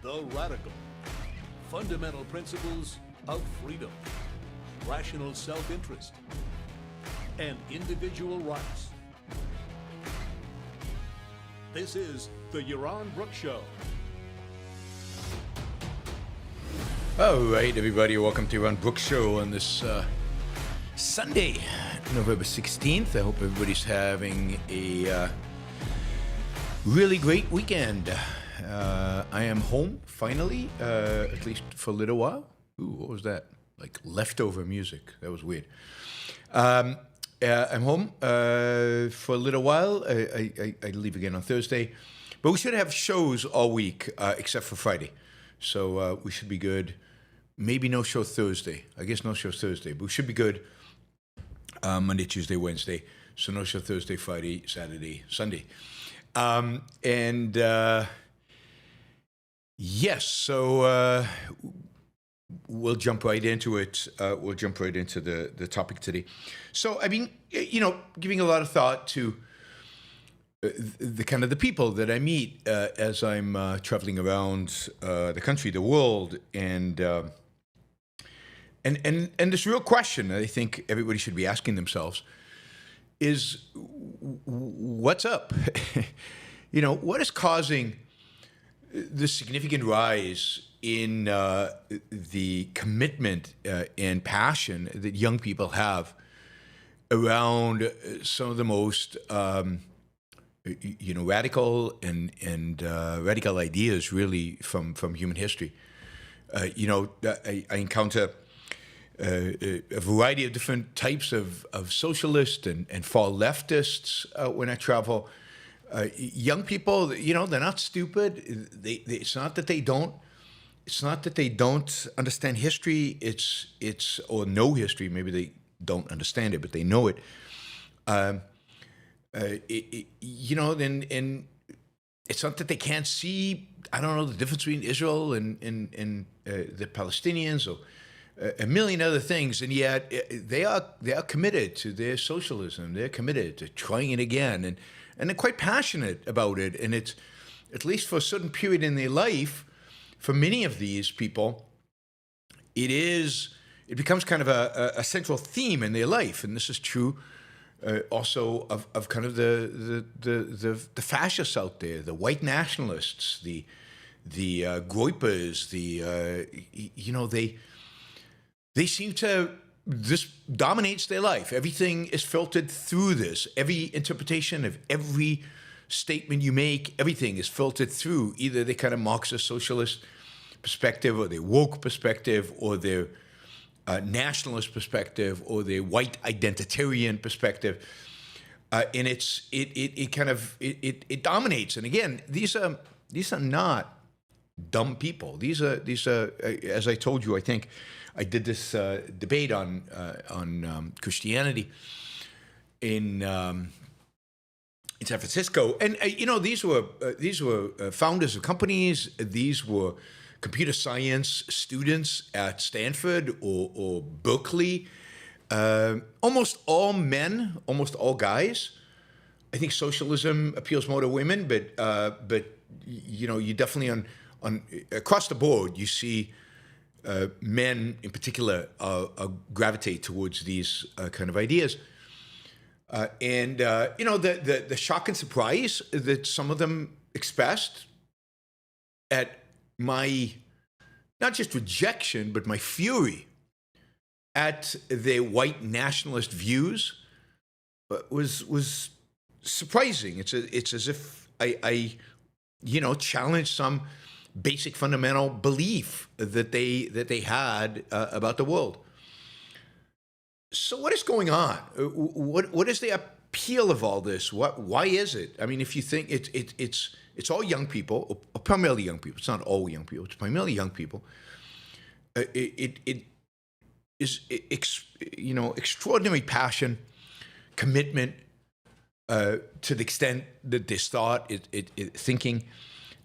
The Radical. Fundamental principles of freedom, rational self-interest, and individual rights. This is the Yaron Brook Show. All right, everybody, welcome to Yaron Brook Show on this Sunday, November 16th. I hope everybody's having a really great weekend. I am home, finally, at least for a little while. Ooh, what was that? Like leftover music. That was weird. I'm home for a little while. I leave again on Thursday. But we should have shows all week, except for Friday. So we should be good. Maybe no show Thursday. I guess no show Thursday. But we should be good Monday, Tuesday, Wednesday. So no show Thursday, Friday, Saturday, Sunday. Yes, so we'll jump right into it. We'll jump right into the topic today. So, I mean, giving a lot of thought to the kind of the people that I meet as I'm traveling around the country, the world, and this real question that I think everybody should be asking themselves is, what's up? What is causing the significant rise in the commitment and passion that young people have around some of the most, radical and radical ideas, really, from human history. I encounter a variety of different types of socialists and far leftists when I travel. Young people, they're not stupid. It's not that they don't. It's not that they don't understand history. It's or know history. Maybe they don't understand it, but they know it. And it's not that they can't see. I don't know the difference between Israel and the Palestinians or a million other things, and yet they are committed to their socialism. They're committed to trying it again, and they're quite passionate about it. And it's, at least for a certain period in their life, for many of these people, it becomes kind of a central theme in their life. And this is true also of kind of the fascists out there, the white nationalists, the groypers, they seem to, this dominates their life. Everything is filtered through this. Every interpretation of every statement you make, everything is filtered through either the kind of Marxist socialist perspective or their woke perspective or their nationalist perspective or their white identitarian perspective. And it dominates. And again, these are not dumb people. These are, as I told you, I think, I did this debate on Christianity in San Francisco, and these were founders of companies. These were computer science students at Stanford or Berkeley. Almost all men, almost all guys. I think socialism appeals more to women, but you definitely on across the board you see. Men, in particular, gravitate towards these kind of ideas, the shock and surprise that some of them expressed at my not just rejection but my fury at their white nationalist views was surprising. It's as if I challenged some basic fundamental belief that they had about the world. So what is going on? What is the appeal of all this? Why is it? I mean, if you think it's all young people, or primarily young people. It's not all young people. It's primarily young people. It is extraordinary passion, commitment to the extent that there's thought, thinking.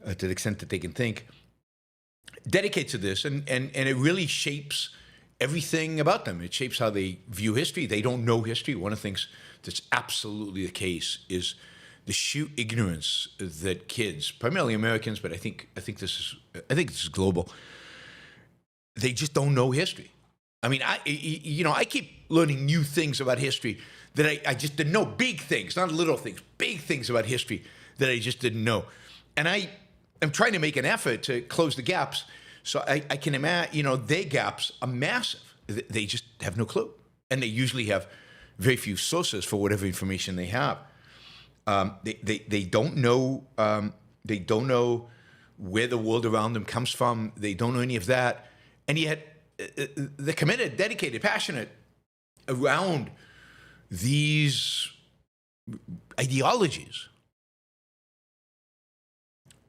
To the extent that they can think, dedicate to this, and it really shapes everything about them. It shapes how they view history. They don't know history. One of the things that's absolutely the case is the sheer ignorance that kids, primarily Americans, but I think this is global. They just don't know history. I mean, I keep learning new things about history that I just didn't know. Big things, not little things. Big things about history that I just didn't know. And I'm trying to make an effort to close the gaps. So I can imagine, their gaps are massive. They just have no clue, and they usually have very few sources for whatever information they have. They don't know. They don't know where the world around them comes from. They don't know any of that, and yet they're committed, dedicated, passionate around these ideologies.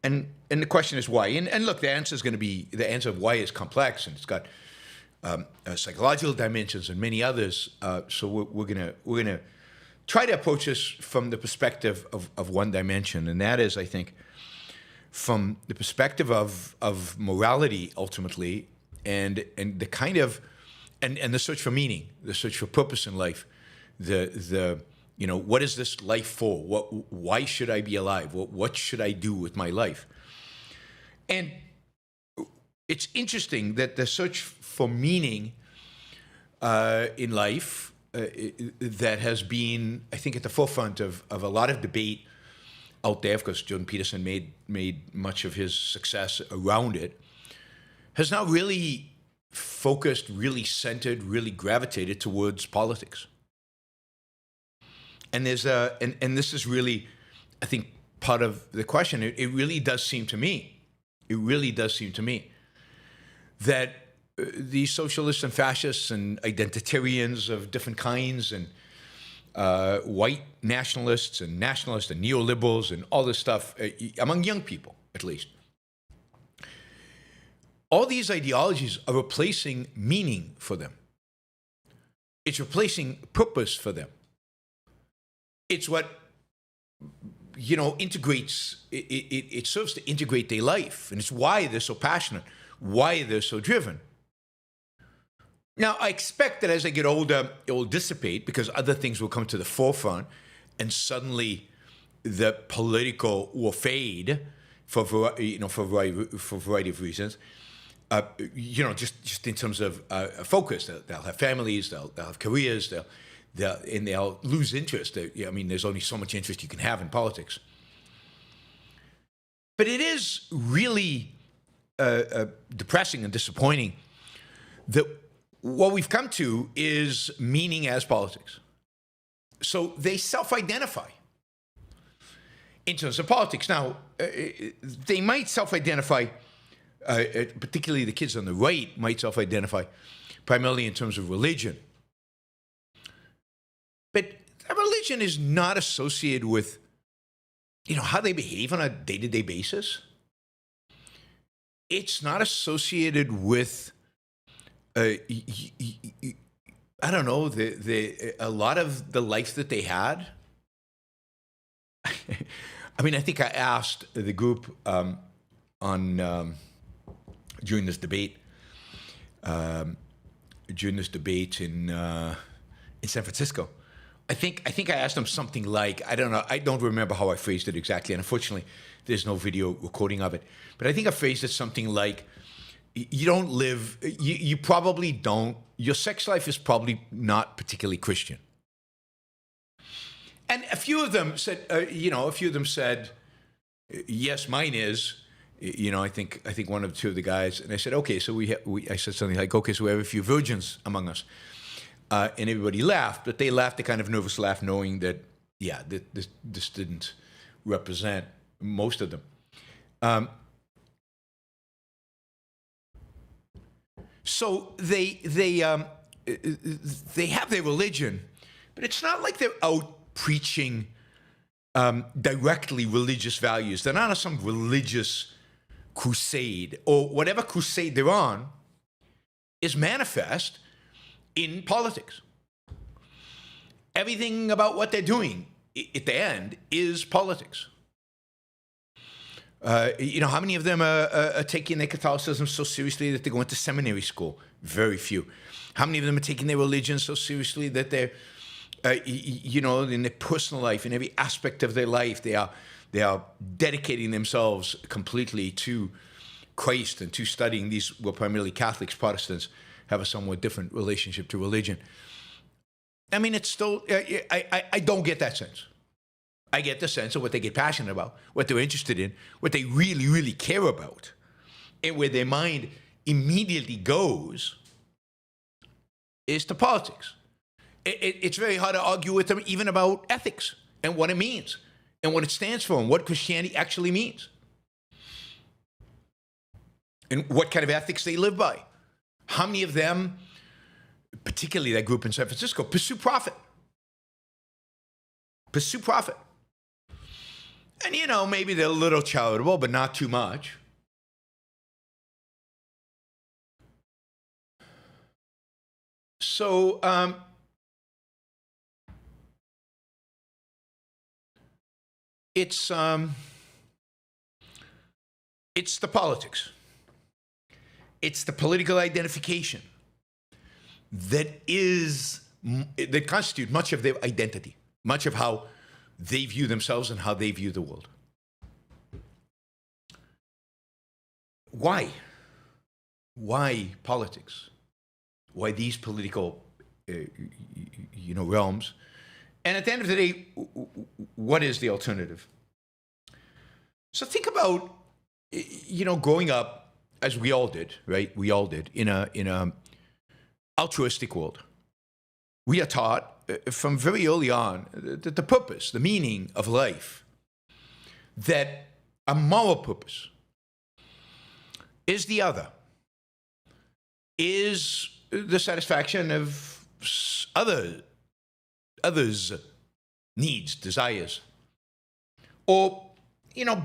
And the question is why. And look, the answer of why is complex, and it's got psychological dimensions and many others. So we're gonna try to approach this from the perspective of one dimension, and that is, I think, from the perspective of morality ultimately, and the kind of and the search for meaning, the search for purpose in life, what is this life for? Why should I be alive? What should I do with my life? And it's interesting that the search for meaning in life that has been, I think, at the forefront of a lot of debate out there, because Jordan Peterson made much of his success around it, has now really focused, really centered, really gravitated towards politics. And there's and this is really, I think, part of the question. It really does seem to me, that these socialists and fascists and identitarians of different kinds, and white nationalists and neoliberals and all this stuff, among young people at least, all these ideologies are replacing meaning for them. It's replacing purpose for them. It's what, integrates, it serves to integrate their life. And it's why they're so passionate, why they're so driven. Now, I expect that as I get older, it will dissipate because other things will come to the forefront, and suddenly the political will fade for a variety of reasons. Just in terms of focus. They'll have families, they'll have careers, they'll lose interest. There's only so much interest you can have in politics. But it is really depressing and disappointing that what we've come to is meaning as politics. So they self-identify in terms of politics. Now, they might self-identify, particularly the kids on the right might self-identify primarily in terms of religion. But religion is not associated with, how they behave on a day-to-day basis. It's not associated with, I don't know, a lot of the life that they had. I think I asked the group during this debate in San Francisco. I think I asked them something like, I don't know, I don't remember how I phrased it exactly, and unfortunately there's no video recording of it, but I think I phrased it something like, you probably don't, your sex life is probably not particularly Christian. And a few of them said, yes, mine is. I think one of two of the guys, and I said, okay, so I said something like, okay, so we have a few virgins among us. And everybody laughed, but they laughed a kind of nervous laugh, knowing that, this didn't represent most of them. So they have their religion, but it's not like they're out preaching directly religious values. They're not on some religious crusade, or whatever crusade they're on is manifest in politics. Everything about what they're doing at the end is politics. How many of them are taking their Catholicism so seriously that they're going to seminary school? Very few. How many of them are taking their religion so seriously that they're in their personal life, in every aspect of their life, they are dedicating themselves completely to Christ and to studying. These were primarily Catholics. Protestants have a somewhat different relationship to religion. I mean, it's still, I don't get that sense. I get the sense of what they get passionate about, what they're interested in, what they really, really care about, and where their mind immediately goes is to politics. It's very hard to argue with them even about ethics and what it means and what it stands for and what Christianity actually means and what kind of ethics they live by. How many of them, particularly that group in San Francisco, pursue profit? Pursue profit. And, maybe they're a little charitable, but not too much. So, it's the politics. It's the political identification that constitute much of their identity, much of how they view themselves and how they view the world. Why? Why politics? Why these political, realms? And at the end of the day, what is the alternative? So think about, growing up, as we all did, right? We all did in a altruistic world. We are taught from very early on that the purpose, the meaning of life, that a moral purpose is the other, is the satisfaction of others' needs, desires. Or,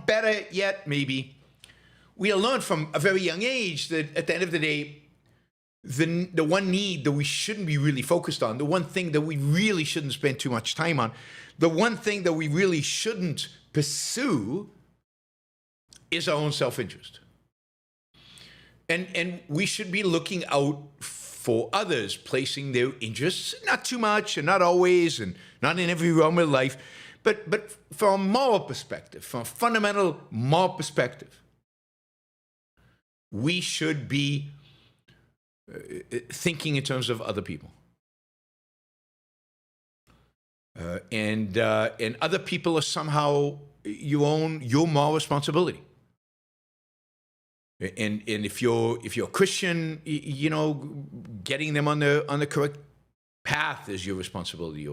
better yet, maybe, we learn from a very young age that at the end of the day, the one need that we shouldn't be really focused on, the one thing that we really shouldn't spend too much time on, the one thing that we really shouldn't pursue is our own self-interest. And we should be looking out for others, placing their interests, not too much and not always and not in every realm of life, but from a moral perspective, from a fundamental moral perspective, we should be thinking in terms of other people. And other people are somehow your moral responsibility. And if you're a Christian, getting them on the correct path is your responsibility,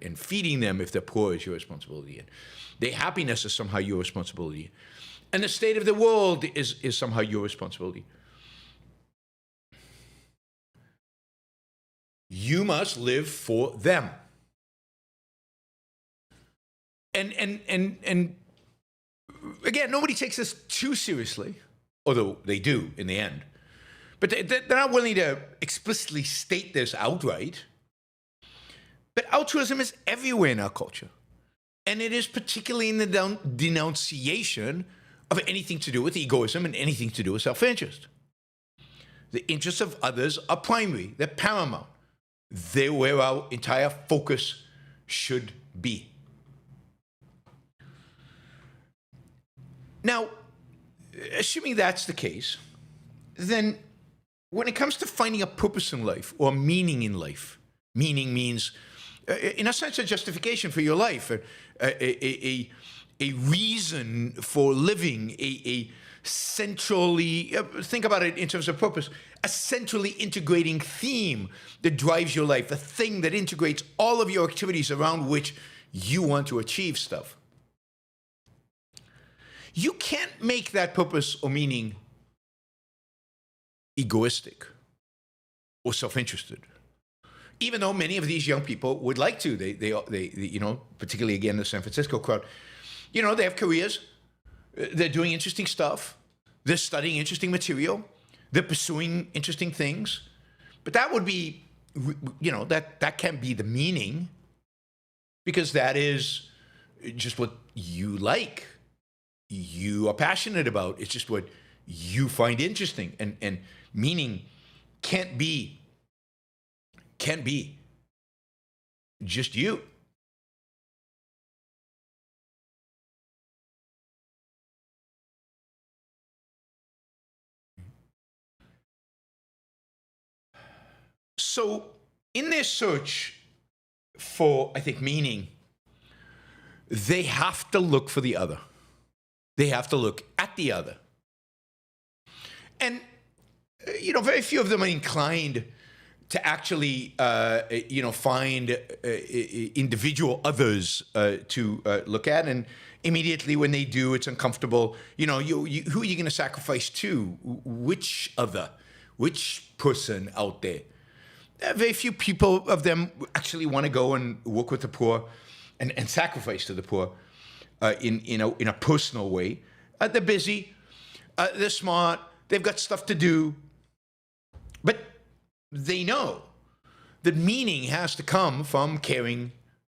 and feeding them if they're poor is your responsibility, and their happiness is somehow your responsibility, and the state of the world is somehow your responsibility. You must live for them. And again, nobody takes this too seriously, although they do in the end. But they're not willing to explicitly state this outright. But altruism is everywhere in our culture. And it is particularly in the denunciation of anything to do with egoism and anything to do with self-interest. The interests of others are primary. They're paramount. They're where our entire focus should be. Now, assuming that's the case, then when it comes to finding a purpose in life or meaning in life, meaning means, in a sense, a justification for your life, a reason for living, a centrally, think about it in terms of purpose, a centrally integrating theme that drives your life, a thing that integrates all of your activities around which you want to achieve stuff. You can't make that purpose or meaning egoistic or self-interested, even though many of these young people would like to. They particularly again the San Francisco crowd, they have careers, they're doing interesting stuff, they're studying interesting material, they're pursuing interesting things, but that would be, that can't be the meaning, because that is just what you like. You are passionate about. It's just what you find interesting, and meaning can't be just you. So in their search for, I think, meaning, they have to look for the other. They have to look at the other. And, very few of them are inclined to actually, find individual others to look at. And immediately when they do, it's uncomfortable. Who are you going to sacrifice to? Which other? Which person out there? Very few people of them actually want to go and work with the poor and sacrifice to the poor in a personal way. They're busy. They're smart. They've got stuff to do. But they know that meaning has to come from caring,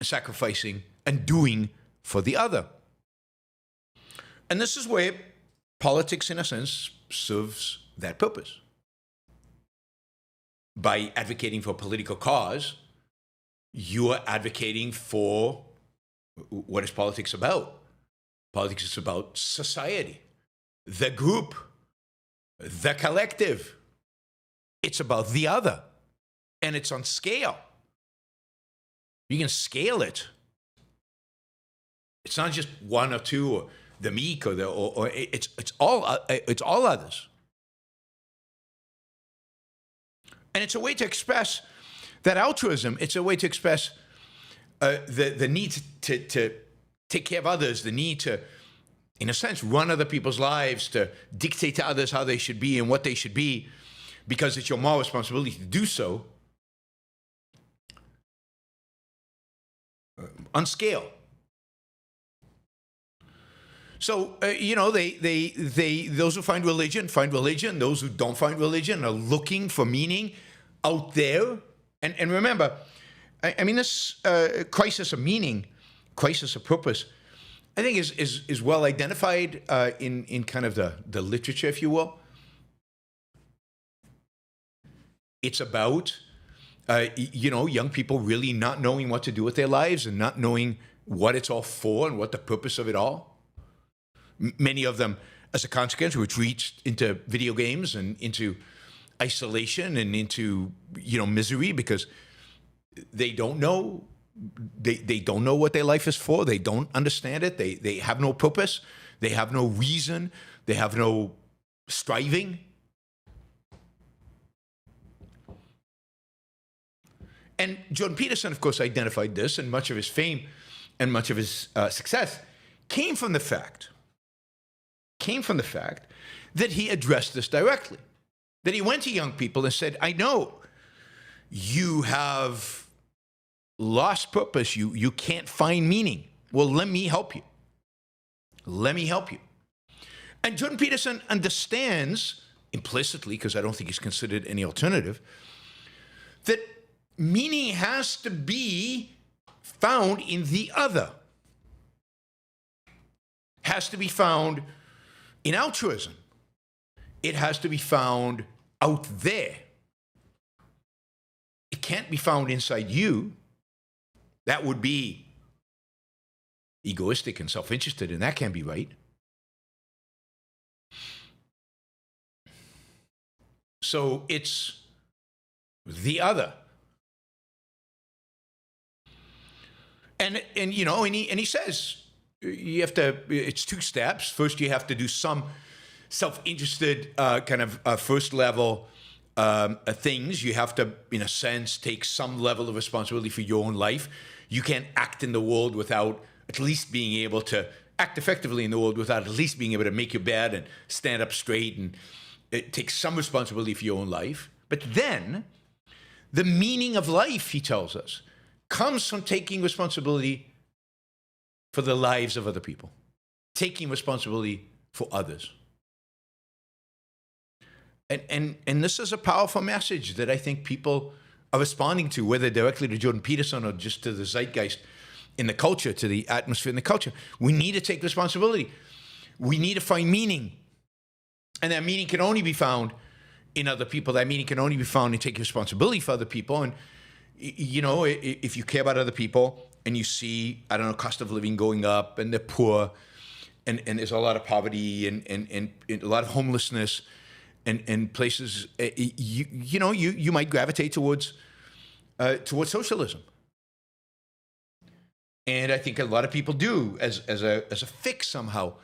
sacrificing, and doing for the other. And this is where politics, in a sense, serves that purpose. By advocating for a political cause, you are advocating for what is politics about? Politics is about society, the group, the collective. It's about the other, and it's on scale. You can scale it. It's not just one or two, or the meek, or it's all others. And it's a way to express that altruism. It's a way to express the need to take care of others, the need to, in a sense, run other people's lives, to dictate to others how they should be and what they should be, because it's your moral responsibility to do so on scale. So, those who find religion. Those who don't find religion are looking for meaning out there. And remember, this crisis of meaning, crisis of purpose, I think is well identified in kind of the literature, if you will. It's about, young people really not knowing what to do with their lives and not knowing what it's all for and what the purpose of it all. Many of them, as a consequence, retreat into video games and into isolation and into, misery, because they don't know. They don't know what their life is for. They don't understand it. They have no purpose. They have no reason. They have no striving. And Jordan Peterson, of course, identified this, and much of his fame and much of his success came from the fact that he addressed this directly, that he went to young people and said, I know you have lost purpose. You can't find meaning. Well, let me help you. Let me help you. And Jordan Peterson understands implicitly, because I don't think he's considered any alternative, that meaning has to be found in the other, has to be found in altruism. It has to be found out there. It can't be found inside you. That would be egoistic and self-interested, and that can't be right. So it's the other. And he says, you have to, it's two steps. First, you have to do some self-interested kind of first level things. You have to, in a sense, take some level of responsibility for your own life. You can't act in the world without at least being able to act effectively in the world without at least being able to make your bed and stand up straight and take some responsibility for your own life. But then the meaning of life, he tells us, comes from taking responsibility for the lives of other people, taking responsibility for others. And this is a powerful message that I think people are responding to, whether directly to Jordan Peterson or just to the zeitgeist in the culture, to the atmosphere in the culture. We need to take responsibility. We need to find meaning. And that meaning can only be found in other people. That meaning can only be found in taking responsibility for other people. And, if you care about other people and you see, I don't know, cost of living going up and they're poor and there's a lot of poverty and a lot of homelessness and places, you might gravitate towards socialism. And I think a lot of people do as a fix somehow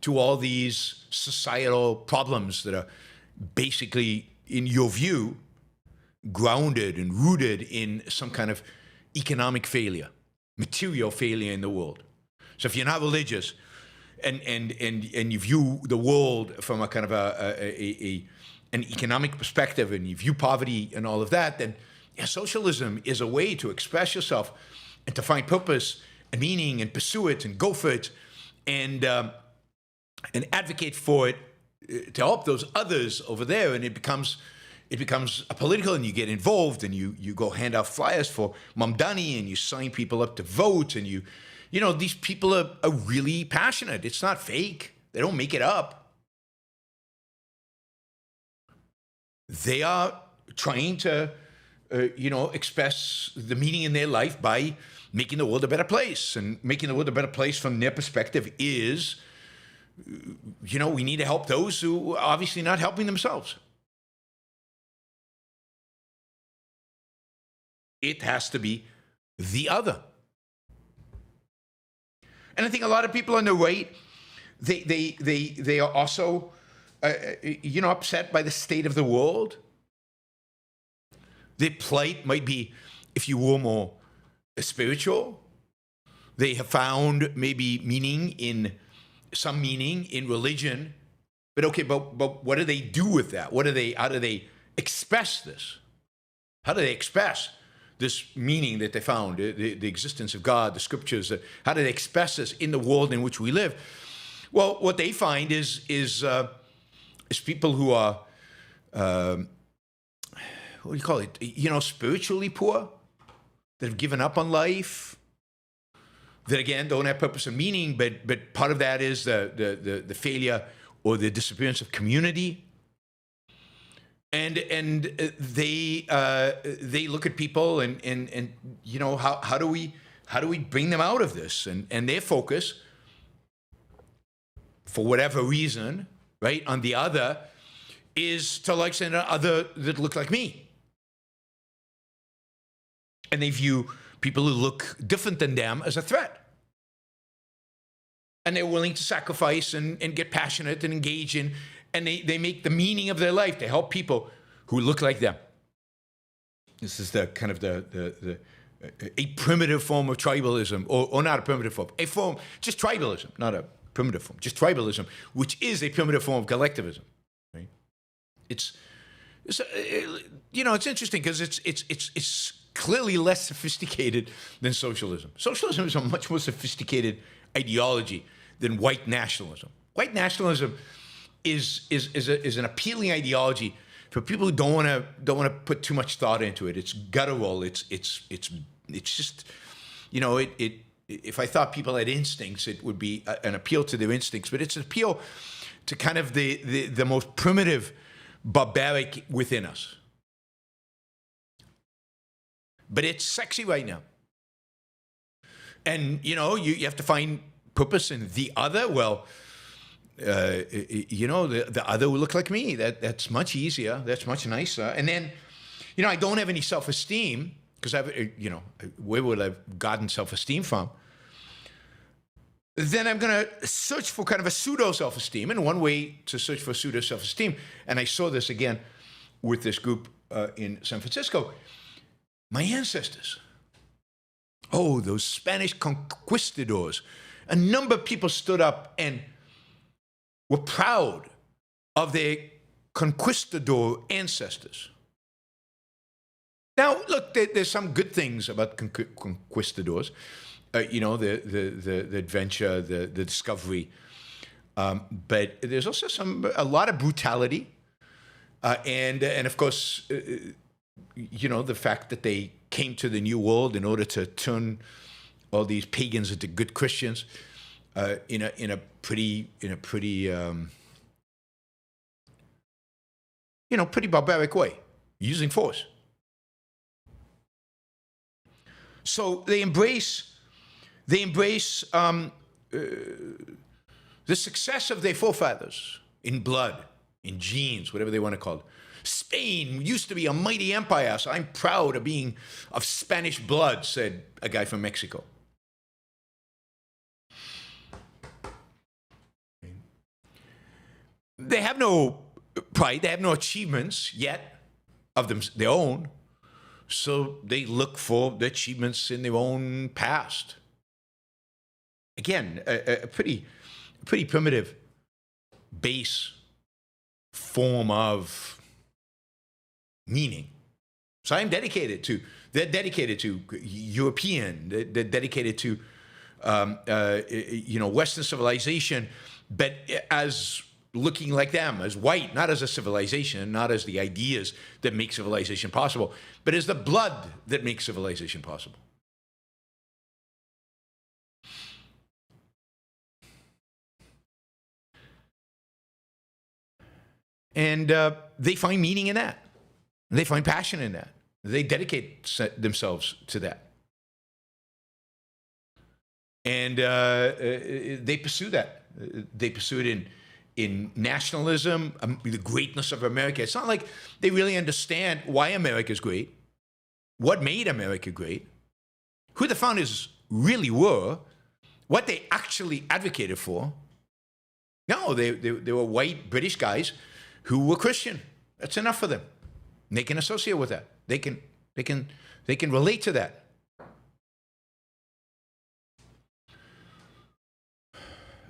to all these societal problems that are basically, in your view, grounded and rooted in some kind of economic failure, material failure in the world. So if you're not religious and you view the world from a kind of an economic perspective and you view poverty and all of that, then socialism is a way to express yourself and to find purpose and meaning and pursue it and go for it and advocate for it to help those others over there. And it becomes a political, and you get involved and you go hand out flyers for Mamdani and you sign people up to vote, and these people are really passionate. It's not fake. They don't make it up. They are trying to express the meaning in their life by making the world a better place. And making the world a better place from their perspective is, we need to help those who are obviously not helping themselves. It has to be the other. And I think a lot of people on the right, they are also, upset by the state of the world. Their plight might be, if you will, more spiritual. They have found maybe meaning in religion. But okay, but what do they do with that? How do they express this? How do they express this meaning that they found, the existence of God, the scriptures? How do they express this in the world in which we live? Well, what they find is people who are, what do you call it? Spiritually poor, that have given up on life, that again don't have purpose and meaning, but part of that is the failure or the disappearance of community. And they look at people and how do we bring them out of this? And their focus, for whatever reason, right, on the other, is to like saying other that look like me. And they view people who look different than them as a threat. And they're willing to sacrifice and get passionate and engage in, and they make the meaning of their life to help people who look like them. This is the kind of a primitive form of tribalism, or not a primitive form, just tribalism, not a primitive form, just tribalism, which is a primitive form of collectivism. Right? It's interesting because it's clearly less sophisticated than socialism. Socialism is a much more sophisticated ideology than white nationalism. White nationalism is an appealing ideology for people who don't want to put too much thought into it. It's guttural. It's just, if I thought people had instincts, it would be an appeal to their instincts, but it's an appeal to kind of the most primitive, barbaric within us. But it's sexy right now. And, you have to find purpose in the other. Well, the other will look like me. That's much easier. That's much nicer. And then, I don't have any self-esteem because where would I have gotten self-esteem from? Then I'm going to search for kind of a pseudo self-esteem. And one way to search for pseudo self-esteem, and I saw this again with this group in San Francisco, my ancestors. Oh, those Spanish conquistadors. A number of people stood up and were proud of their conquistador ancestors. Now, look, there's some good things about conquistadors. The adventure, the discovery. But there's also a lot of brutality. And of course, the fact that they came to the New World in order to turn all these pagans into good Christians in a pretty pretty barbaric way, using force. So they embrace the success of their forefathers in blood, in genes, whatever they want to call it. Spain used to be a mighty empire, so I'm proud of being of Spanish blood, said a guy from Mexico. They have no pride, they have no achievements yet of their own, so they look for the achievements in their own past. Again, a pretty primitive base form of meaning. So they're dedicated to European, they're dedicated to Western civilization, but as looking like them, as white, not as a civilization, not as the ideas that make civilization possible, but as the blood that makes civilization possible. And they find meaning in that. They find passion in that. They dedicate themselves to that. And they pursue that. They pursue it in nationalism, the greatness of America. It's not like they really understand why America's great, what made America great, who the founders really were, what they actually advocated for. No, they were white British guys who were Christian. That's enough for them. They can associate with that. They can relate to that.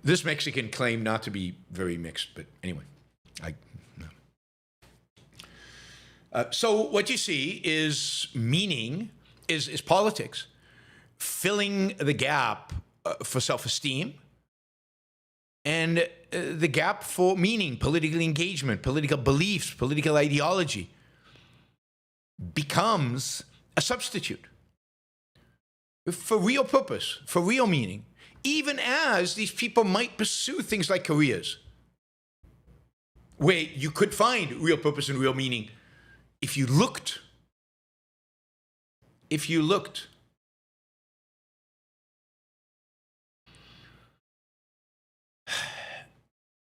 This Mexican claimed not to be very mixed, but anyway, so what you see is meaning, is politics, filling the gap for self-esteem and the gap for meaning, political engagement, political beliefs, political ideology becomes a substitute for real purpose, for real meaning, even as these people might pursue things like careers where you could find real purpose and real meaning if you looked. If you looked.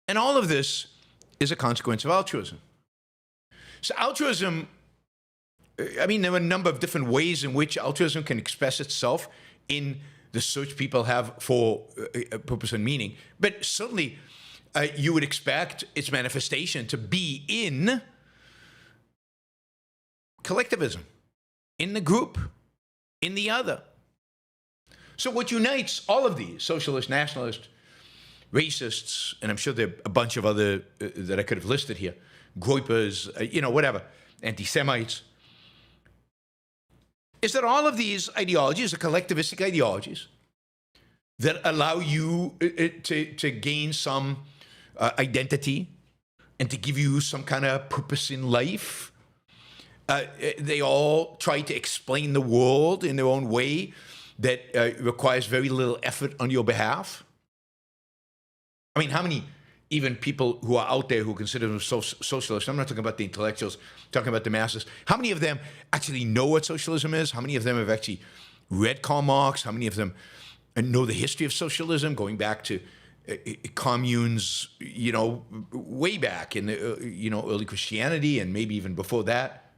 And all of this is a consequence of altruism. So altruism, I mean, there are a number of different ways in which altruism can express itself in the search people have for purpose and meaning. But certainly, you would expect its manifestation to be in collectivism, in the group, in the other. So what unites all of these, socialist, nationalist, racists, and I'm sure there are a bunch of other that I could have listed here, Groypers, whatever, anti-Semites, is that all of these ideologies are collectivistic ideologies that allow you to gain some identity and to give you some kind of purpose in life. They all try to explain the world in their own way that requires very little effort on your behalf. I mean, how many even people who are out there who consider themselves socialists, I'm not talking about the intellectuals, I'm talking about the masses, how many of them actually know what socialism is? How many of them have actually read Karl Marx? How many of them know the history of socialism, going back to communes, way back in the, early Christianity and maybe even before that?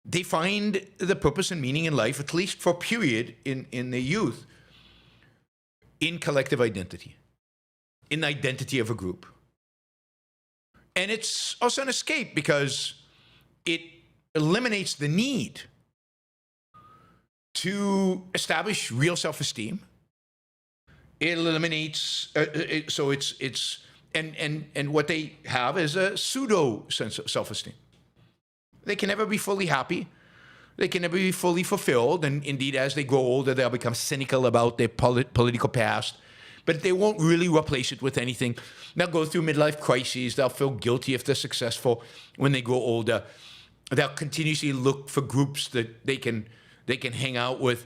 They find the purpose and meaning in life, at least for a period in their youth, in collective identity, in the identity of a group. And it's also an escape because it eliminates the need to establish real self-esteem. It eliminates, and what they have is a pseudo sense of self-esteem. They can never be fully happy. They can never be fully fulfilled, and indeed, as they grow older, they'll become cynical about their political past, but they won't really replace it with anything. They'll go through midlife crises. They'll feel guilty if they're successful when they grow older. They'll continuously look for groups that they can hang out with,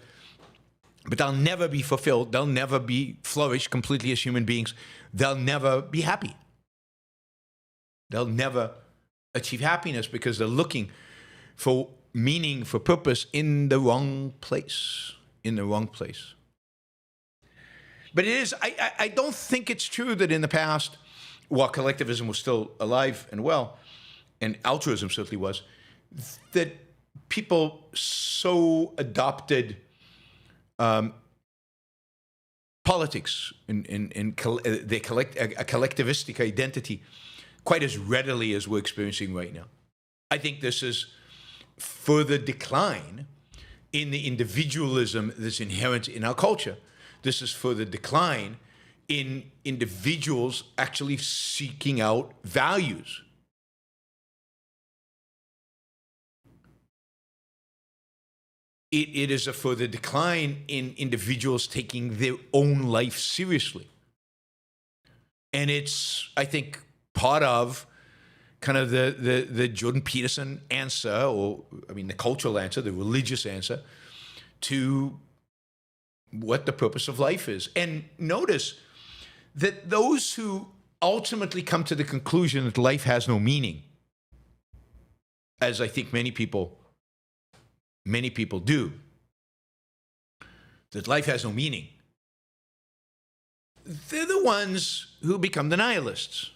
but they'll never be fulfilled. They'll never flourish completely as human beings. They'll never be happy. They'll never achieve happiness because they're looking for meaning, for purpose in the wrong place. In the wrong place. But it is, I don't think it's true that in the past, while collectivism was still alive and well, and altruism certainly was, that people so adopted politics and a collectivistic identity quite as readily as we're experiencing right now. I think this is further decline in the individualism that's inherent in our culture. This is further decline in individuals actually seeking out values. It is a further decline in individuals taking their own life seriously. And it's, I think, part of kind of the Jordan Peterson answer, or I mean the cultural answer, the religious answer to what the purpose of life is. And notice that those who ultimately come to the conclusion that life has no meaning, as I think many people do, that life has no meaning, they're the ones who become the nihilists.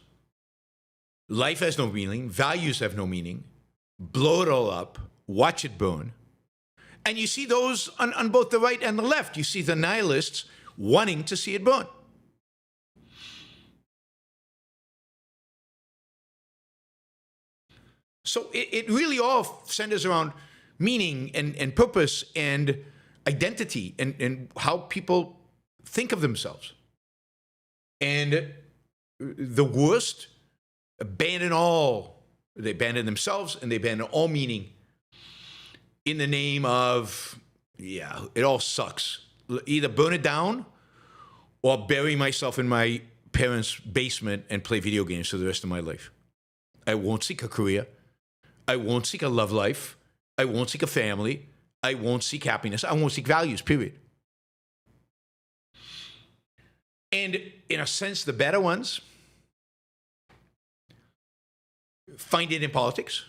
Life has no meaning, values have no meaning, blow it all up, watch it burn. And you see those on both the right and the left. You see the nihilists wanting to see it burn. So it really all centers around meaning and purpose and identity and how people think of themselves. And the worst, abandon all. They abandon themselves and they abandon all meaning in the name of, yeah, it all sucks. Either burn it down or bury myself in my parents' basement and play video games for the rest of my life. I won't seek a career. I won't seek a love life. I won't seek a family. I won't seek happiness. I won't seek values, period. And in a sense, the better ones find it in politics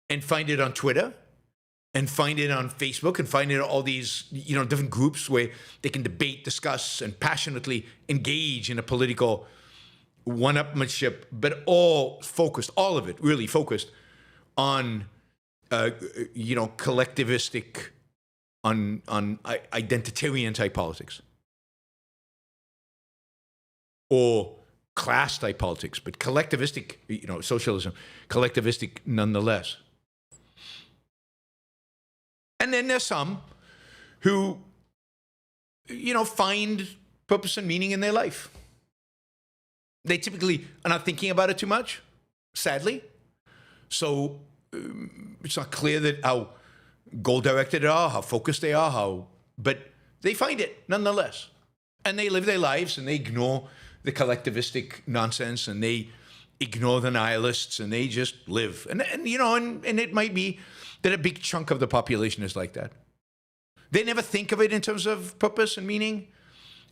and find it on Twitter and find it on Facebook and find it in all these, different groups where they can debate, discuss, and passionately engage in a political one-upmanship, but all of it really focused on, collectivistic, on identitarian type politics. Or class type politics, but collectivistic, socialism, collectivistic nonetheless. And then there's some who, find purpose and meaning in their life. They typically are not thinking about it too much, sadly. So it's not clear that how goal-directed they are, how focused they are, but they find it nonetheless. And they live their lives and they ignore the collectivistic nonsense and they ignore the nihilists and they just live. And it might be that a big chunk of the population is like that. They never think of it in terms of purpose and meaning.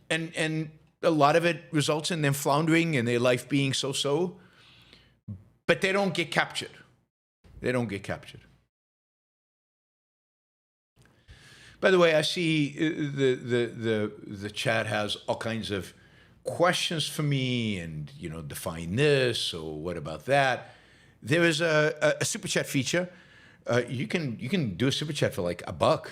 And a lot of it results in them floundering and their life being so-so. But they don't get captured. They don't get captured. By the way, I see the chat has all kinds of questions for me and, define this or what about that. There is a super chat feature. You can do a super chat for like $1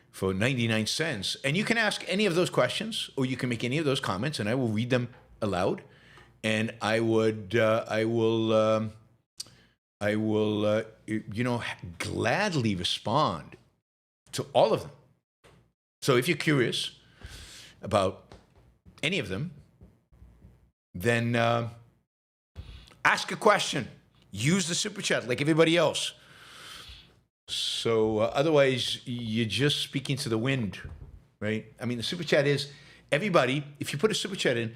for 99 cents. And you can ask any of those questions or you can make any of those comments and I will read them aloud. And I will gladly respond to all of them. So if you're curious about any of them, then ask a question. Use the super chat like everybody else. So otherwise, you're just speaking to the wind, right? I mean, the super chat is everybody, if you put a super chat in,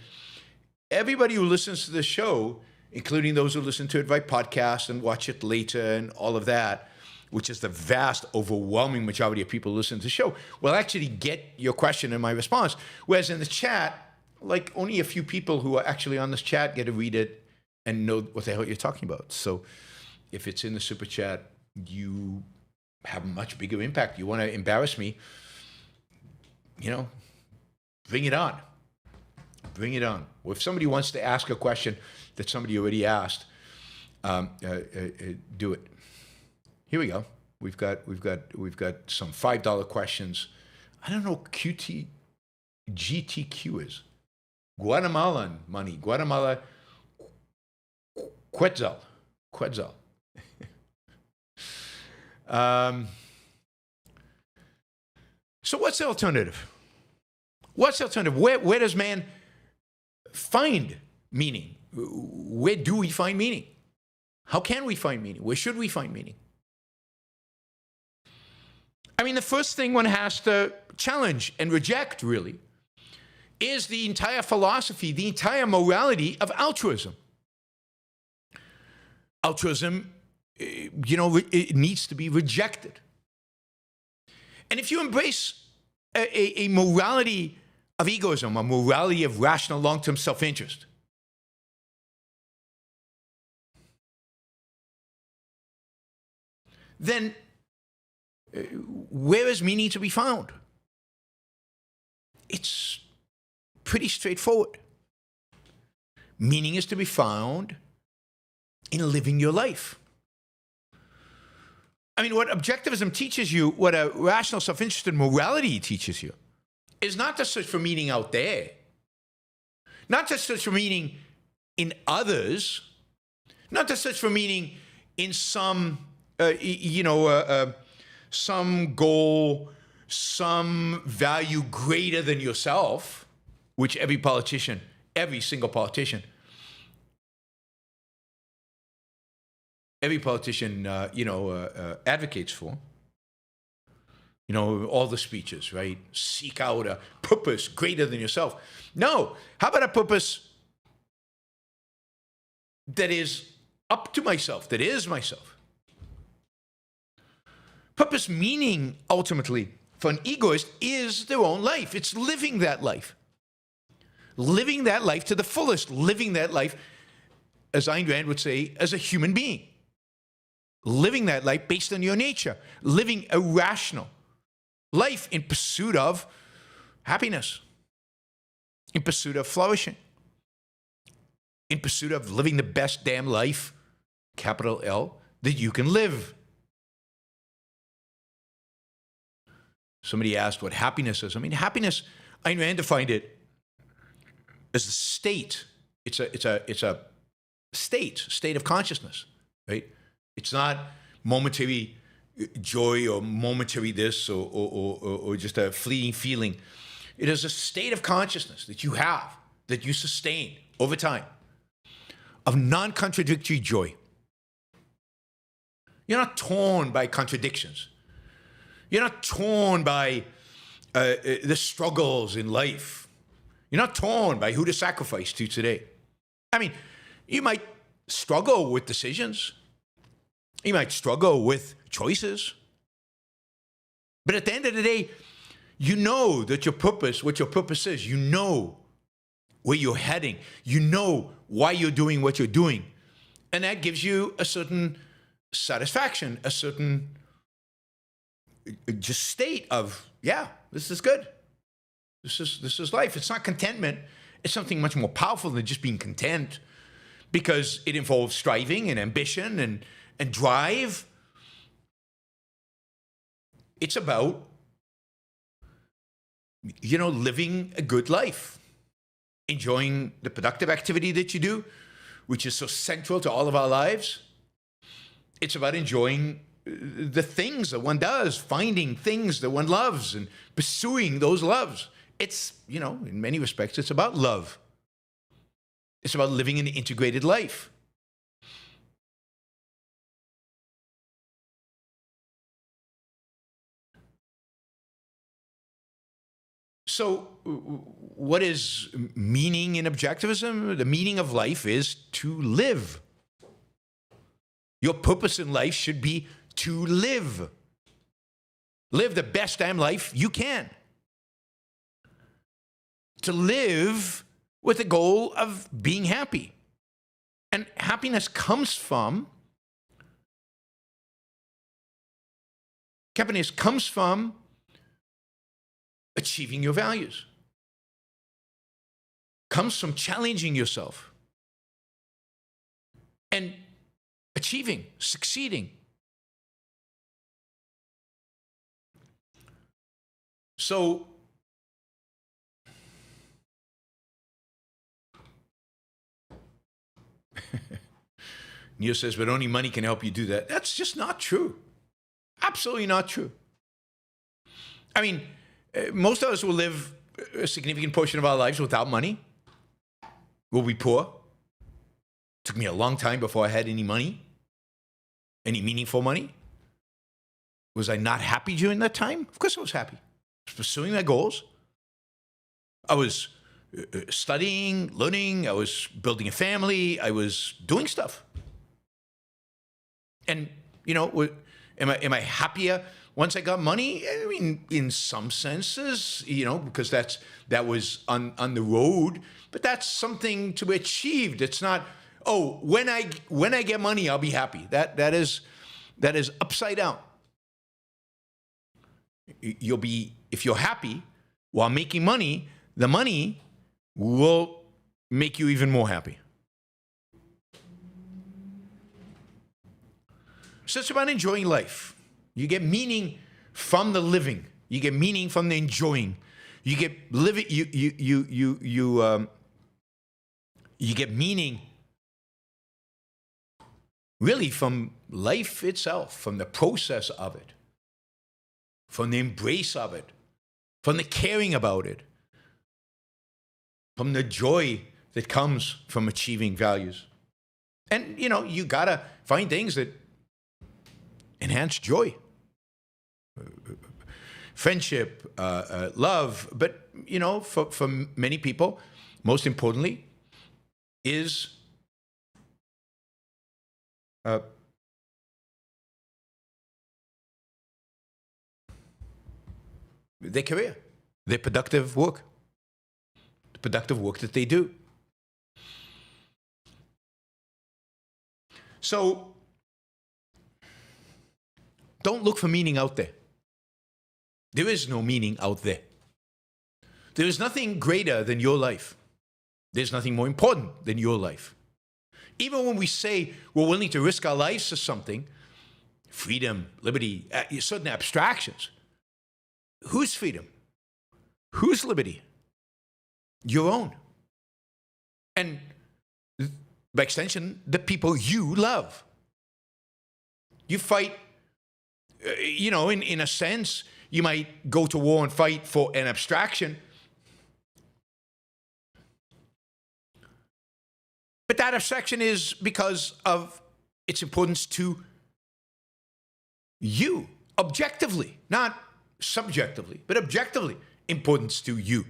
everybody who listens to the show, including those who listen to it via podcast and watch it later and all of that, which is the vast, overwhelming majority of people who listen to the show, will actually get your question and my response. Whereas in the chat, like only a few people who are actually on this chat get to read it and know what the hell you're talking about. So if it's in the super chat, you have a much bigger impact. You want to embarrass me, bring it on. Bring it on. Or if somebody wants to ask a question that somebody already asked, do it. Here we go. We've got some $5 questions. I don't know what GTQ is. Guatemalan money. Guatemala Quetzal. So what's the alternative? What's the alternative? Where does man find meaning? Where do we find meaning? How can we find meaning? Where should we find meaning? I mean, the first thing one has to challenge and reject, really, is the entire philosophy, the entire morality of altruism. Altruism, it needs to be rejected. And if you embrace a morality of egoism, a morality of rational long-term self-interest, then where is meaning to be found? It's pretty straightforward. Meaning is to be found in living your life. I mean, what objectivism teaches you, what a rational self-interested morality teaches you, is not to search for meaning out there, not to search for meaning in others, not to search for meaning in some, some goal, some value greater than yourself, which every single politician advocates for. All the speeches, right? Seek out a purpose greater than yourself. No. How about a purpose that is up to myself, that is myself? Purpose, meaning, ultimately, for an egoist, is their own life. It's living that life. Living that life to the fullest. Living that life, as Ayn Rand would say, as a human being. Living that life based on your nature. Living a rational life in pursuit of happiness. In pursuit of flourishing. In pursuit of living the best damn life, capital L, that you can live. Somebody asked what happiness is. I mean, happiness, Ayn Rand defined it as a state. It's a state of consciousness, right? It's not momentary joy or momentary this or just a fleeting feeling. It is a state of consciousness that you have, that you sustain over time, of non-contradictory joy. You're not torn by contradictions. You're not torn by the struggles in life. You're not torn by who to sacrifice to today. I mean, you might struggle with decisions. You might struggle with choices. But at the end of the day, you know that what your purpose is. You know where you're heading. You know why you're doing what you're doing. And that gives you a certain satisfaction, a certain just state of, yeah, this is good. This is life. It's not contentment. It's something much more powerful than just being content, because it involves striving and ambition and drive. It's about, living a good life, enjoying the productive activity that you do, which is so central to all of our lives. It's about enjoying the things that one does, finding things that one loves and pursuing those loves. It's, in many respects, it's about love. It's about living an integrated life. So what is meaning in objectivism? The meaning of life is to live. Your purpose in life should be to live. Live the best damn life you can. To live with the goal of being happy. And happiness comes from Happiness comes from achieving your values. Comes from challenging yourself and achieving, succeeding. So, Neil says, but only money can help you do that. That's just not true. Absolutely not true. I mean, most of us will live a significant portion of our lives without money. We'll be poor. It took me a long time before I had any money, any meaningful money. Was I not happy during that time? Of course I was happy. I was pursuing my goals. I was studying, learning. I was building a family. I was doing stuff. And, you know, am I happier once I got money? I mean, in some senses, you know, because that was on the road. But that's something to be achieved. It's not, oh, when I get money, I'll be happy. That is upside down. You'll be, if you're happy while making money, the money will make you even more happy. So it's about enjoying life. You get meaning from the living. You get meaning from the enjoying. You get living. You get meaning really from life itself, from the process of it, from the embrace of it, from the caring about it, from the joy that comes from achieving values. And, you know, you gotta find things that enhance joy. Friendship, love, but, you know, for many people, most importantly, is their career, their productive work, the productive work that they do. So, don't look for meaning out there. There is no meaning out there. There is nothing greater than your life. There's nothing more important than your life. Even when we say we're willing to risk our lives for something, freedom, liberty, certain abstractions, whose freedom? Whose liberty? Your own. And by extension, the people you love. You fight, you know, in a sense, you might go to war and fight for an abstraction. But that abstraction is because of its importance to you, objectively, not subjectively, but objectively importance to you.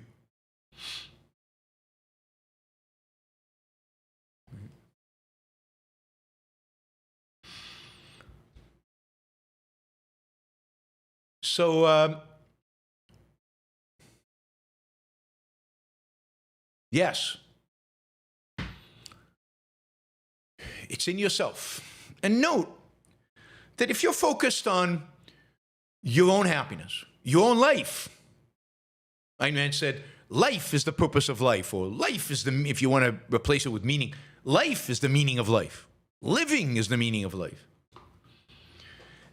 So, yes, it's in yourself. And note that if you're focused on your own happiness, your own life, Ein Man said, life is the purpose of life, or life is the, if you want to replace it with meaning, life is the meaning of life. Living is the meaning of life.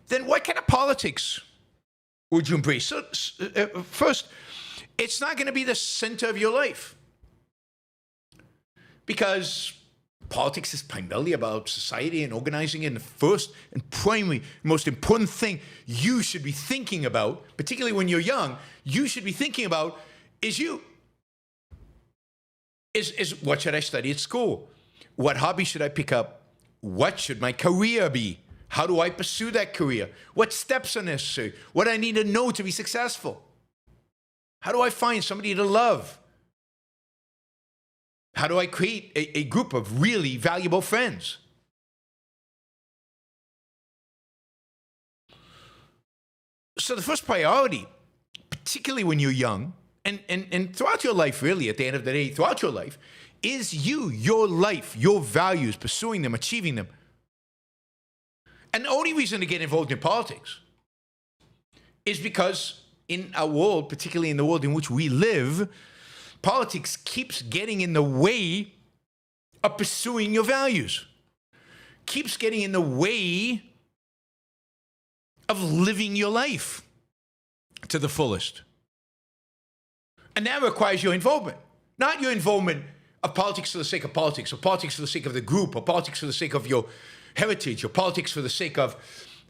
Then what kind of politics would you embrace? So, first, it's not going to be the center of your life, because politics is primarily about society and organizing, and the first and primary, most important thing you should be thinking about, particularly when you're young, you should be thinking about is you. Is what should I study at school? What hobby should I pick up? What should my career be? How do I pursue that career? What steps are necessary? What do I need to know to be successful? How do I find somebody to love? How do I create a group of really valuable friends? So the first priority, particularly when you're young, and throughout your life, really, at the end of the day, throughout your life, is you, your life, your values, pursuing them, achieving them. And the only reason to get involved in politics is because in our world, particularly in the world in which we live, politics keeps getting in the way of pursuing your values, keeps getting in the way of living your life to the fullest. And that requires your involvement, not your involvement of politics for the sake of politics, or politics for the sake of the group, or politics for the sake of your heritage, or politics for the sake of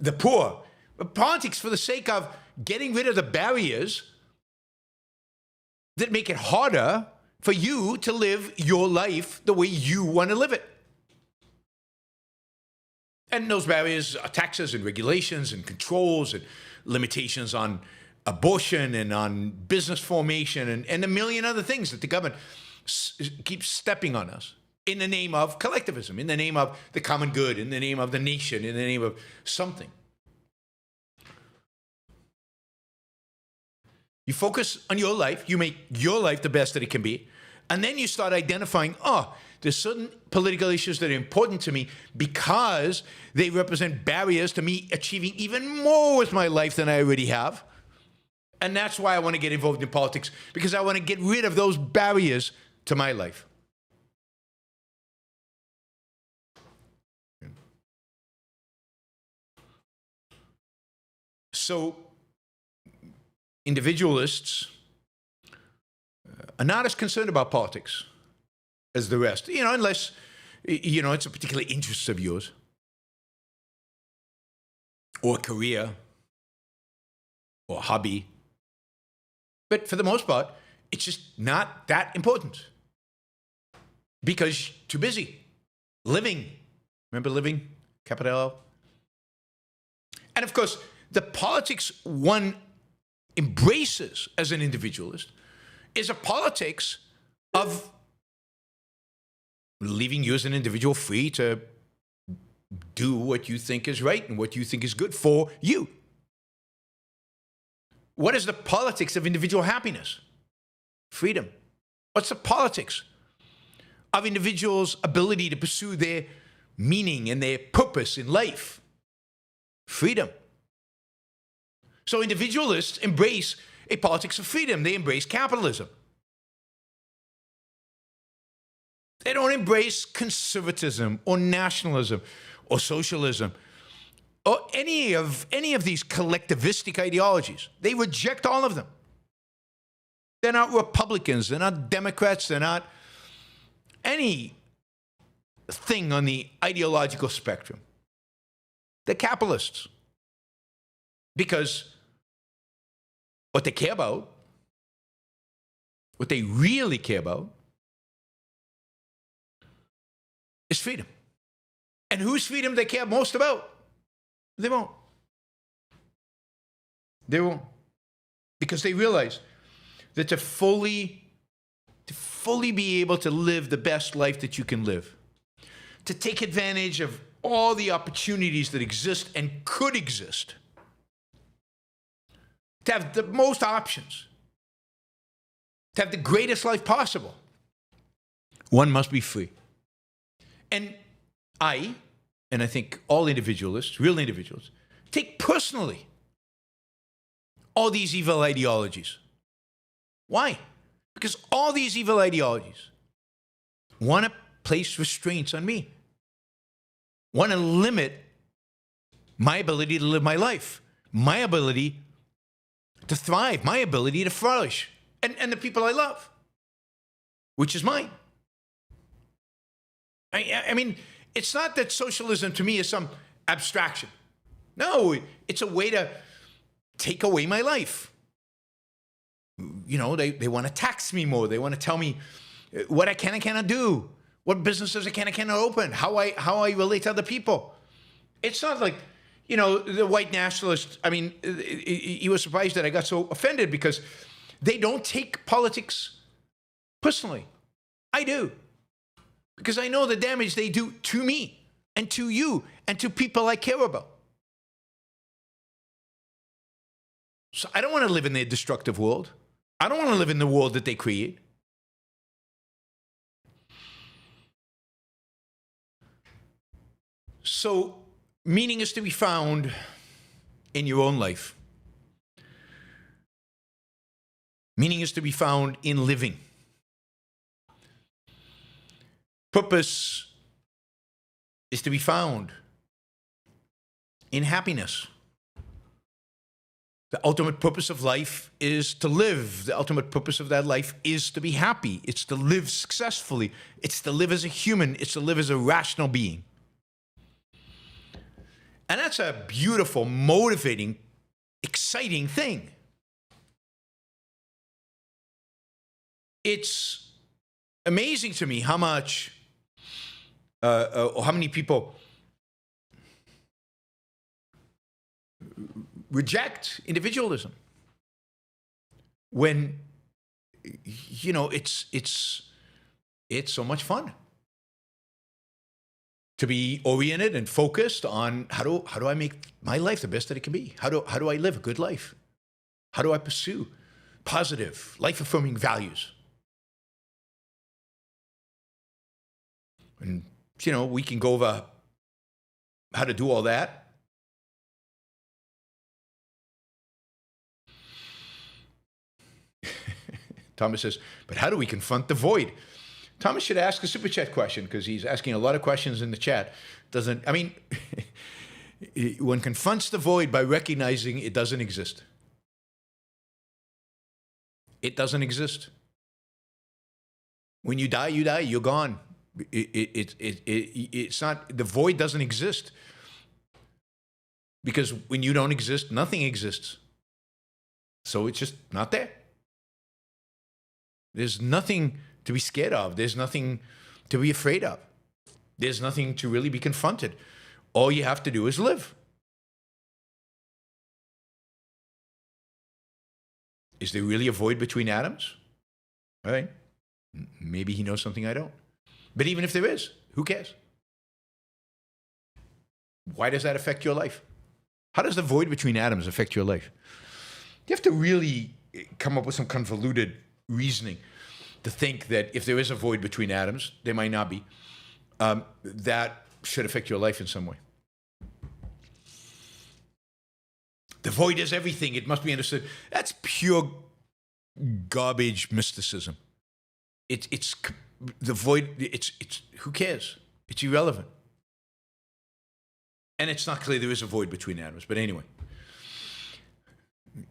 the poor, but politics for the sake of getting rid of the barriers that make it harder for you to live your life the way you want to live it. And those barriers are taxes and regulations and controls and limitations on abortion and on business formation and a million other things that the government keeps stepping on us in the name of collectivism, in the name of the common good, in the name of the nation, in the name of something. You focus on your life, you make your life the best that it can be, and then you start identifying, there's certain political issues that are important to me because they represent barriers to me achieving even more with my life than I already have. And that's why I want to get involved in politics, because I want to get rid of those barriers to my life. So, individualists are not as concerned about politics as the rest, unless, it's a particular interest of yours or career or hobby. But for the most part, it's just not that important because too busy living. Remember living? Capital L. And of course, the politics one embraces as an individualist is a politics of leaving you as an individual free to do what you think is right and what you think is good for you. What is the politics of individual happiness? Freedom. What's the politics of individuals' ability to pursue their meaning and their purpose in life? Freedom. So individualists embrace a politics of freedom. They embrace capitalism. They don't embrace conservatism or nationalism or socialism or any of these collectivistic ideologies. They reject all of them. They're not Republicans. They're not Democrats. They're not any thing on the ideological spectrum. They're capitalists. Because what they care about, what they really care about, is freedom. And whose freedom they care most about? They won't. They won't. Because they realize that to fully be able to live the best life that you can live, to take advantage of all the opportunities that exist and could exist, to have the most options, to have the greatest life possible, one must be free. And I think all individualists, real individuals, take personally all these evil ideologies. Why? Because all these evil ideologies want to place restraints on me, want to limit my ability to live my life, my ability to thrive, my ability to flourish, and the people I love, which is mine. I mean, it's not that socialism to me is some abstraction. No, it's a way to take away my life. They want to tax me more. They want to tell me what I can and cannot do, what businesses I can and cannot open, how I relate to other people. It's not like, the white nationalists, he was surprised that I got so offended because they don't take politics personally. I do. Because I know the damage they do to me and to you and to people I care about. So I don't want to live in their destructive world. I don't want to live in the world that they create. So meaning is to be found in your own life. Meaning is to be found in living. Purpose is to be found in happiness. The ultimate purpose of life is to live. The ultimate purpose of that life is to be happy. It's to live successfully. It's to live as a human. It's to live as a rational being. And that's a beautiful, motivating, exciting thing. It's amazing to me how much, or how many people reject individualism when, you know, it's so much fun to be oriented and focused on how do I make my life the best that it can be? How do I live a good life? How do I pursue positive, life-affirming values? And, you know, we can go over how to do all that. Thomas says, but how do we confront the void? Thomas should ask a super chat question because he's asking a lot of questions in the chat. One confronts the void by recognizing it doesn't exist. It doesn't exist. When you die, you're gone. It's not, the void doesn't exist. Because when you don't exist, nothing exists. So it's just not there. There's nothing to be scared of. There's nothing to be afraid of. There's nothing to really be confronted. All you have to do is live. Is there really a void between atoms? All right. Maybe he knows something I don't. But even if there is, who cares? Why does that affect your life? How does the void between atoms affect your life? You have to really come up with some convoluted reasoning to think that if there is a void between atoms, there might not be, that should affect your life in some way. The void is everything. It must be understood. That's pure garbage mysticism. It's the void. It's who cares? It's irrelevant. And it's not clear there is a void between atoms. But anyway,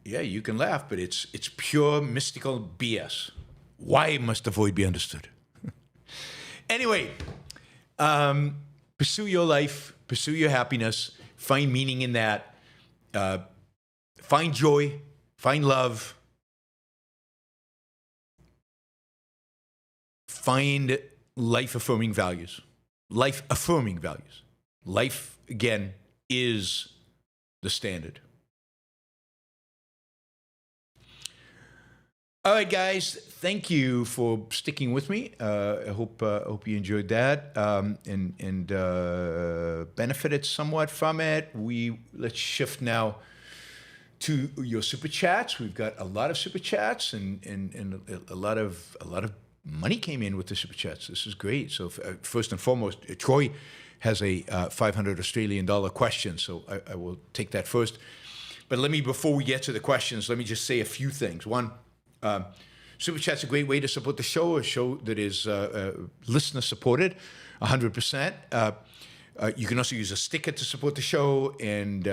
yeah, you can laugh, but it's pure mystical BS. Why must the void be understood? Anyway, pursue your life, pursue your happiness, find meaning in that, find joy, find love, find life-affirming values. Life-affirming values. Life, again, is the standard. All right, guys, thank you for sticking with me. I hope you enjoyed that and benefited somewhat from it. Let's shift now to your super chats. We've got a lot of super chats and a lot of money came in with the super chats. This is great. So first and foremost, Troy has a 500 Australian dollar question, so I will take that first. But before we get to the questions, let me just say a few things. One. Super Chat's a great way to support the show, a show that is listener-supported, 100%. You can also use a sticker to support the show and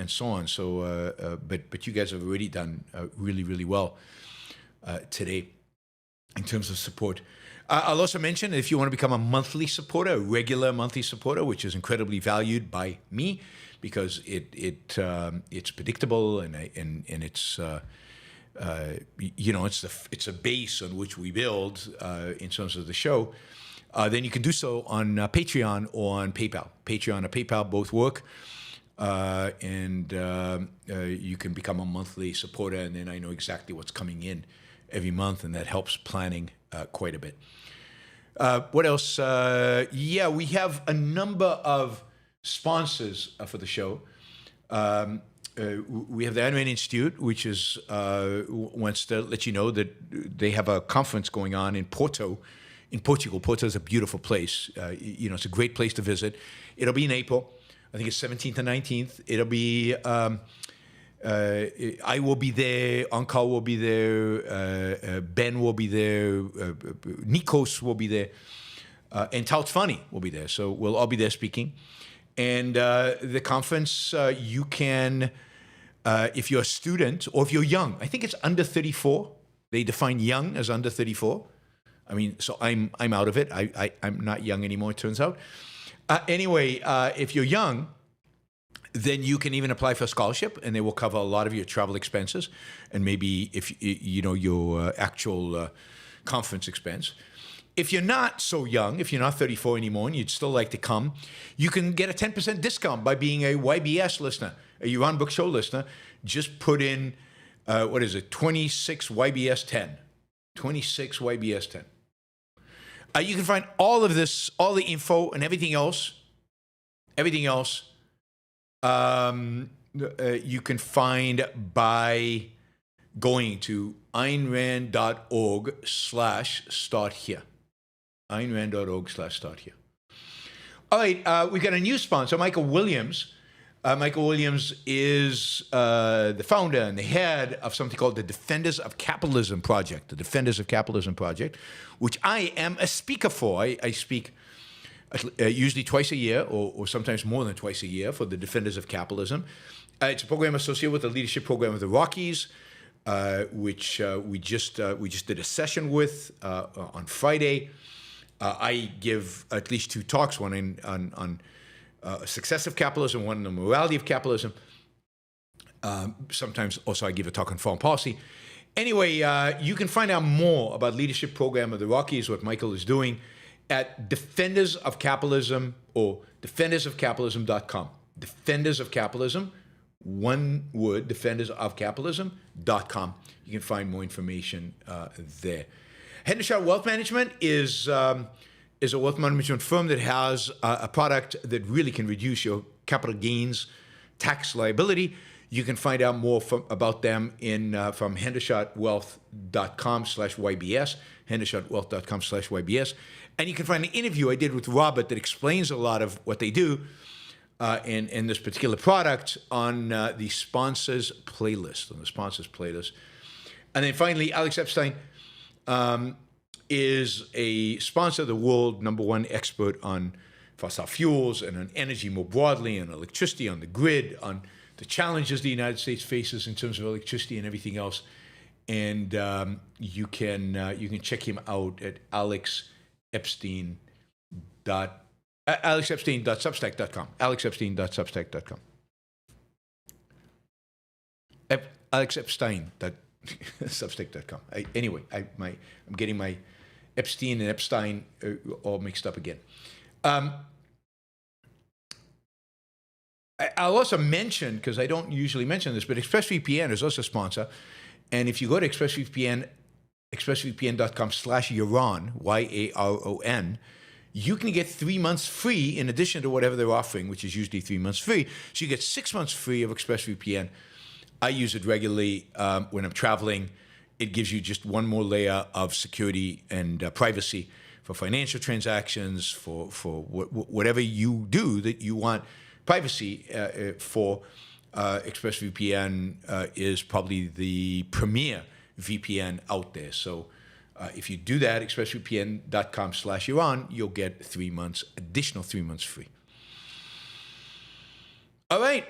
so on. So, but you guys have already done really, really well today in terms of support. I'll also mention if you want to become a monthly supporter, a regular monthly supporter, which is incredibly valued by me because it's predictable and it's. It's a base on which we build in terms of the show. Then you can do so on Patreon or on PayPal. Patreon or PayPal both work, and you can become a monthly supporter. And then I know exactly what's coming in every month, and that helps planning quite a bit. What else? We have a number of sponsors for the show. We have the Ayn Rand Institute, which wants to let you know that they have a conference going on in Porto, in Portugal. Porto is a beautiful place. It's a great place to visit. It'll be in April. I think it's 17th and 19th. It'll be I will be there, Ankar will be there, Ben will be there, Nikos will be there, and Taut Fani will be there. So we'll all be there speaking. And the conference, you can, if you're a student or if you're young, I think it's under 34. They define young as under 34. I mean, so I'm out of it. I'm not young anymore, it turns out. Anyway, if you're young, then you can even apply for a scholarship, and they will cover a lot of your travel expenses, and maybe if your actual conference expense. If you're not so young, if you're not 34 anymore, and you'd still like to come, you can get a 10% discount by being a YBS listener, a Yaron Brook Show listener. Just put in 26 YBS 10, 26 YBS 10. You can find all of this, all the info and everything else. You can find by going to aynrand.org/start here. aynrand.org/start here. All right, we've got a new sponsor, Michael Williams. Michael Williams is the founder and the head of something called the Defenders of Capitalism Project, which I am a speaker for. I speak usually twice a year or sometimes more than twice a year for the Defenders of Capitalism. It's a program associated with the leadership program of the Rockies, which we just did a session with on Friday. I give at least 2 talks, one on success of capitalism, one on the morality of capitalism. Sometimes also I give a talk on foreign policy. Anyway, you can find out more about leadership program of the Rockies, what Michael is doing, at Defenders of Capitalism or defendersofcapitalism.com. Defenders of Capitalism, one word, defendersofcapitalism.com. You can find more information there. Hendershot Wealth Management is a wealth management firm that has a product that really can reduce your capital gains tax liability. You can find out more about them from hendershotwealth.com/YBS, hendershotwealth.com/YBS. And you can find an interview I did with Robert that explains a lot of what they do in this particular product on the sponsors playlist, And then finally, Alex Epstein is a sponsor, the world #1 expert on fossil fuels and on energy more broadly, and electricity, on the grid, on the challenges the United States faces in terms of electricity and everything else. And you can check him out at alexepstein.substack.com. alexepstein.substack.com. alexepstein.substack.com. Anyway, I'm getting my Epstein and Epstein all mixed up again. I'll also mention, because I don't usually mention this, but ExpressVPN is also a sponsor. And if you go to expressvpn.com/Yaron, YARON, you can get 3 months free in addition to whatever they're offering, which is usually 3 months free. So you get 6 months free of ExpressVPN. I use it regularly when I'm traveling. It gives you just one more layer of security and privacy for financial transactions, for whatever you do that you want privacy for. ExpressVPN is probably the premier VPN out there. So if you do that, expressvpn.com/Yaron, you'll get additional 3 months free. All right.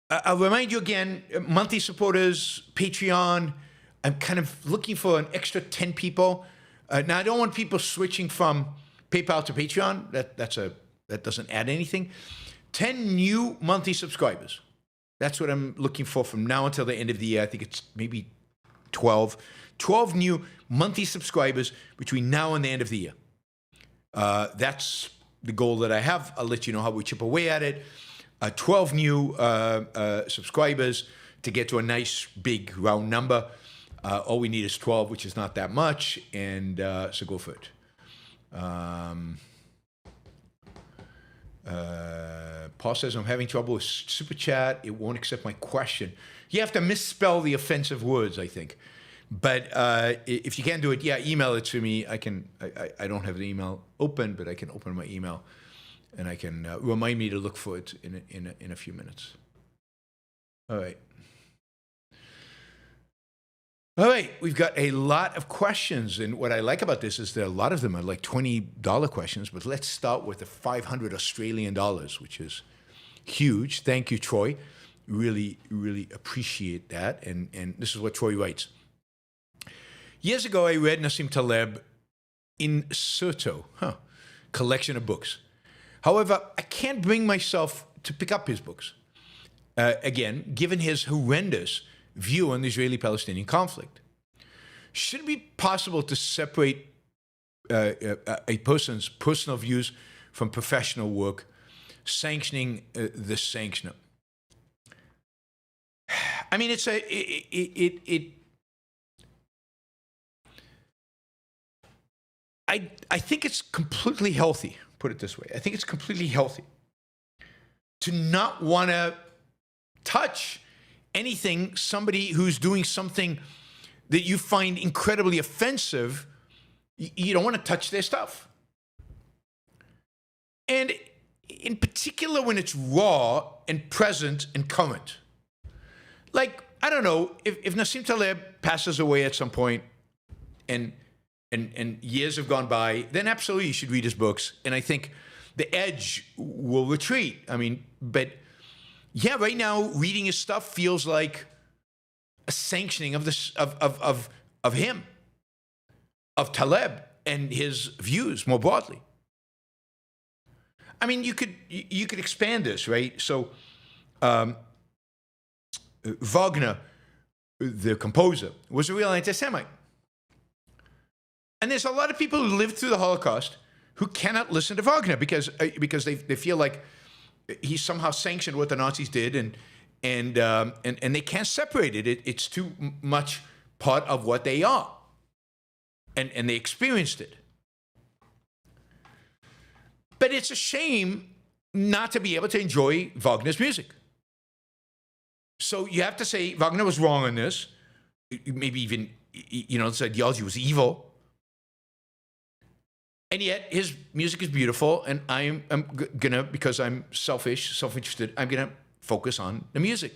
I'll remind you again, monthly supporters, Patreon. I'm kind of looking for an extra 10 people. Now, I don't want people switching from PayPal to Patreon. That doesn't add anything. 10 new monthly subscribers. That's what I'm looking for from now until the end of the year. I think it's maybe 12. 12 new monthly subscribers between now and the end of the year. That's the goal that I have. I'll let you know how we chip away at it. 12 new subscribers to get to a nice big round number. All we need is 12, which is not that much, and so go for it. Paul says, I'm having trouble with Super Chat. It won't accept my question. You have to misspell the offensive words, I think. But if you can't do it, email it to me. I don't have the email open, but I can open my email, and I can remind me to look for it in a few minutes. All right. All right, we've got a lot of questions, and what I like about this is that a lot of them are like $20 questions, but let's start with the 500 Australian dollars, which is huge. Thank you, Troy. Really, really appreciate that. And this is what Troy writes. Years ago, I read Nassim Taleb in Surto, collection of books. However, I can't bring myself to pick up his books. Again, given his horrendous view on the Israeli-Palestinian conflict. Should it be possible to separate a person's personal views from professional work, sanctioning the sanctioner? I mean, it's I think it's completely healthy, put it this way. I think it's completely healthy to not want to touch anything, somebody who's doing something that you find incredibly offensive. You don't want to touch their stuff. And in particular, when it's raw and present and current. Like, I don't know, if Nassim Taleb passes away at some point and years have gone by, then absolutely you should read his books. And I think the edge will retreat. I mean, but yeah, right now reading his stuff feels like a sanctioning of this of him, of Taleb and his views more broadly. I mean, you could expand this, right? So Wagner, the composer, was a real anti-Semite. And there's a lot of people who lived through the Holocaust who cannot listen to Wagner because they feel like he somehow sanctioned what the Nazis did, and they can't separate it. It's too much part of what they are, and they experienced it. But it's a shame not to be able to enjoy Wagner's music. So you have to say Wagner was wrong on this. Maybe even, this ideology was evil. And yet his music is beautiful, and I'm gonna, because I'm self-interested, I'm gonna focus on the music.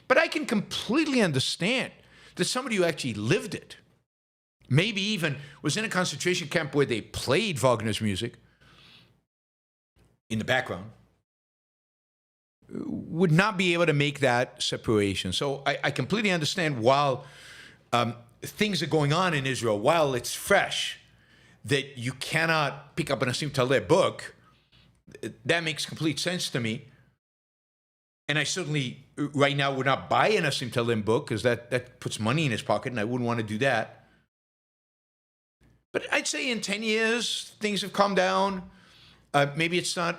But I can completely understand that somebody who actually lived it, maybe even was in a concentration camp where they played Wagner's music in the background, would not be able to make that separation. So I completely understand while things are going on in Israel, while it's fresh, that you cannot pick up a Nassim Taleb book. That makes complete sense to me. And I certainly, right now, would not buy a Nassim Taleb book because that puts money in his pocket, and I wouldn't want to do that. But I'd say in 10 years, things have calmed down. Maybe it's not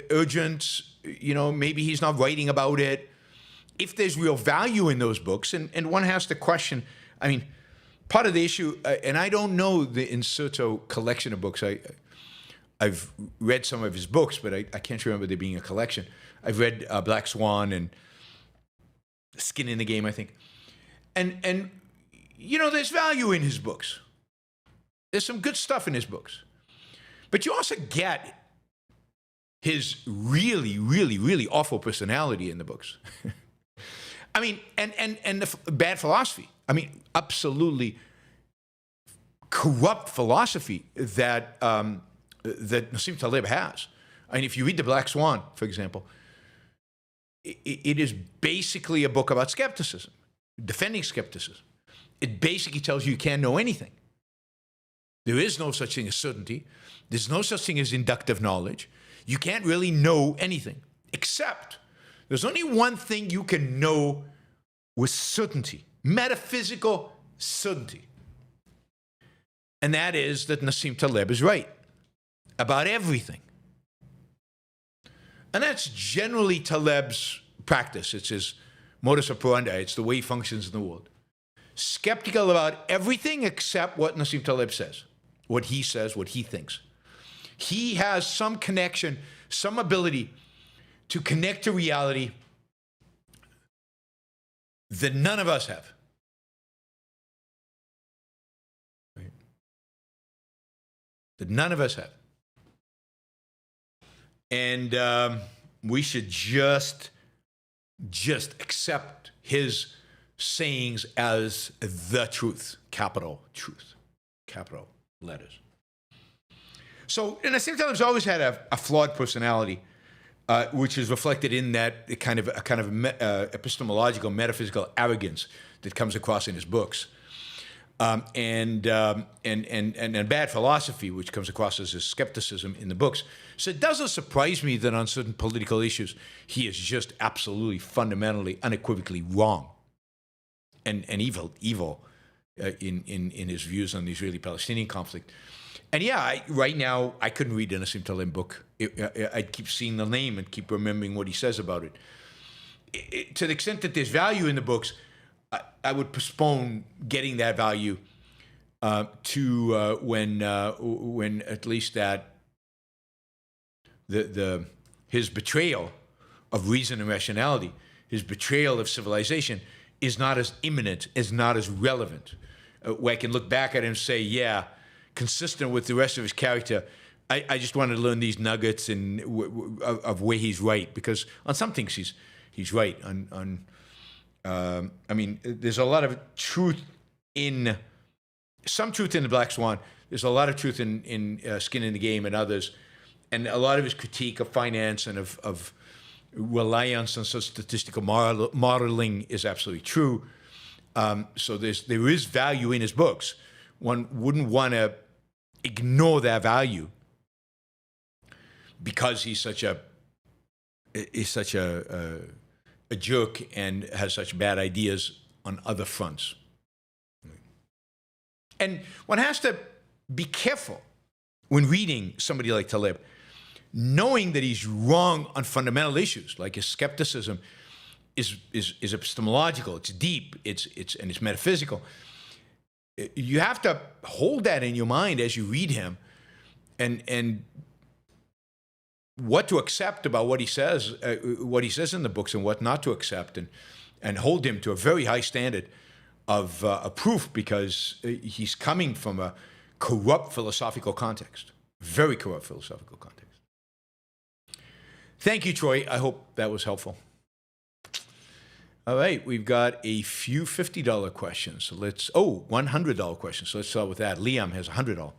urgent. Maybe he's not writing about it. If there's real value in those books, and one has to question, I mean, part of the issue, and I don't know the Inserto collection of books. I've read some of his books, but I can't remember there being a collection. I've read Black Swan and Skin in the Game, I think. And there's value in his books. There's some good stuff in his books. But you also get his really, really, really awful personality in the books. I mean, and the bad philosophy. I mean, absolutely corrupt philosophy that Nassim Taleb has. I mean, if you read The Black Swan, for example, it is basically a book about skepticism, defending skepticism. It basically tells you can't know anything. There is no such thing as certainty. There's no such thing as inductive knowledge. You can't really know anything, except there's only one thing you can know with certainty, metaphysical certainty. And that is that Nassim Taleb is right about everything. And that's generally Taleb's practice. It's his modus operandi. It's the way he functions in the world. Skeptical about everything except what Nassim Taleb says, what he thinks. He has some connection, some ability to connect to reality that none of us have. Right? That none of us have. And we should just just accept his sayings as the truth, capital truth, capital letters. So, and Nassim has always had a flawed personality, which is reflected in that kind of epistemological, metaphysical arrogance that comes across in his books, and bad philosophy, which comes across as a skepticism in the books. So it doesn't surprise me that on certain political issues, he is just absolutely, fundamentally, unequivocally wrong, and evil in his views on the Israeli-Palestinian conflict. And yeah, right now, I couldn't read a Nassim Taleb book. I'd keep seeing the name and keep remembering what he says about it. To the extent that there's value in the books, I would postpone getting that value to when at least that his betrayal of reason and rationality, his betrayal of civilization, is not as imminent, is not as relevant. Where I can look back at it and say, yeah, consistent with the rest of his character, I just wanted to learn these nuggets and of where he's right, because on some things he's right. I mean, there's a lot of truth in some truth in the Black Swan. There's a lot of truth in Skin in the Game and others, and a lot of his critique of finance and of reliance on such statistical modeling is absolutely true. So there is value in his books. One wouldn't want to ignore that value because he's such a jerk and has such bad ideas on other fronts. And one has to be careful when reading somebody like Taleb, knowing that he's wrong on fundamental issues, like his skepticism is epistemological, it's deep, it's metaphysical. You have to hold that in your mind as you read him, and what to accept about what he says in the books, and what not to accept, and hold him to a very high standard of proof, because he's coming from a corrupt philosophical context, very corrupt philosophical context. Thank you, Troy. I hope that was helpful. All right, we've got a few $50 questions. So $100 questions. So let's start with that. Liam has $100.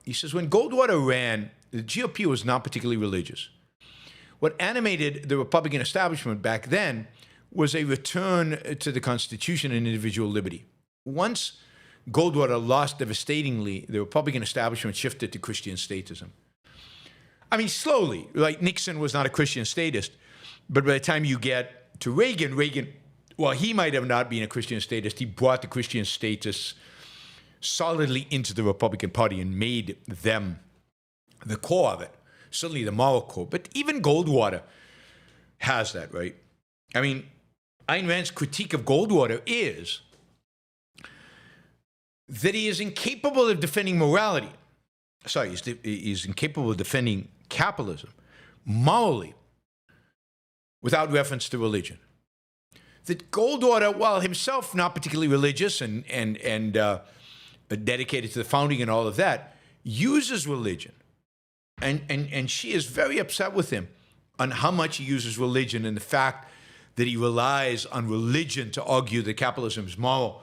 He says, when Goldwater ran, the GOP was not particularly religious. What animated the Republican establishment back then was a return to the Constitution and individual liberty. Once Goldwater lost devastatingly, the Republican establishment shifted to Christian statism. I mean, slowly. Like, Nixon was not a Christian statist, but by the time you get to Reagan, well, he might have not been a Christian statist. He brought the Christian status solidly into the Republican Party and made them the core of it, certainly the moral core. But even Goldwater has that, right? I mean, Ayn Rand's critique of Goldwater is that he is incapable of defending morality. Sorry, he's incapable of defending capitalism morally without reference to religion. That Goldwater, while himself not particularly religious and dedicated to the founding and all of that, uses religion. And she is very upset with him on how much he uses religion and the fact that he relies on religion to argue that capitalism is moral.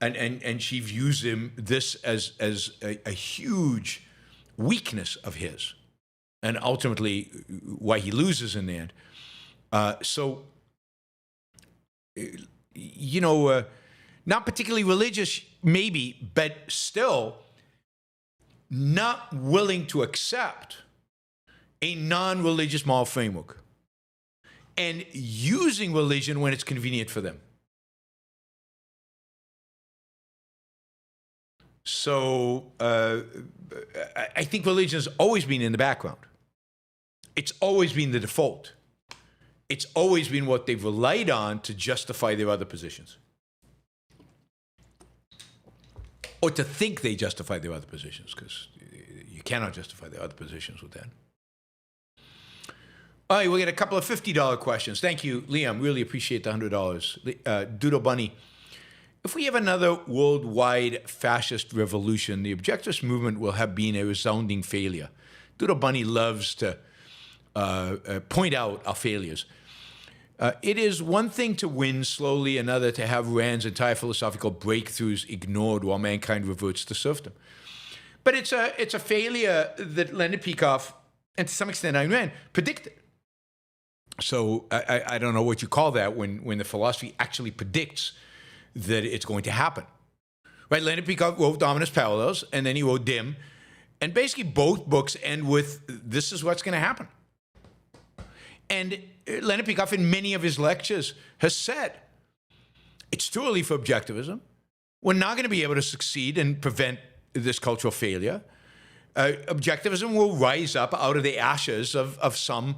And she views this as a huge weakness of his, and ultimately why he loses in the end. So, not particularly religious, maybe, but still not willing to accept a non-religious moral framework and using religion when it's convenient for them. So I think religion has always been in the background. It's always been the default. It's always been what they've relied on to justify their other positions. Or to think they justify their other positions, because you cannot justify their other positions with that. All right, we'll get a couple of $50 questions. Thank you, Liam. Really appreciate the $100. Doodle Bunny. If we have another worldwide fascist revolution, the Objectivist movement will have been a resounding failure. Doodle Bunny loves to point out our failures. It is one thing to win slowly, another to have Rand's entire philosophical breakthroughs ignored while mankind reverts to serfdom. But it's a failure that Leonard Peikoff, and to some extent Ayn Rand, predicted. So I don't know what you call that when the philosophy actually predicts that it's going to happen. Right? Leonard Peikoff wrote Dominus Parallels, and then he wrote Dim, and basically both books end with, this is what's going to happen. And Leonard Peikoff, in many of his lectures, has said, it's too early for objectivism. We're not going to be able to succeed and prevent this cultural failure. Objectivism will rise up out of the ashes of some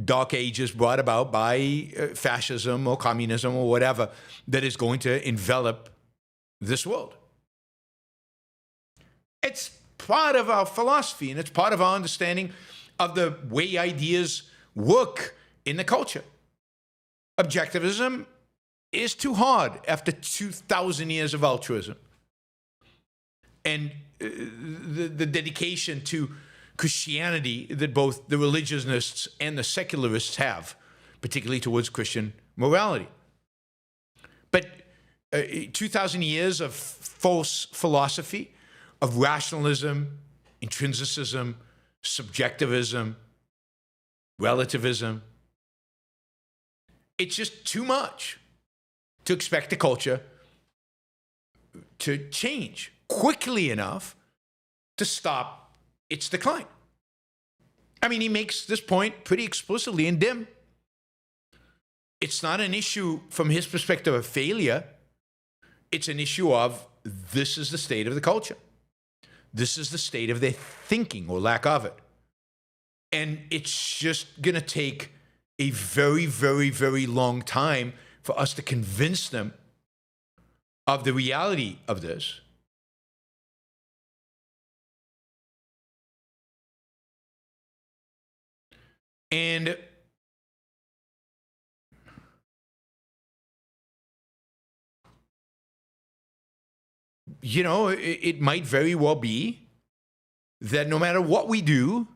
dark ages brought about by fascism or communism or whatever that is going to envelop this world. It's part of our philosophy, and it's part of our understanding of the way ideas work in the culture. Objectivism is too hard after 2,000 years of altruism. And the dedication to Christianity that both the religionists and the secularists have, particularly towards Christian morality. But 2,000 years of false philosophy, of rationalism, intrinsicism, subjectivism, relativism. It's just too much to expect the culture to change quickly enough to stop its decline. I mean, he makes this point pretty explicitly in Dim. It's not an issue from his perspective of failure. It's an issue of, this is the state of the culture. This is the state of their thinking or lack of it. And it's just going to take a very, very, very long time for us to convince them of the reality of this. And you know, it might very well be that no matter what we do,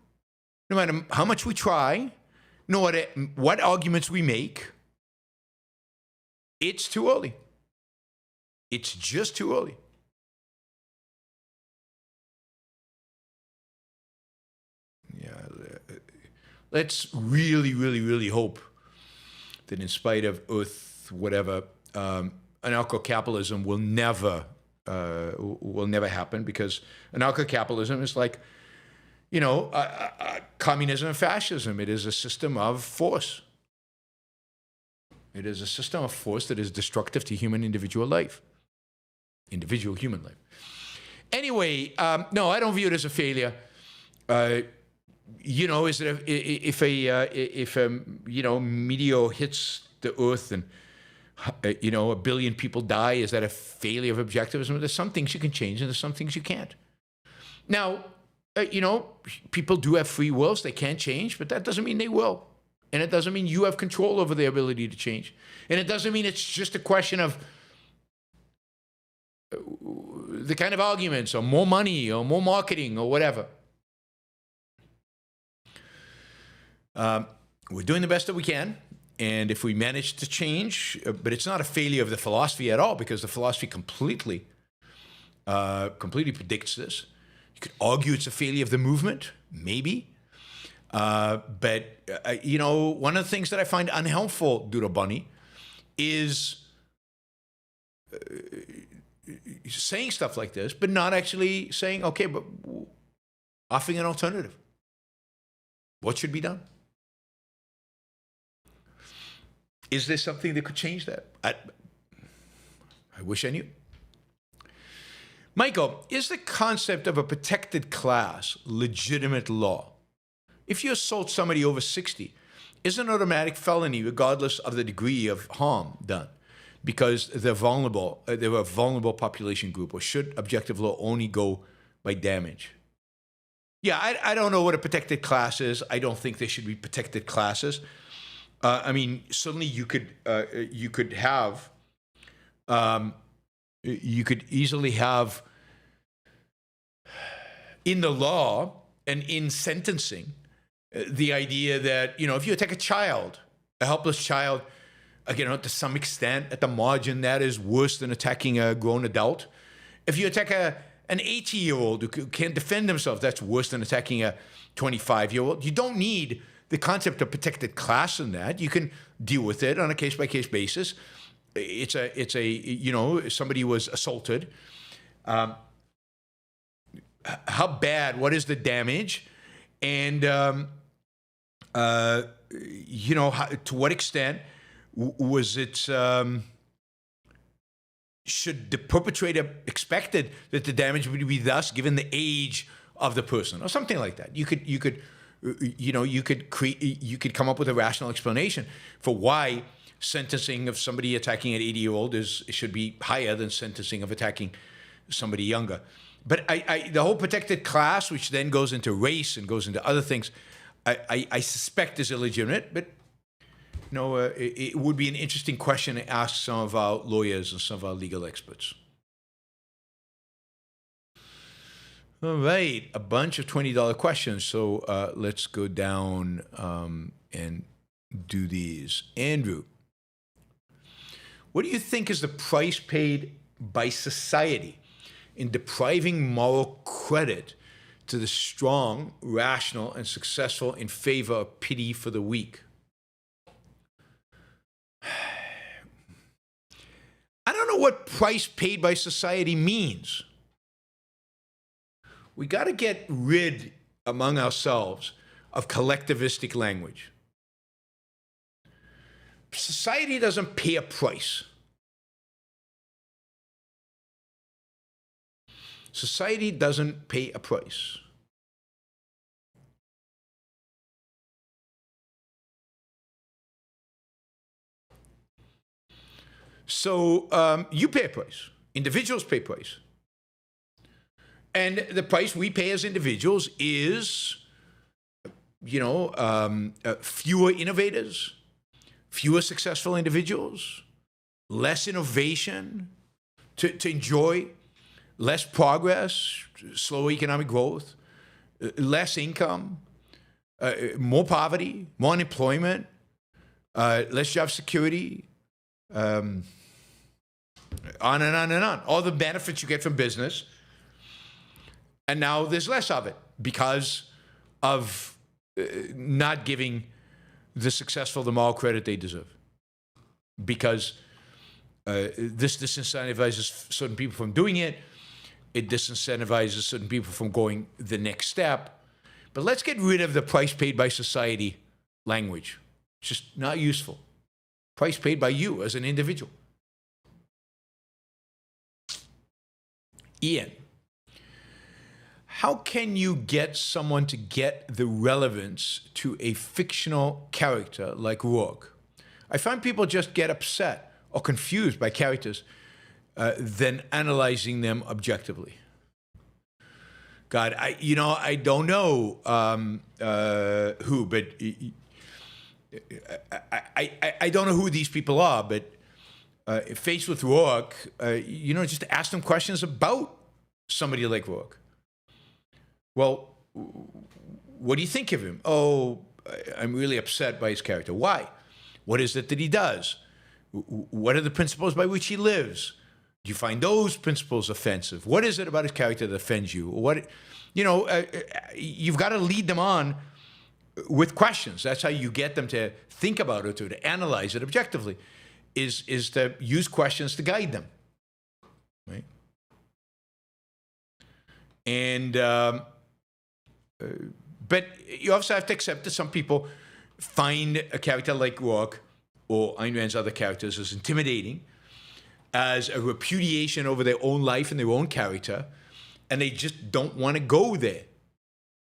no matter how much we try, no matter what arguments we make, it's too early. It's just too early. Yeah, let's really, really, really hope that in spite of whatever, anarcho-capitalism will never happen, because anarcho-capitalism is like, you know, communism and fascism. It is a system of force. It is a system of force that is destructive to human individual life, individual human life. Anyway, no, I don't view it as a failure. You know, is that if a meteor hits the Earth and you know, 1 billion people die, is that a failure of objectivism? There's some things you can change and there's some things you can't. Now, you know, people do have free wills. They can change, but that doesn't mean they will. And it doesn't mean you have control over their ability to change. And it doesn't mean it's just a question of the kind of arguments or more money or more marketing or whatever. We're doing the best that we can. And if we manage to change, but it's not a failure of the philosophy at all, because the philosophy completely predicts this. You could argue it's a failure of the movement, maybe. But you know, one of the things that I find unhelpful, Doodle Bunny, is saying stuff like this, but not actually saying, okay, but offering an alternative. What should be done? Is there something that could change that? I wish I knew. Michael, is the concept of a protected class legitimate law? If you assault somebody over 60, is an automatic felony regardless of the degree of harm done, because they're vulnerable, they're a vulnerable population group, or should objective law only go by damage? Yeah, I don't know what a protected class is. I don't think there should be protected classes. I mean, certainly you could easily have in the law and in sentencing the idea that, you know, if you attack a child, A helpless child, to some extent, at the margin, that is worse than attacking a grown adult. If you attack an 80-year-old who can't defend themselves, that's worse than attacking a 25-year-old. You don't need the concept of protected class in that. You can deal with it on a case-by-case basis. It's somebody was assaulted. How bad? What is the damage? And to what extent was it? Should the perpetrator expected that the damage would be thus, given the age of the person, or something like that? You could come up with a rational explanation for why sentencing of somebody attacking an 80-year-old should be higher than sentencing of attacking somebody younger. But the whole protected class, which then goes into race and goes into other things, I suspect is illegitimate. But it would be an interesting question to ask some of our lawyers and some of our legal experts. All right, a bunch of $20 questions. So let's go down and do these. Andrew, what do you think is the price paid by society in depriving moral credit to the strong, rational, and successful in favor of pity for the weak? I don't know what price paid by society means. We got to get rid among ourselves of collectivistic language. Society doesn't pay a price. Society doesn't pay a price. So you pay a price. Individuals pay a price. And the price we pay as individuals is, fewer innovators, fewer successful individuals, less innovation to enjoy, less progress, slower economic growth, less income, more poverty, more unemployment, less job security, on and on and on. All the benefits you get from business. And now there's less of it because of not giving the successful the moral credit they deserve. Because this disincentivizes certain people from doing it. It disincentivizes certain people from going the next step. But let's get rid of the price paid by society language. It's just not useful. Price paid by you as an individual. Ian, how can you get someone to get the relevance to a fictional character like Roark? I find people just get upset or confused by characters than analyzing them objectively. God, I don't know who, but I don't know who these people are, but faced with Roark, just ask them questions about somebody like Roark. Well, what do you think of him? Oh, I'm really upset by his character. Why? What is it that he does? What are the principles by which he lives? Do you find those principles offensive? What is it about his character that offends you? You've got to lead them on with questions. That's how you get them to think about it or to analyze it objectively, is to use questions to guide them, right? And but you also have to accept that some people find a character like Roark or Ayn Rand's other characters as intimidating, as a repudiation over their own life and their own character, and they just don't want to go there.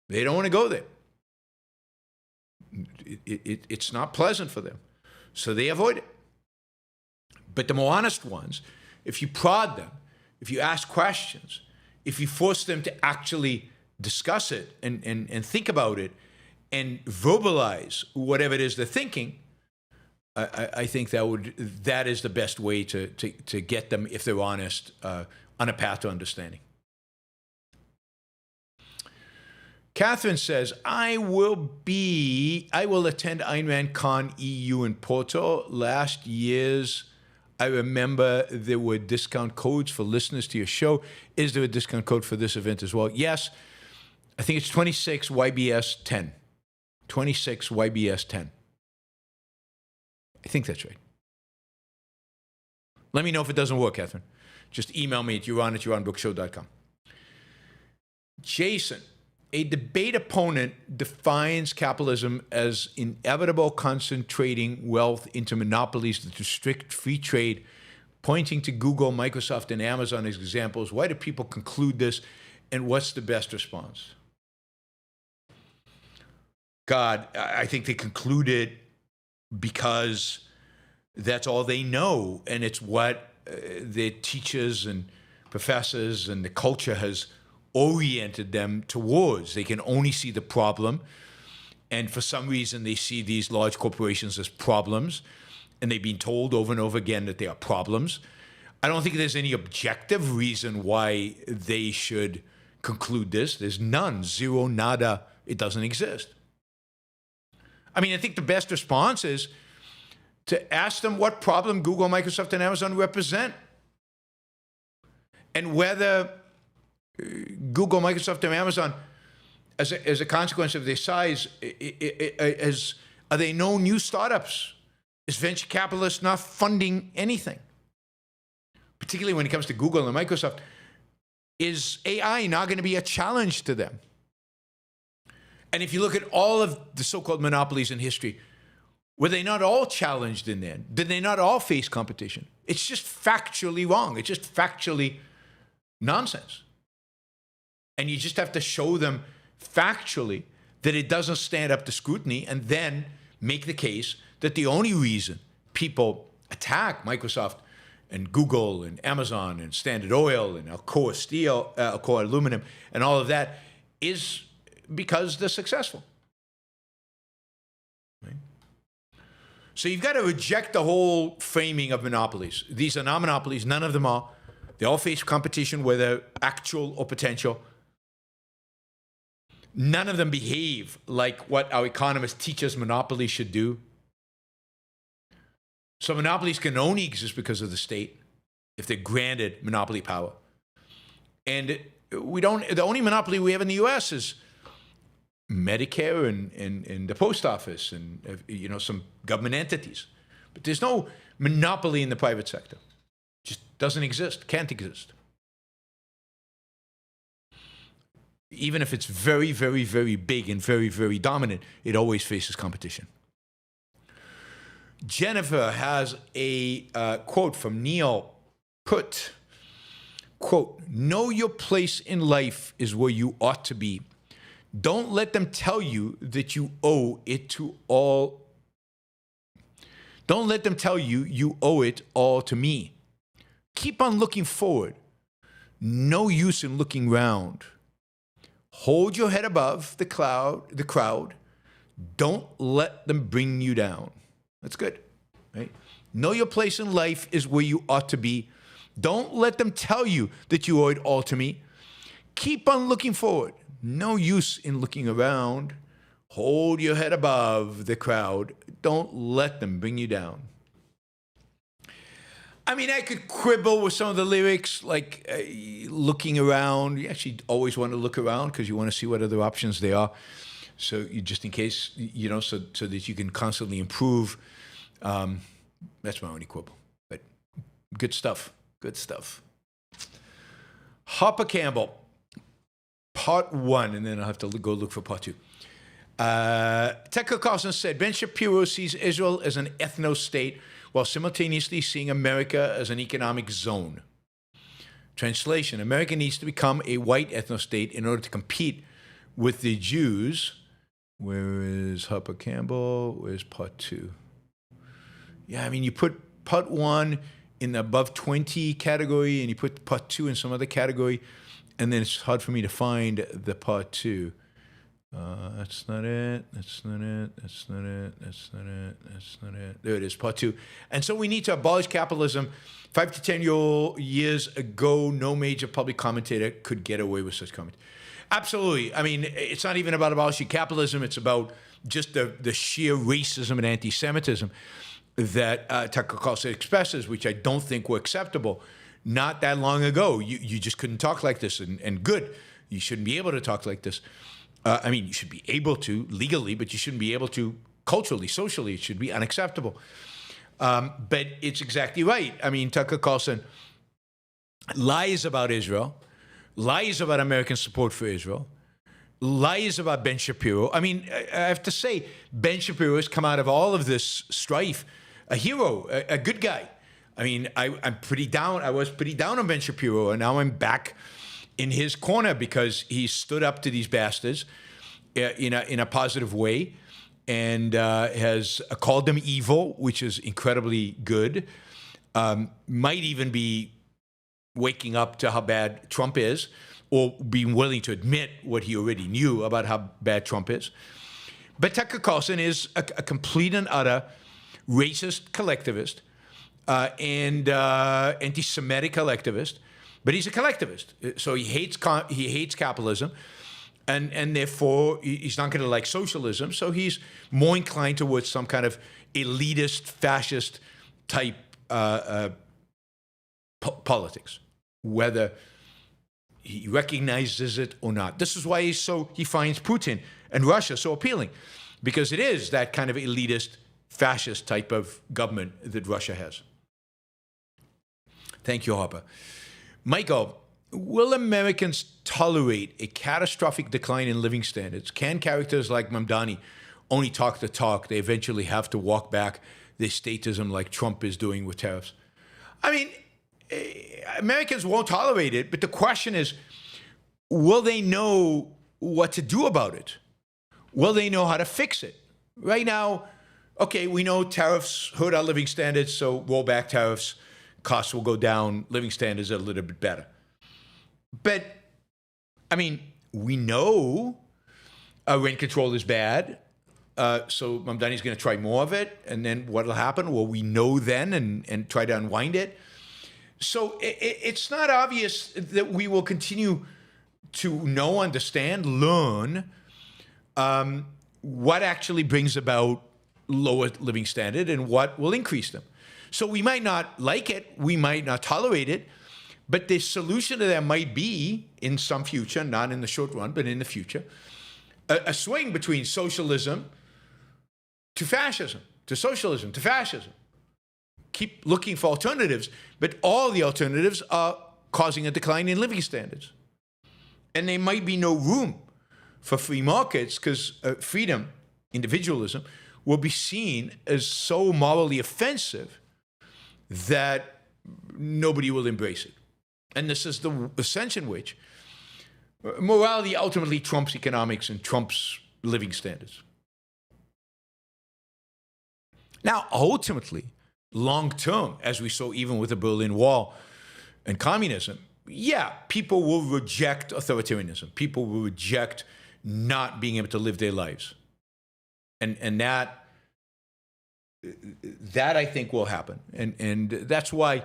They don't want to go there. It's not pleasant for them, so they avoid it. But the more honest ones, if you prod them, if you ask questions, if you force them to actually discuss it and think about it and verbalize whatever it is they're thinking, I think that is the best way to get them, if they're honest, on a path to understanding. Catherine says, I will attend Ayn Rand Con EU in Porto. Last year's, I remember there were discount codes for listeners to your show. Is there a discount code for this event as well? Yes. I think it's 26 YBS 10. 26 YBS 10. I think that's right. Let me know if it doesn't work, Catherine. Just email me at yaron@yaronbrookshow.com. Jason, a debate opponent defines capitalism as inevitable concentrating wealth into monopolies that restrict free trade, pointing to Google, Microsoft, and Amazon as examples. Why do people conclude this, and what's the best response? God, I think they conclude it because that's all they know, and it's what their teachers and professors and the culture has oriented them towards. They can only see the problem, and for some reason they see these large corporations as problems, and they've been told over and over again that they are problems. I don't think there's any objective reason why they should conclude this. There's none, zero, nada, it doesn't exist. I mean, I think the best response is to ask them what problem Google, Microsoft, and Amazon represent, and whether Google, Microsoft, and Amazon, as a consequence of their size, are they no new startups? Is venture capitalists not funding anything? Particularly when it comes to Google and Microsoft, is AI not going to be a challenge to them? And if you look at all of the so-called monopolies in history, were they not all challenged in there? Did they not all face competition? It's just factually wrong. It's just factually nonsense. And you just have to show them factually that it doesn't stand up to scrutiny, and then make the case that the only reason people attack Microsoft and Google and Amazon and Standard Oil and Alcoa Steel, Alcoa Aluminum, and all of that is because they're successful. Right? So you've got to reject the whole framing of monopolies. These are not monopolies. None of them are. They all face competition, whether actual or potential. None of them behave like what our economists teach us monopolies should do. So monopolies can only exist because of the state, if they're granted monopoly power. And the only monopoly we have in the U.S. is Medicare and the post office and some government entities. But there's no monopoly in the private sector. It just doesn't exist, can't exist. Even if it's very, very, very big and very, very dominant, it always faces competition. Jennifer has a quote from Neil Put. Quote, know your place in life is where you ought to be. Don't let them tell you that you owe it to all. Don't let them tell you you owe it all to me. Keep on looking forward. No use in looking round. Hold your head above the crowd. Don't let them bring you down. That's good, right? Know your place in life is where you ought to be. Don't let them tell you that you owe it all to me. Keep on looking forward. No use in looking around. Hold your head above the crowd. Don't let them bring you down. I mean, I could quibble with some of the lyrics, like looking around. You actually always want to look around because you want to see what other options there are. So you just in case, so that you can constantly improve. That's my only quibble. But good stuff. Good stuff. Harper Campbell, part 1, and then I'll have to go look for part 2. Tucker Carlson said, Ben Shapiro sees Israel as an ethno-state while simultaneously seeing America as an economic zone. Translation, America needs to become a white ethno-state in order to compete with the Jews. Where is Harper Campbell? Where's part 2? Yeah, I mean, you put part 1 in the above 20 category, and you put part 2 in some other category, and then it's hard for me to find the part 2. That's not it. That's not it. That's not it. That's not it. That's not it. There it is, part 2. And so we need to abolish capitalism. 5 to 10 years ago, no major public commentator could get away with such comment. Absolutely. I mean, it's not even about abolishing capitalism. It's about just the sheer racism and anti-Semitism that Tucker Carlson expresses, which I don't think were acceptable not that long ago. You just couldn't talk like this, and good. You shouldn't be able to talk like this. I mean, you should be able to legally, but you shouldn't be able to culturally, socially. It should be unacceptable. But it's exactly right. I mean, Tucker Carlson lies about Israel, lies about American support for Israel, lies about Ben Shapiro. I mean, I have to say, Ben Shapiro has come out of all of this strife a hero, a good guy. I mean, I'm pretty down. I was pretty down on Ben Shapiro, and now I'm back in his corner because he stood up to these bastards in a positive way, and has called them evil, which is incredibly good. Might even be waking up to how bad Trump is, or being willing to admit what he already knew about how bad Trump is. But Tucker Carlson is a complete and utter racist collectivist and anti-Semitic collectivist, but he's a collectivist. So he hates capitalism, and therefore he's not going to like socialism. So he's more inclined towards some kind of elitist, fascist type politics, whether he recognizes it or not. This is why he finds Putin and Russia so appealing, because it is that kind of elitist, fascist type of government that Russia has. Thank you, Harper. Michael, will Americans tolerate a catastrophic decline in living standards? Can characters like Mamdani only talk the talk? They eventually have to walk back their statism like Trump is doing with tariffs. I mean, Americans won't tolerate it, but the question is, will they know what to do about it? Will they know how to fix it? Right now, okay, we know tariffs hurt our living standards, so roll back tariffs, costs will go down, living standards are a little bit better. But, I mean, we know rent control is bad, so Mamdani's going to try more of it, and then what will happen? Well, we know then and try to unwind it. So it's not obvious that we will continue to know, understand, learn what actually brings about lower living standard and what will increase them. So we might not like it, we might not tolerate it, but the solution to that might be, in some future, not in the short run, but in the future, a swing between socialism to fascism, to socialism, to fascism. Keep looking for alternatives, but all the alternatives are causing a decline in living standards. And there might be no room for free markets because freedom, individualism, will be seen as so morally offensive that nobody will embrace it. And this is the sense in which morality ultimately trumps economics and trumps living standards. Now, ultimately, long term, as we saw even with the Berlin Wall and communism, yeah, people will reject authoritarianism. People will reject not being able to live their lives. And that I think will happen. And that's why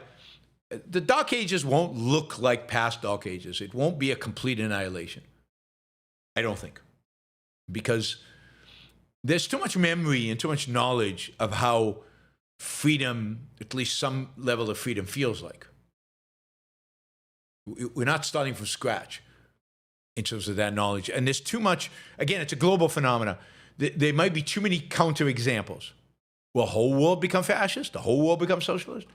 the Dark Ages won't look like past Dark Ages. It won't be a complete annihilation, I don't think. Because there's too much memory and too much knowledge of how freedom, at least some level of freedom, feels like. We're not starting from scratch in terms of that knowledge. And there's too much, again, it's a global phenomenon. There might be too many counterexamples. Will the whole world become fascist? The whole world become socialist?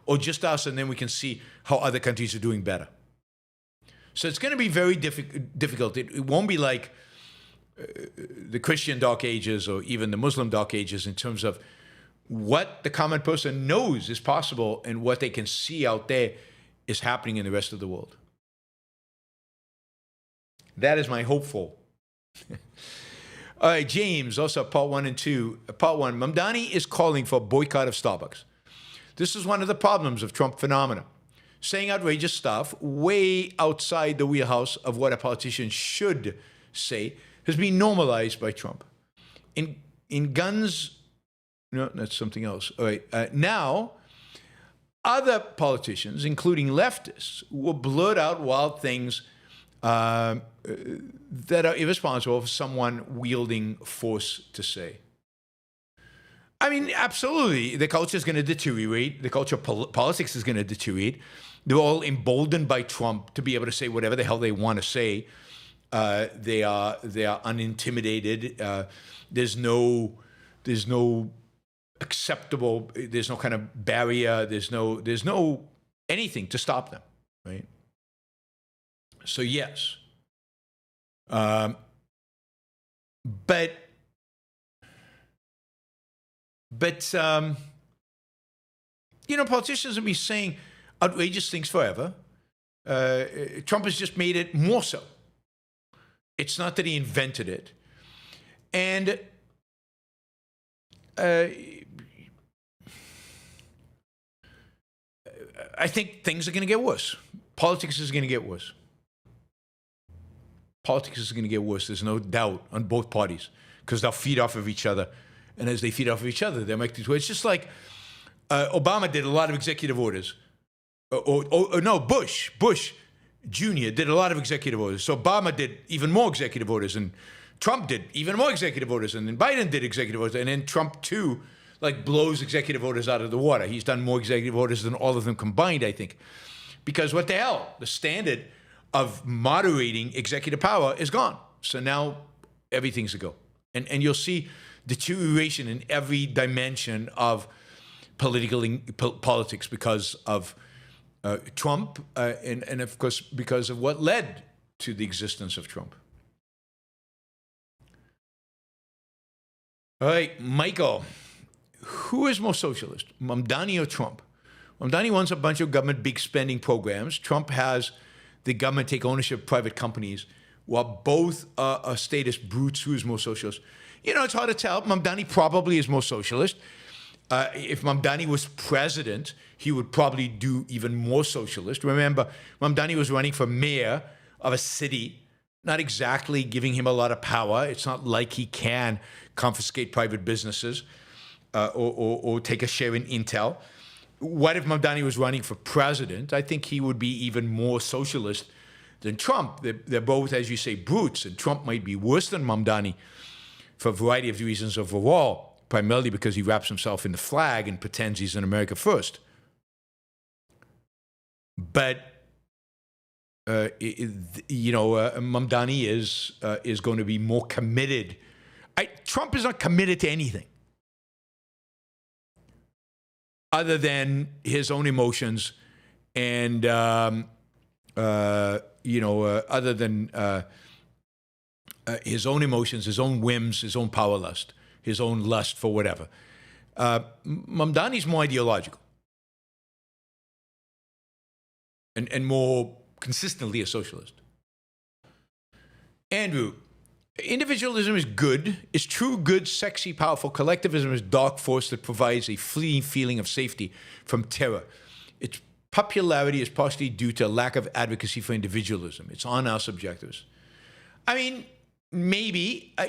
Or just us, and then we can see how other countries are doing better. So it's going to be very difficult. It won't be like the Christian Dark Ages or even the Muslim Dark Ages in terms of what the common person knows is possible and what they can see out there is happening in the rest of the world. That is my hopeful. All right, James, also part 1 and 2. Part 1, Mamdani is calling for a boycott of Starbucks. This is one of the problems of Trump phenomena. Saying outrageous stuff way outside the wheelhouse of what a politician should say has been normalized by Trump. In guns, no, that's something else. All right, now, other politicians, including leftists, will blurt out wild things that are irresponsible for someone wielding force to say. I mean, absolutely, the culture is going to deteriorate. The culture of politics is going to deteriorate. They're all emboldened by Trump to be able to say whatever the hell they want to say. They are unintimidated. There's no acceptable. There's no kind of barrier. There's no anything to stop them, right? So yes, but politicians will be saying outrageous things forever. Trump has just made it more so. It's not that he invented it. And I think things are going to get worse. Politics is going to get worse. Politics is going to get worse. There's no doubt on both parties because they'll feed off of each other. And as they feed off of each other, they'll make these words. It's just like Obama did a lot of executive orders. Bush Jr. did a lot of executive orders. So Obama did even more executive orders, and Trump did even more executive orders, and then Biden did executive orders, and then Trump too, blows executive orders out of the water. He's done more executive orders than all of them combined, I think. Because what the hell? The standard of moderating executive power is gone. So now everything's a go. And you'll see deterioration in every dimension of politics because of Trump, and of course because of what led to the existence of Trump. All right, Michael, who is more socialist, Mamdani or Trump? Mamdani wants a bunch of government big spending programs. Trump has the government take ownership of private companies, while both are statist brutes. Who is more socialist? It's hard to tell. Mamdani probably is more socialist. If Mamdani was president, he would probably do even more socialist. Remember, Mamdani was running for mayor of a city, not exactly giving him a lot of power. It's not like he can confiscate private businesses or take a share in Intel. What if Mamdani was running for president? I think he would be even more socialist than Trump. They're both, as you say, brutes, and Trump might be worse than Mamdani for a variety of reasons overall, primarily because he wraps himself in the flag and pretends he's an America first. But Mamdani is going to be more committed. Trump is not committed to anything other than his own emotions and other than his own emotions, his own whims, his own power lust, his own lust for whatever. Mamdani's more ideological and more consistently a socialist. Andrew, individualism is good, is true, good, sexy, powerful. Collectivism is dark force that provides a fleeting feeling of safety from terror. Its popularity is partially due to a lack of advocacy for individualism. It's on our subjectivists. I mean, maybe, I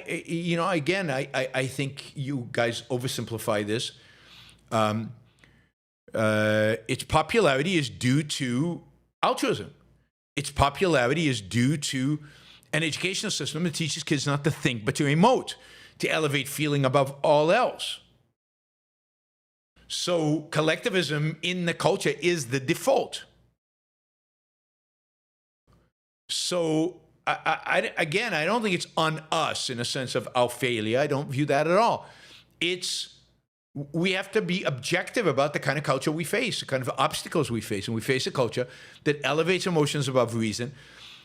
think you guys oversimplify this. Its popularity is due to altruism. Its popularity is due to an educational system that teaches kids not to think but to emote, to elevate feeling above all else. So collectivism in the culture is the default. So I don't think it's on us in a sense of our failure. I don't view that at all. We have to be objective about the kind of culture we face, the kind of obstacles we face. And we face a culture that elevates emotions above reason,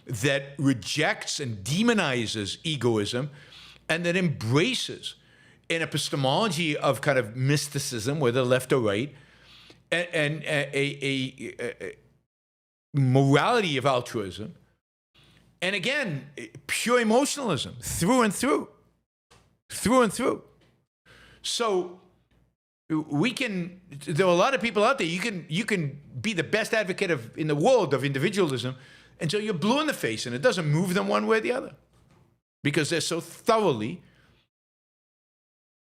that rejects and demonizes egoism, and that embraces an epistemology of kind of mysticism, whether left or right, and a morality of altruism. And again, pure emotionalism through and through. So there are a lot of people out there, you can be the best advocate in the world of individualism until you're blue in the face and it doesn't move them one way or the other. Because they're so thoroughly,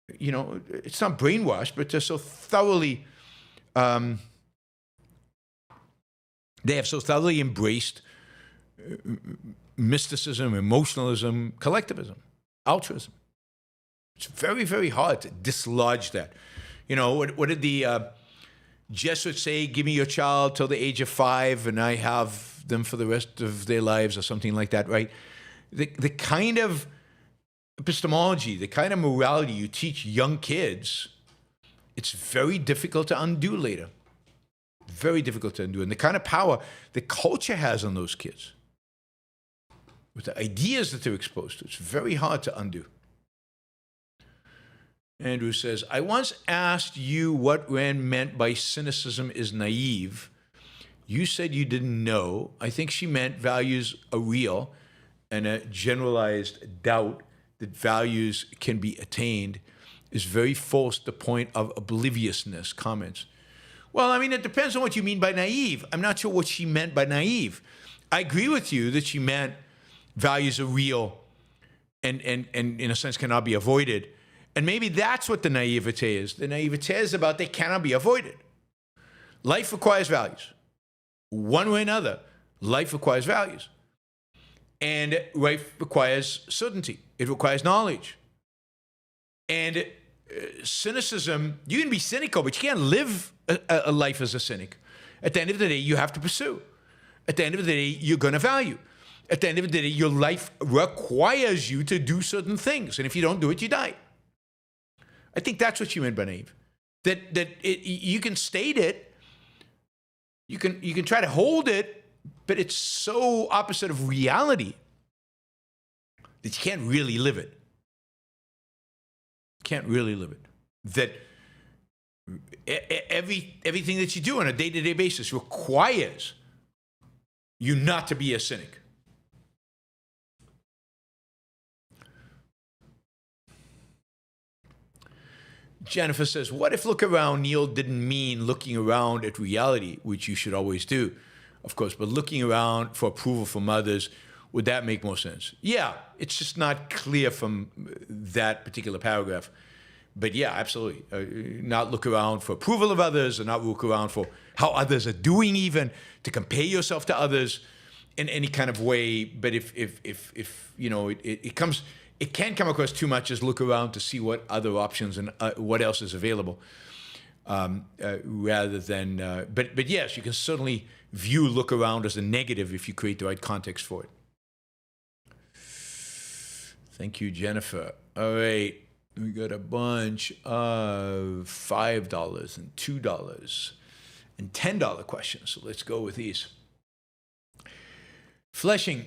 it's not brainwashed, but they're so thoroughly, they have so thoroughly embraced mysticism, emotionalism, collectivism, altruism. It's very, very hard to dislodge that. You know, what did the Jesuits say? Give me your child till the age of 5 and I have them for the rest of their lives, or something like that, right? The kind of epistemology, the kind of morality you teach young kids, it's very difficult to undo later. Very difficult to undo. And the kind of power the culture has on those kids, with the ideas that they're exposed to, it's very hard to undo. Andrew says, I once asked you what Rand meant by cynicism is naive. You said you didn't know. I think she meant values are real and a generalized doubt that values can be attained is very false, the point of obliviousness. Comments. Well, I mean, it depends on what you mean by naive. I'm not sure what she meant by naive. I agree with you that she meant values are real and in a sense cannot be avoided. And maybe that's what the naivete is. The naivete is about they cannot be avoided. Life requires values. One way or another, life requires values. And life requires certainty. It requires knowledge. And cynicism, you can be cynical, but you can't live a life as a cynic. At the end of the day, you have to pursue. At the end of the day, you're going to value. At the end of the day, your life requires you to do certain things. And if you don't do it, you die. I think that's what you meant by naive. You can state it, you can try to hold it, but it's so opposite of reality that you can't really live it. Can't really live it. That everything that you do on a day-to-day basis requires you not to be a cynic. Jennifer says, what if look around, Neil, didn't mean looking around at reality, which you should always do, of course, but looking around for approval from others, would that make more sense? Yeah, it's just not clear from that particular paragraph. But yeah, absolutely. Not look around for approval of others, or not look around for how others are doing even, to compare yourself to others in any kind of way. But if you know, it can come across too much as look around to see what other options and what else is available, rather than. But yes, you can certainly view look around as a negative if you create the right context for it. Thank you, Jennifer. All right, we got a bunch of $5 and $2 and $10 questions. So let's go with these. Fleshing,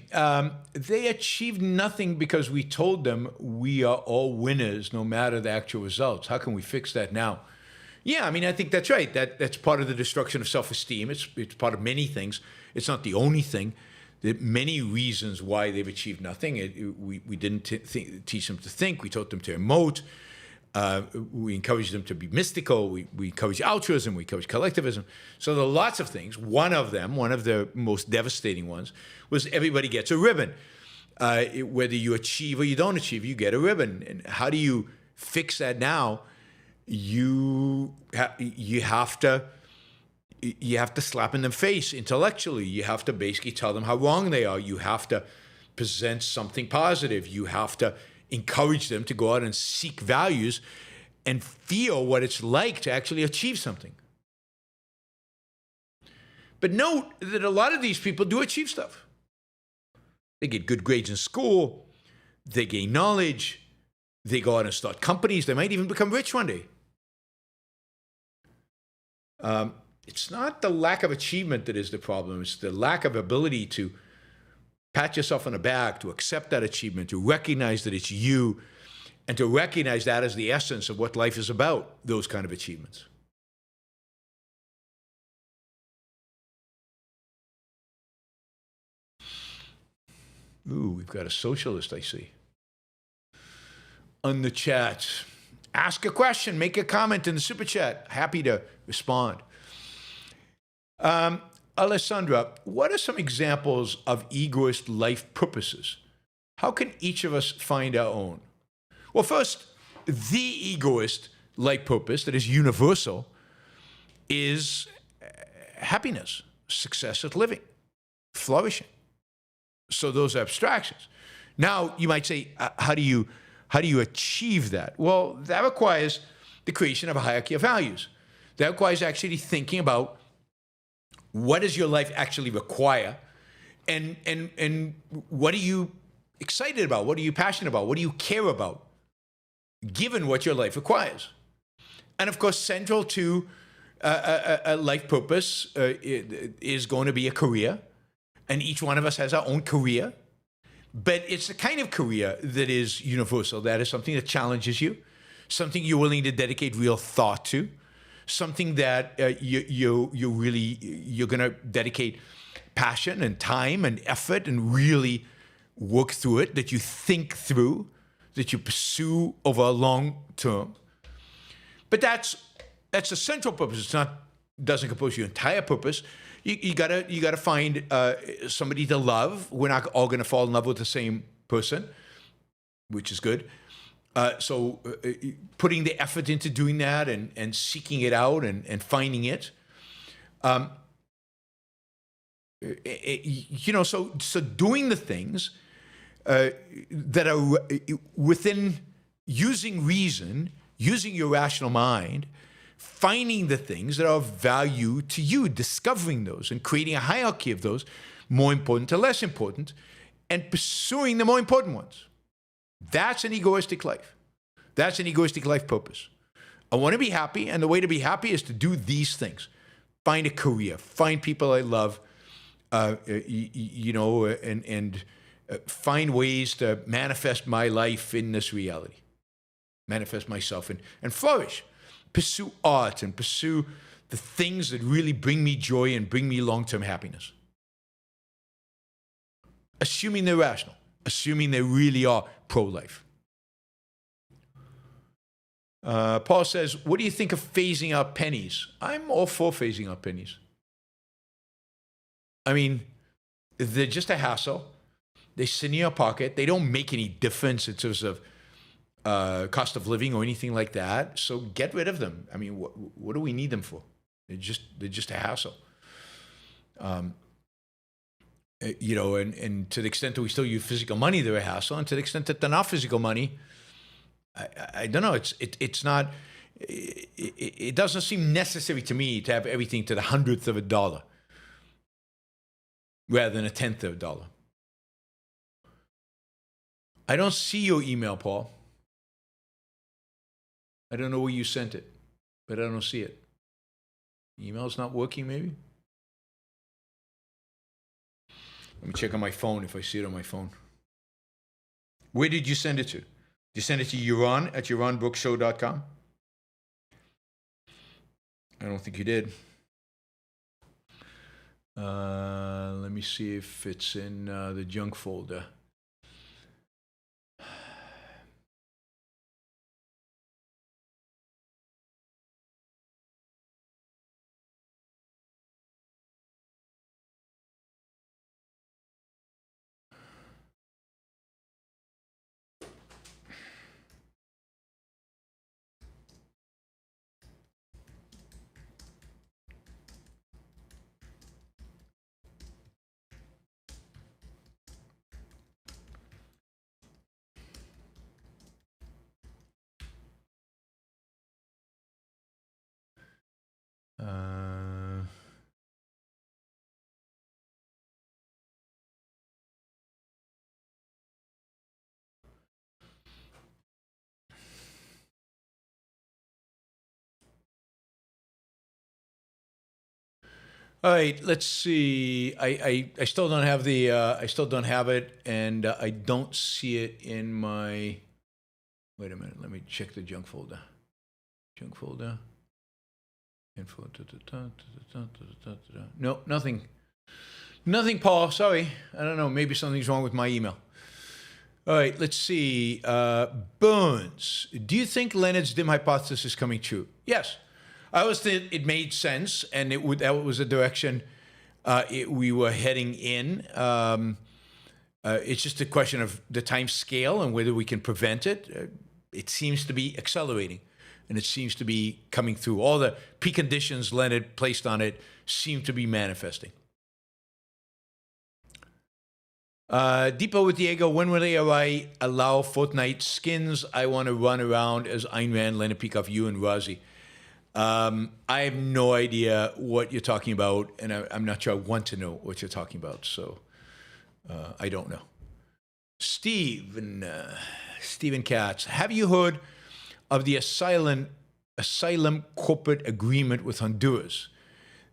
they achieved nothing because we told them we are all winners no matter the actual results. How can we fix that now? Yeah, I mean, I think that's right. That's part of the destruction of self-esteem. It's part of many things. It's not the only thing. There are many reasons why they've achieved nothing. We didn't teach them to think. We taught them to emote. We encouraged them to be mystical. We encouraged altruism. We encouraged collectivism. So there are lots of things. One of them, one of the most devastating ones, was everybody gets a ribbon. Whether you achieve or you don't achieve, you get a ribbon. And how do you fix that now? You have to slap in the face intellectually. You have to basically tell them how wrong they are. You have to present something positive. You have to encourage them to go out and seek values and feel what it's like to actually achieve something. But note that a lot of these people do achieve stuff. They get good grades in school. They gain knowledge. They go out and start companies. They might even become rich one day. It's not the lack of achievement that is the problem. It's the lack of ability to pat yourself on the back, to accept that achievement, to recognize that it's you, and to recognize that as the essence of what life is about, those kind of achievements. Ooh, we've got a socialist, I see. On the chat. Ask a question, make a comment in the super chat. Happy to respond. Alessandra, what are some examples of egoist life purposes? How can each of us find our own? Well, first, the egoist life purpose that is universal is happiness, success at living, flourishing. So those are abstractions. Now you might say, how do you achieve that? Well, that requires the creation of a hierarchy of values. That requires actually thinking about what does your life actually require, and what are you excited about? What are you passionate about? What do you care about, given what your life requires? And of course, central to a life purpose is going to be a career, and each one of us has our own career. But it's the kind of career that is universal. That is something that challenges you, something you're willing to dedicate real thought to, something that you're going to dedicate passion and time and effort and really work through it, that you think through, that you pursue over a long term. But that's a central purpose. Doesn't compose your entire purpose. You gotta find somebody to love. We're not all gonna fall in love with the same person, which is good. So putting the effort into doing that and seeking it out and finding it. So doing the things that are within using reason, using your rational mind, finding the things that are of value to you, discovering those and creating a hierarchy of those, more important to less important, and pursuing the more important ones. That's an egoistic life. That's an egoistic life purpose. I want to be happy, and the way to be happy is to do these things. Find a career, find people I love, and find ways to manifest my life in this reality, manifest myself and flourish. Pursue art and pursue the things that really bring me joy and bring me long-term happiness. Assuming they're rational, assuming they really are pro-life. Paul says, what do you think of phasing out pennies? I'm all for phasing out pennies. I mean, they're just a hassle. They sit in your pocket. They don't make any difference in terms of cost of living or anything like that. So get rid of them. I mean, what do we need them for? They're just a hassle. And to the extent that we still use physical money, they're a hassle. And to the extent that they're not physical money, I don't know. It's not. It doesn't seem necessary to me to have everything to the 100th of a dollar rather than a 10th of a dollar. I don't see your email, Paul. I don't know where you sent it, but I don't see it. Email's not working, maybe? Let me check on my phone if I see it on my phone. Where did you send it to? Did you send it to Yaron at yaronbrookshow.com? I don't think you did. Let me see if it's in the junk folder. All right, let's see. I still don't have the I still don't have it, and I don't see it in my. Wait a minute. Let me check the junk folder. Junk folder. Info. No, nothing. Nothing, Paul. Sorry. I don't know. Maybe something's wrong with my email. All right, let's see. Burns. Do you think Leonard's dim hypothesis is coming true? Yes. I always think it made sense, and that was the direction we were heading in. It's just a question of the time scale and whether we can prevent it. It seems to be accelerating, and it seems to be coming through. All the preconditions Leonard placed on it seem to be manifesting. Deeper with Diego, when will they allow Fortnite skins? I want to run around as Ayn Rand, Leonard Peikoff, you, and Razi. I have no idea what you're talking about, and I'm not sure I want to know what you're talking about, so I don't know. Stephen Katz, have you heard of the asylum corporate agreement with Honduras?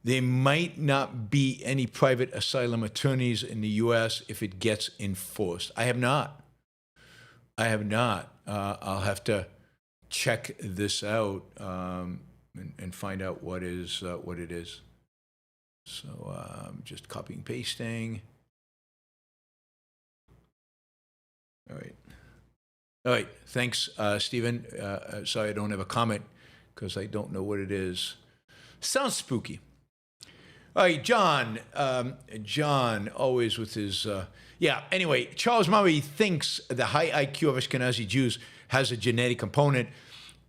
There might not be any private asylum attorneys in the U.S. if it gets enforced. I have not. I'll have to check this out and find out what it is. So I'm just copying, pasting. All right. Thanks, Stephen. Sorry, I don't have a comment because I don't know what it is. Sounds spooky. All right, John. John, always with his... Anyway, Charles Murray thinks the high IQ of Ashkenazi Jews has a genetic component.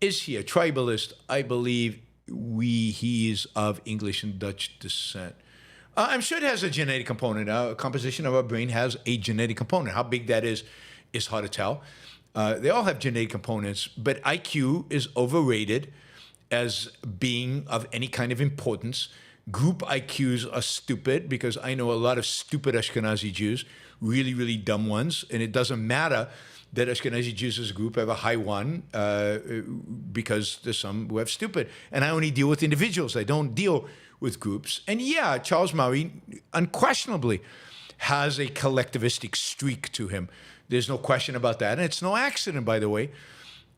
Is he a tribalist? I believe he's of English and Dutch descent. I'm sure it has a genetic component. A composition of our brain has a genetic component. How big that is hard to tell. They all have genetic components, but IQ is overrated as being of any kind of importance. Group IQs are stupid because I know a lot of stupid Ashkenazi Jews, really, really dumb ones, and it doesn't matter that Ashkenazi Jews as a group have a high one because there's some who have stupid. And I only deal with individuals. I don't deal with groups. And yeah, Charles Murray unquestionably has a collectivistic streak to him. There's no question about that. And it's no accident, by the way,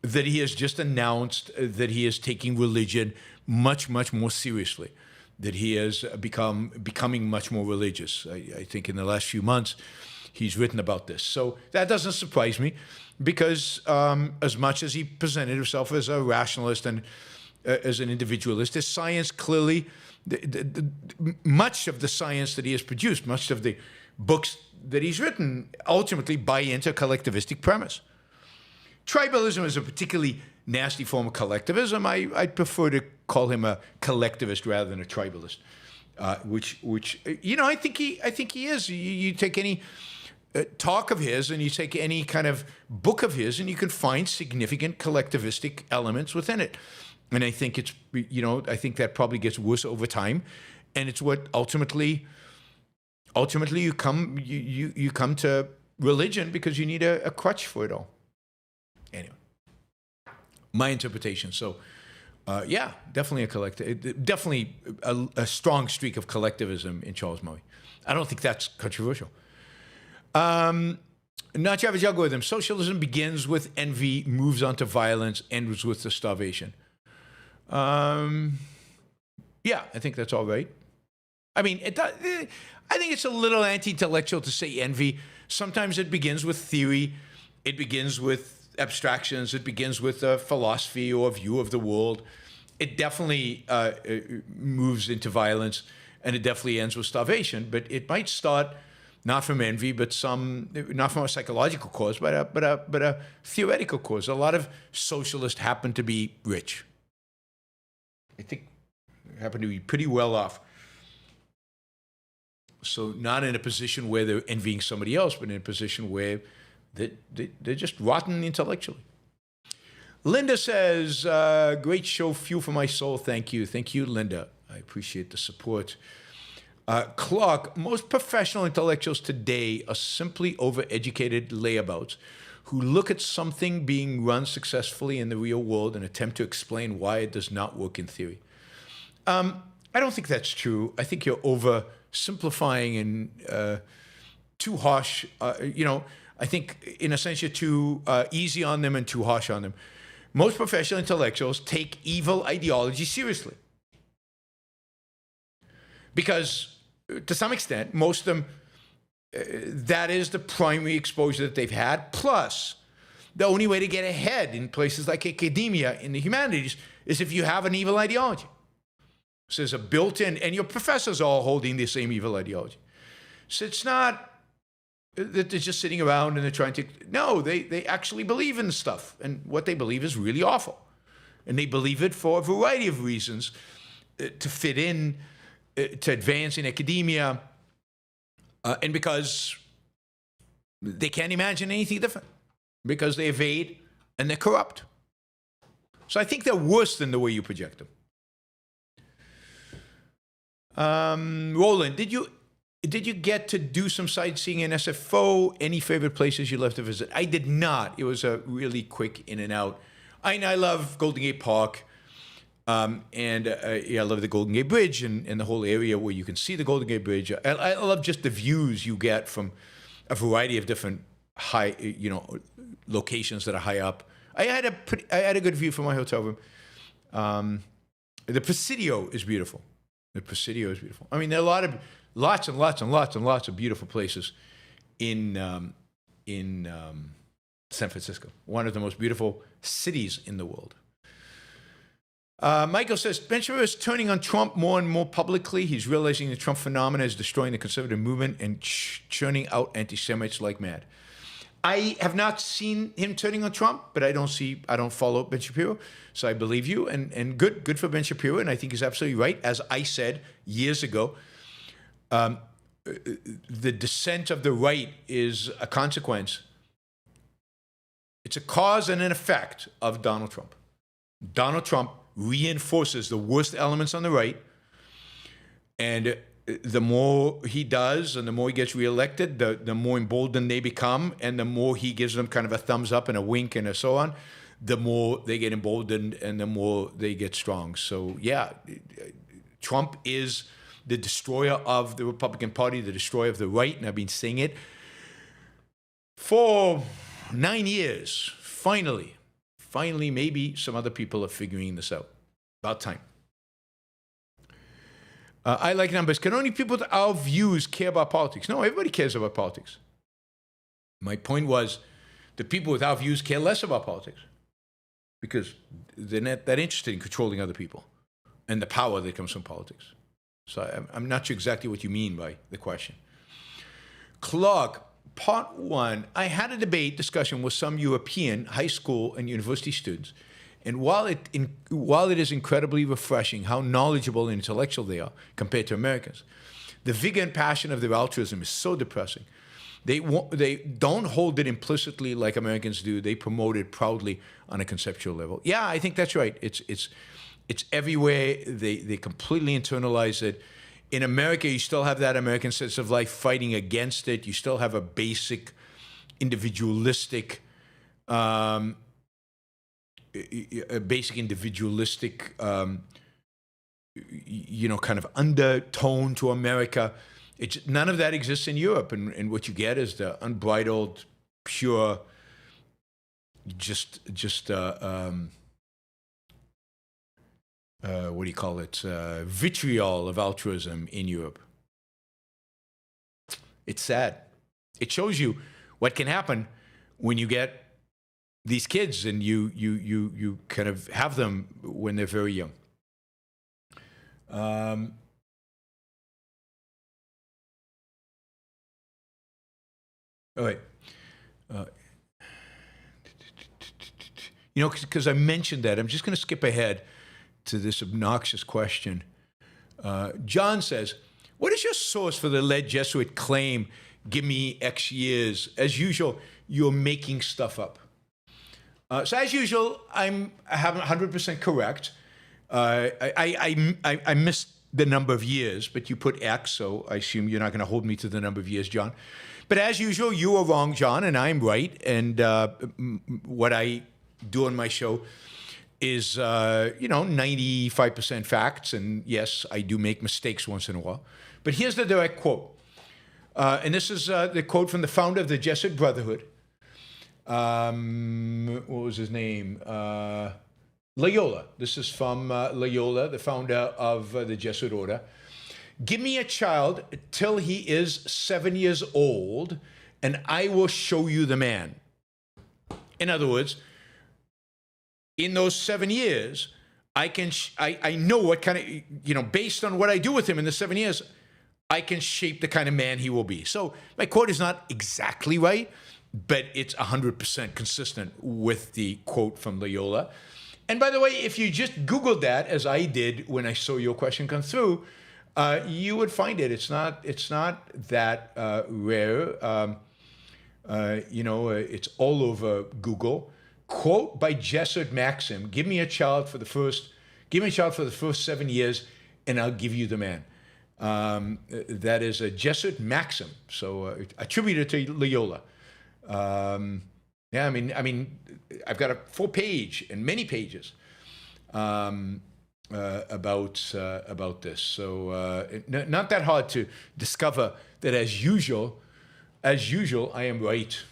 that he has just announced that he is taking religion much, much more seriously, that he has becoming much more religious. I think in the last few months, he's written about this. So that doesn't surprise me because as much as he presented himself as a rationalist and as an individualist, his science clearly, much of the science that he has produced, much of the books that he's written ultimately buy into a collectivistic premise. Tribalism is a particularly nasty form of collectivism. I'd prefer to call him a collectivist rather than a tribalist, which I think he is. You take any talk of his and you take any kind of book of his and you can find significant collectivistic elements within it. And I think I think that probably gets worse over time, and it's what ultimately you come to religion because you need a crutch for it all. Anyway, my interpretation. So, definitely definitely a strong streak of collectivism in Charles Murray. I don't think that's controversial. Not your average algorithm. Socialism begins with envy, moves on to violence, ends with the starvation. I think that's all right. I mean, I think it's a little anti-intellectual to say envy. Sometimes it begins with theory. It begins with abstractions. It begins with a philosophy or a view of the world. It definitely moves into violence, and it definitely ends with starvation. But it might start not from envy, but not from a psychological cause, but a theoretical cause. A lot of socialists happen to be rich. I think happen to be pretty well off. So not in a position where they're envying somebody else, but in a position where they're just rotten intellectually. Linda says, great show, fuel for my soul. Thank you. Thank you, Linda. I appreciate the support. Clark, most professional intellectuals today are simply overeducated layabouts who look at something being run successfully in the real world and attempt to explain why it does not work in theory. I don't think that's true. I think you're oversimplifying and too harsh. I think in a sense you're too easy on them and too harsh on them. Most professional intellectuals take evil ideology seriously. Because to some extent, most of them, that is the primary exposure that they've had. Plus, the only way to get ahead in places like academia in the humanities is if you have an evil ideology. So there's a built-in, and your professors are all holding the same evil ideology. So it's not that they're just sitting around and they're trying to, no, they actually believe in stuff. And what they believe is really awful. And they believe it for a variety of reasons, to fit in, to advance in academia, and because They can't imagine anything different because they evade and they're corrupt. So I think they're worse than the way you project them. Roland, did you get to do some sightseeing in SFO? Any favorite places you love to visit? I did not. It was a really quick in and out. I love Golden Gate Park. I love the Golden Gate Bridge and the whole area where you can see the Golden Gate Bridge. I love just the views you get from a variety of different high, locations that are high up. I had a good view from my hotel room. The Presidio is beautiful. I mean, there are lots and lots of beautiful places in San Francisco. One of the most beautiful cities in the world. Michael says, Ben Shapiro is turning on Trump more and more publicly. He's realizing the Trump phenomenon is destroying the conservative movement and churning out anti-Semites like mad. I have not seen him turning on Trump, but I don't follow Ben Shapiro, so I believe you, and good for Ben Shapiro, and I think he's absolutely right. As I said years ago, the descent of the right is a consequence. It's a cause and an effect of Donald Trump. Donald Trump reinforces the worst elements on the right, and the more he does and the more he gets reelected, the more emboldened they become, and the more he gives them kind of a thumbs up and a wink and so on, the more they get emboldened and the more they get strong. So yeah, Trump is the destroyer of the Republican Party, the destroyer of the right, and I've been saying it for 9 years. Finally, maybe some other people are figuring this out. About time. I like numbers. Can only people with our views care about politics? No, everybody cares about politics. My point was the people with our views care less about politics because they're not that interested in controlling other people and the power that comes from politics. So I'm not sure exactly what you mean by the question. Clark, part one, I had a discussion with some European high school and university students. And while it is incredibly refreshing how knowledgeable and intellectual they are compared to Americans, the vigor and passion of their altruism is so depressing. They don't hold it implicitly like Americans do. They promote it proudly on a conceptual level. Yeah, I think that's right. It's everywhere. They completely internalize it. In America, you still have that American sense of life fighting against it. You still have a basic individualistic kind of undertone to America. None of that exists in Europe, and what you get is the unbridled, pure, vitriol of altruism in Europe. It's sad. It shows you what can happen when you get these kids and you kind of have them when they're very young. Because I mentioned that, I'm just going to skip ahead to this obnoxious question. John says, what is your source for the alleged Jesuit claim, give me X years? As usual, you're making stuff up. So as usual, I'm 100% correct. I missed the number of years, but you put X, so I assume you're not going to hold me to the number of years, John. But as usual, you are wrong, John, and I'm right. And what I do on my show is, 95% facts. And yes, I do make mistakes once in a while. But here's the direct quote. And this is the quote from the founder of the Jesuit Brotherhood. What was his name? Loyola. This is from Loyola, the founder of the Jesuit order. Give me a child till he is 7 years old, and I will show you the man. In other words, in those 7 years, I know what kind of, based on what I do with him in the 7 years, I can shape the kind of man he will be. So my quote is not exactly right, but it's 100% consistent with the quote from Loyola. And by the way, if you just Googled that, as I did when I saw your question come through, you would find it. It's not that rare. It's all over Google. Quote by Jesuit maxim: give me a child for the first 7 years, and I'll give you the man. That is a Jesuit maxim, so attributed to Loyola. I've got a full page and many pages about this. So not that hard to discover that, as usual, I am right.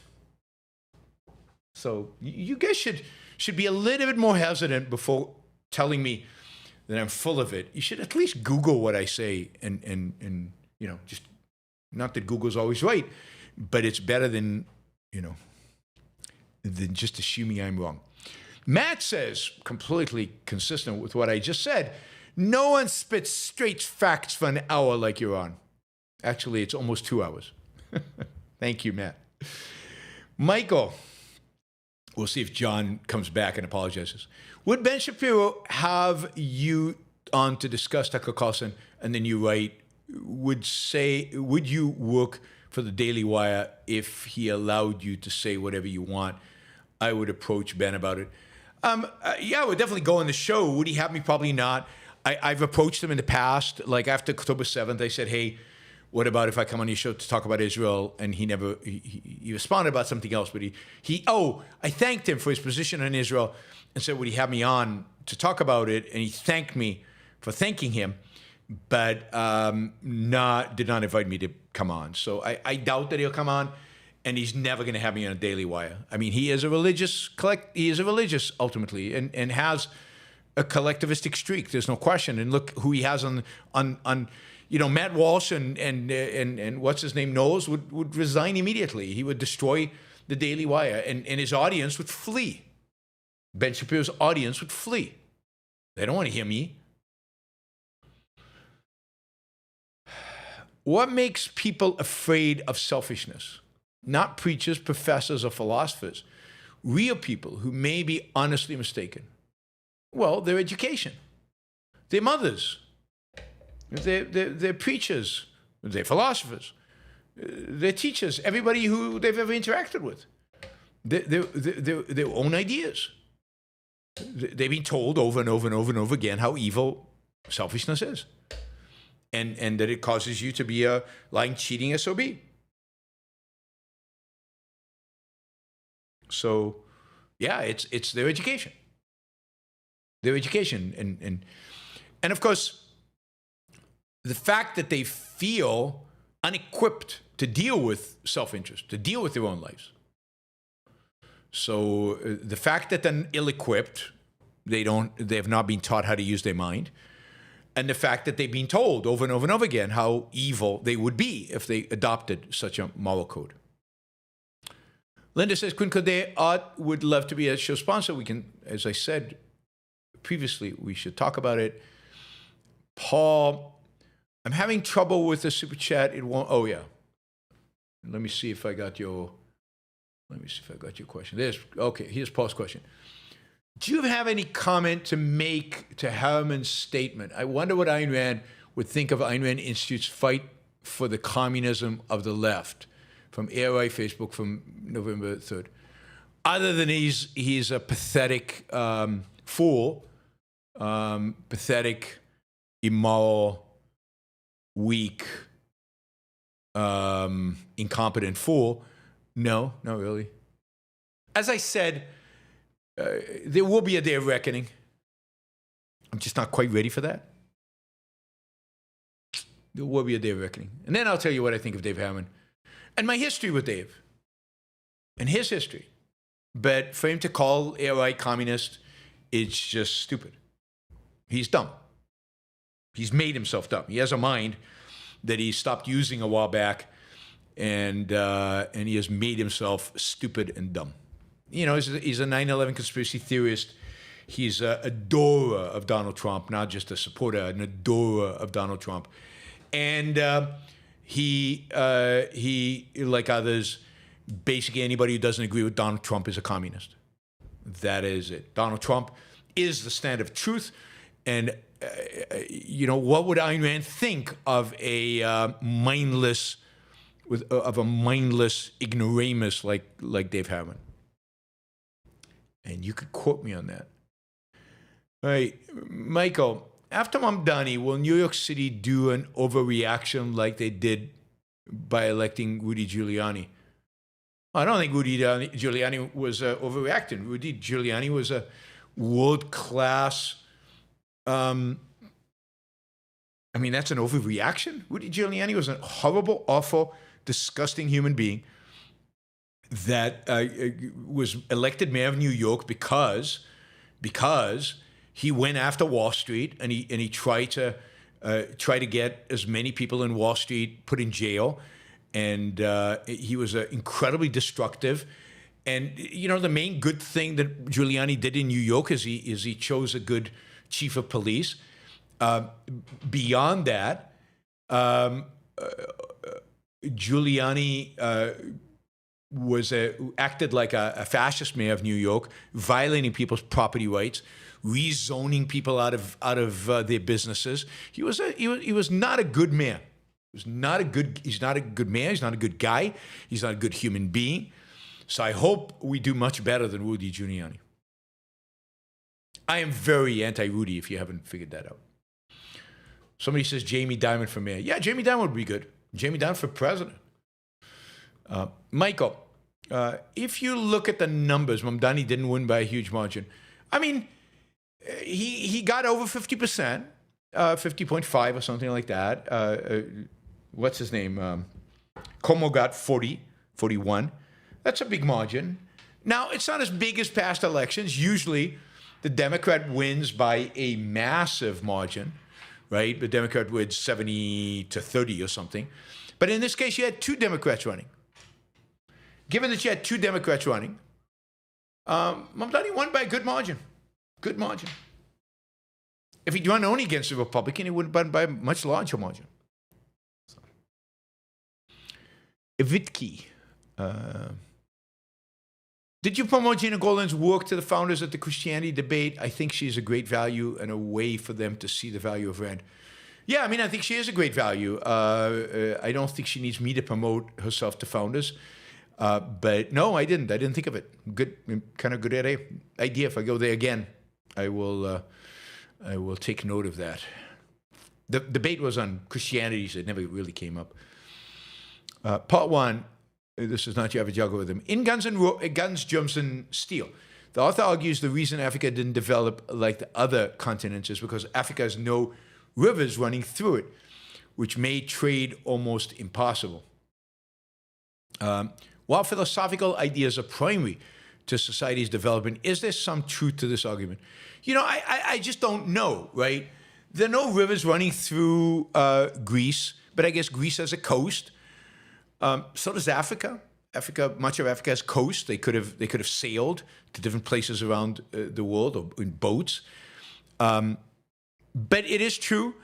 So you guys should be a little bit more hesitant before telling me that I'm full of it. You should at least Google what I say, and just, not that Google's always right, but it's better than just assuming I'm wrong. Matt says, completely consistent with what I just said, no one spits straight facts for an hour like you're on. Actually, it's almost 2 hours. Thank you, Matt. Michael, we'll see if John comes back and apologizes. Would Ben Shapiro have you on to discuss Tucker Carlson, and then you write, would you work for the Daily Wire if he allowed you to say whatever you want? I would approach Ben about it. I would definitely go on the show. Would he have me? Probably not. I've approached him in the past. Like after October 7th, I said, hey, what about if I come on your show to talk about Israel? And he responded about something else. But I thanked him for his position on Israel and said, would he have me on to talk about it? And he thanked me for thanking him, but did not invite me to come on. So I doubt that he'll come on. And he's never going to have me on a Daily Wire. I mean, he is a religious ultimately, and has a collectivistic streak. There's no question. And look who he has on Matt Walsh and what's his name, Knowles would resign immediately. He would destroy the Daily Wire, and his audience would flee. Ben Shapiro's audience would flee. They don't want to hear me. What makes people afraid of selfishness? Not preachers, professors, or philosophers. Real people who may be honestly mistaken. Well, their education. Their mothers. Their preachers. Their philosophers. Their teachers. Everybody who they've ever interacted with. Their own ideas. They've been told over and over and over and over again how evil selfishness is. And that it causes you to be a lying, cheating SOB. So, yeah, it's their education. Their education. And of course, the fact that they feel unequipped to deal with self-interest, to deal with their own lives. So the fact that they're ill-equipped, they have not been taught how to use their mind, and the fact that they've been told over and over and over again how evil they would be if they adopted such a moral code. Linda says, Quinn Codet Art would love to be a show sponsor. We can, as I said previously, we should talk about it. Paul, I'm having trouble with the super chat. It won't. Oh yeah. Let me see if I got your question. Here's Paul's question. Do you have any comment to make to Harriman's statement? I wonder what Ayn Rand would think of Ayn Rand Institute's fight for the communism of the left. From ARI Facebook from November 3rd. Other than he's a pathetic fool, pathetic, immoral, weak, incompetent fool. No, not really. As I said, there will be a day of reckoning. I'm just not quite ready for that. There will be a day of reckoning. And then I'll tell you what I think of Dave Harriman. And my history with Dave. And his history. But for him to call ARI communist, it's just stupid. He's dumb. He's made himself dumb. He has a mind that he stopped using a while back, and he has made himself stupid and dumb. You know, he's a 9/11 conspiracy theorist. He's an adorer of Donald Trump, not just a supporter, an adorer of Donald Trump. And he, like others, basically anybody who doesn't agree with Donald Trump is a communist. That is it. Donald Trump is the standard of truth. And, what would Ayn Rand think of a mindless, of a mindless ignoramus like Dave Harriman. And you could quote me on that. All right, Michael, after Mamdani, will New York City do an overreaction like they did by electing Rudy Giuliani? I don't think Rudy Giuliani was overreacting. Rudy Giuliani was a world-class, that's an overreaction? Rudy Giuliani was a horrible, awful, disgusting human being that was elected mayor of New York because he went after Wall Street and he tried to get as many people in Wall Street put in jail, and he was incredibly destructive. And the main good thing that Giuliani did in New York is he chose a good chief of police. Beyond that, Giuliani acted like a fascist mayor of New York, violating people's property rights, rezoning people out of their businesses. He was not a good mayor. He's not a good mayor. He's not a good guy. He's not a good human being. So I hope we do much better than Rudy Giuliani. I am very anti-Rudy, if you haven't figured that out. Somebody says Jamie Dimon for mayor. Yeah, Jamie Dimon would be good. Jamie Dimon for president. Michael, if you look at the numbers, Mamdani didn't win by a huge margin. He got over 50%, 50.5 or something like that. What's his name? Como got 41. That's a big margin. Now, it's not as big as past elections. Usually, the Democrat wins by a massive margin, right? The Democrat wins 70-30 or something. But in this case, you had two Democrats running. Given that you had two Democrats running, Mamdani won by a good margin. Good margin. If he'd run only against a Republican, he would have won by a much larger margin. Evitki. Did you promote Gina Goldman's work to the founders at the Christianity debate? I think she's a great value and a way for them to see the value of Rand. Yeah, I think she is a great value. I don't think she needs me to promote herself to founders. But no, I didn't. I didn't think of it. Good idea. If I go there again, I will take note of that. The debate was on Christianity, so it never really came up. Part one. This is not your average algorithm. In Guns, Germs, and Steel, the author argues the reason Africa didn't develop like the other continents is because Africa has no rivers running through it, which made trade almost impossible. While philosophical ideas are primary to society's development, is there some truth to this argument? I just don't know, right? There are no rivers running through Greece, but I guess Greece has a coast. So does Africa. Much of Africa has coast. They could have sailed to different places around the world or in boats. But it is true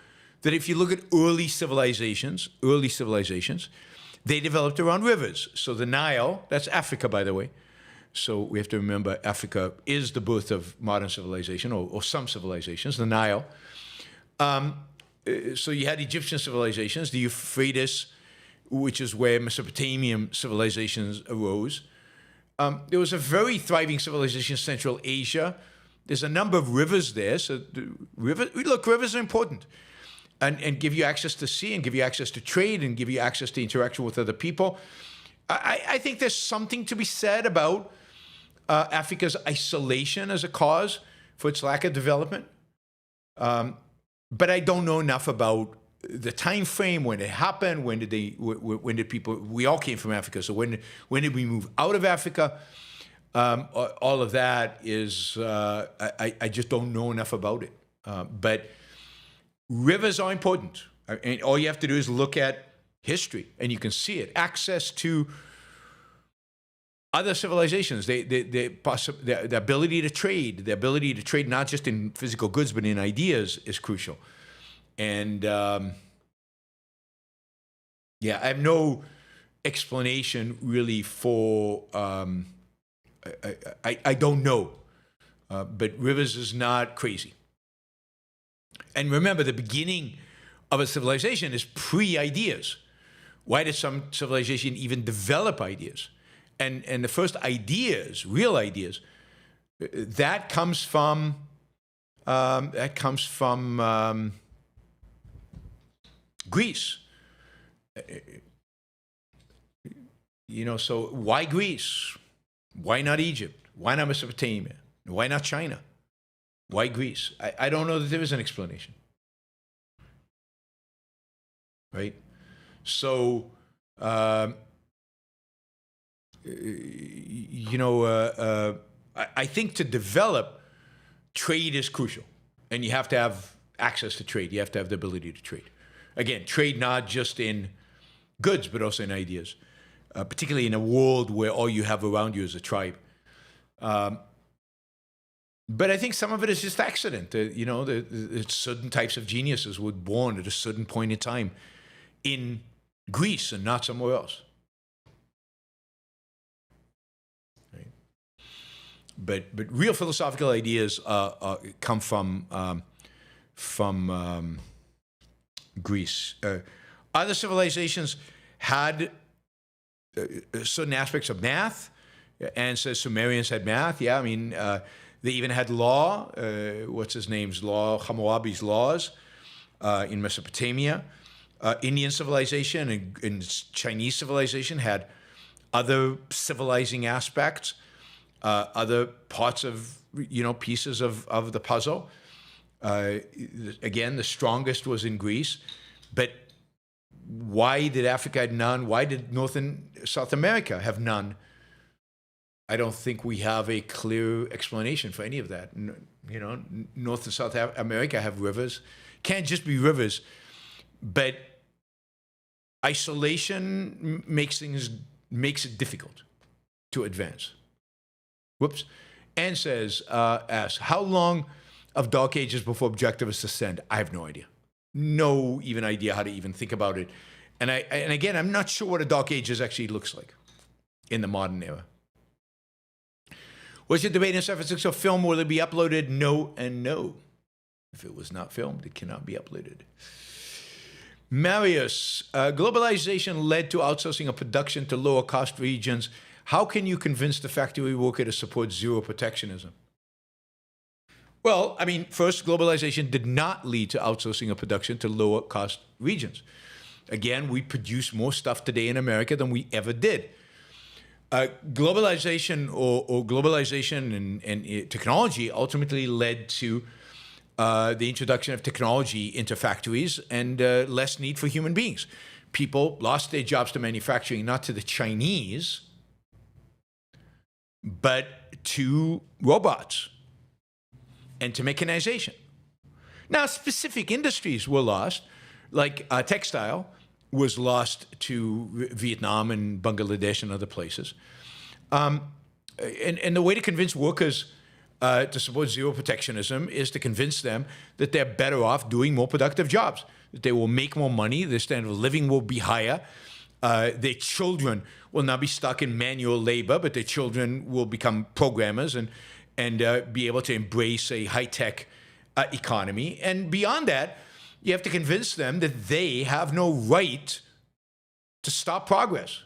that if you look at early civilizations, they developed around rivers. So the Nile, that's Africa, by the way. So we have to remember Africa is the birth of modern civilization, or some civilizations, the Nile. So you had Egyptian civilizations, the Euphrates, which is where Mesopotamian civilizations arose. There was a very thriving civilization in Central Asia. There's a number of rivers there. So rivers are important and give you access to sea and give you access to trade and give you access to interaction with other people. I think there's something to be said about Africa's isolation as a cause for its lack of development. But I don't know enough about the time frame, when it happened, when did people, we all came from Africa, so when did we move out of Africa? All of that is, I just don't know enough about it. But rivers are important. And all you have to do is look at history, and you can see it. Access to other civilizations, the ability to trade not just in physical goods, but in ideas is crucial. And I have no explanation really for, I don't know, but Rivers is not crazy. And remember, the beginning of a civilization is pre-ideas. Why did some civilization even develop ideas? And the first ideas, real ideas, that comes from Greece. So why Greece? Why not Egypt? Why not Mesopotamia? Why not China? Why Greece? I don't know that there is an explanation. Right? So, I think to develop, trade is crucial. And you have to have access to trade. You have to have the ability to trade. Again, trade not just in goods, but also in ideas, particularly in a world where all you have around you is a tribe. But I think some of it is just accident. Certain types of geniuses were born at a certain point in time in Greece and not somewhere else. Right? But real philosophical ideas come from Greece. Other civilizations had certain aspects of math, and so Sumerians had math. Yeah, I mean, they even had law. What's his name's law? Hammurabi's laws in Mesopotamia. Indian civilization and Chinese civilization had other civilizing aspects, other parts of, pieces of the puzzle. Again, the strongest was in Greece. But why did Africa have none? Why did North and South America have none? I don't think we have a clear explanation for any of that. North and South America have rivers. Can't just be rivers. But isolation makes it difficult to advance. Whoops. Anne asks, how long of Dark Ages before Objectivists ascend? I have no idea. No even idea how to even think about it. And again, I'm not sure what a Dark Ages actually looks like in the modern era. Was the debate in San Francisco film? Will it be uploaded? No and no. If it was not filmed, it cannot be uploaded. Marius, globalization led to outsourcing of production to lower cost regions. How can you convince the factory worker to support zero protectionism? Well, I mean, first, globalization did not lead to outsourcing of production to lower cost regions. Again, we produce more stuff today in America than we ever did. Globalization or globalization and technology ultimately led to the introduction of technology into factories and less need for human beings. People lost their jobs to manufacturing, not to the Chinese, but to robots and to mechanization. Now, specific industries were lost, like textile was lost to Vietnam and Bangladesh and other places. And the way to convince workers to support zero protectionism is to convince them that they're better off doing more productive jobs, that they will make more money, their standard of living will be higher, their children will not be stuck in manual labor, but their children will become programmers and be able to embrace a high-tech economy. And beyond that, you have to convince them that they have no right to stop progress.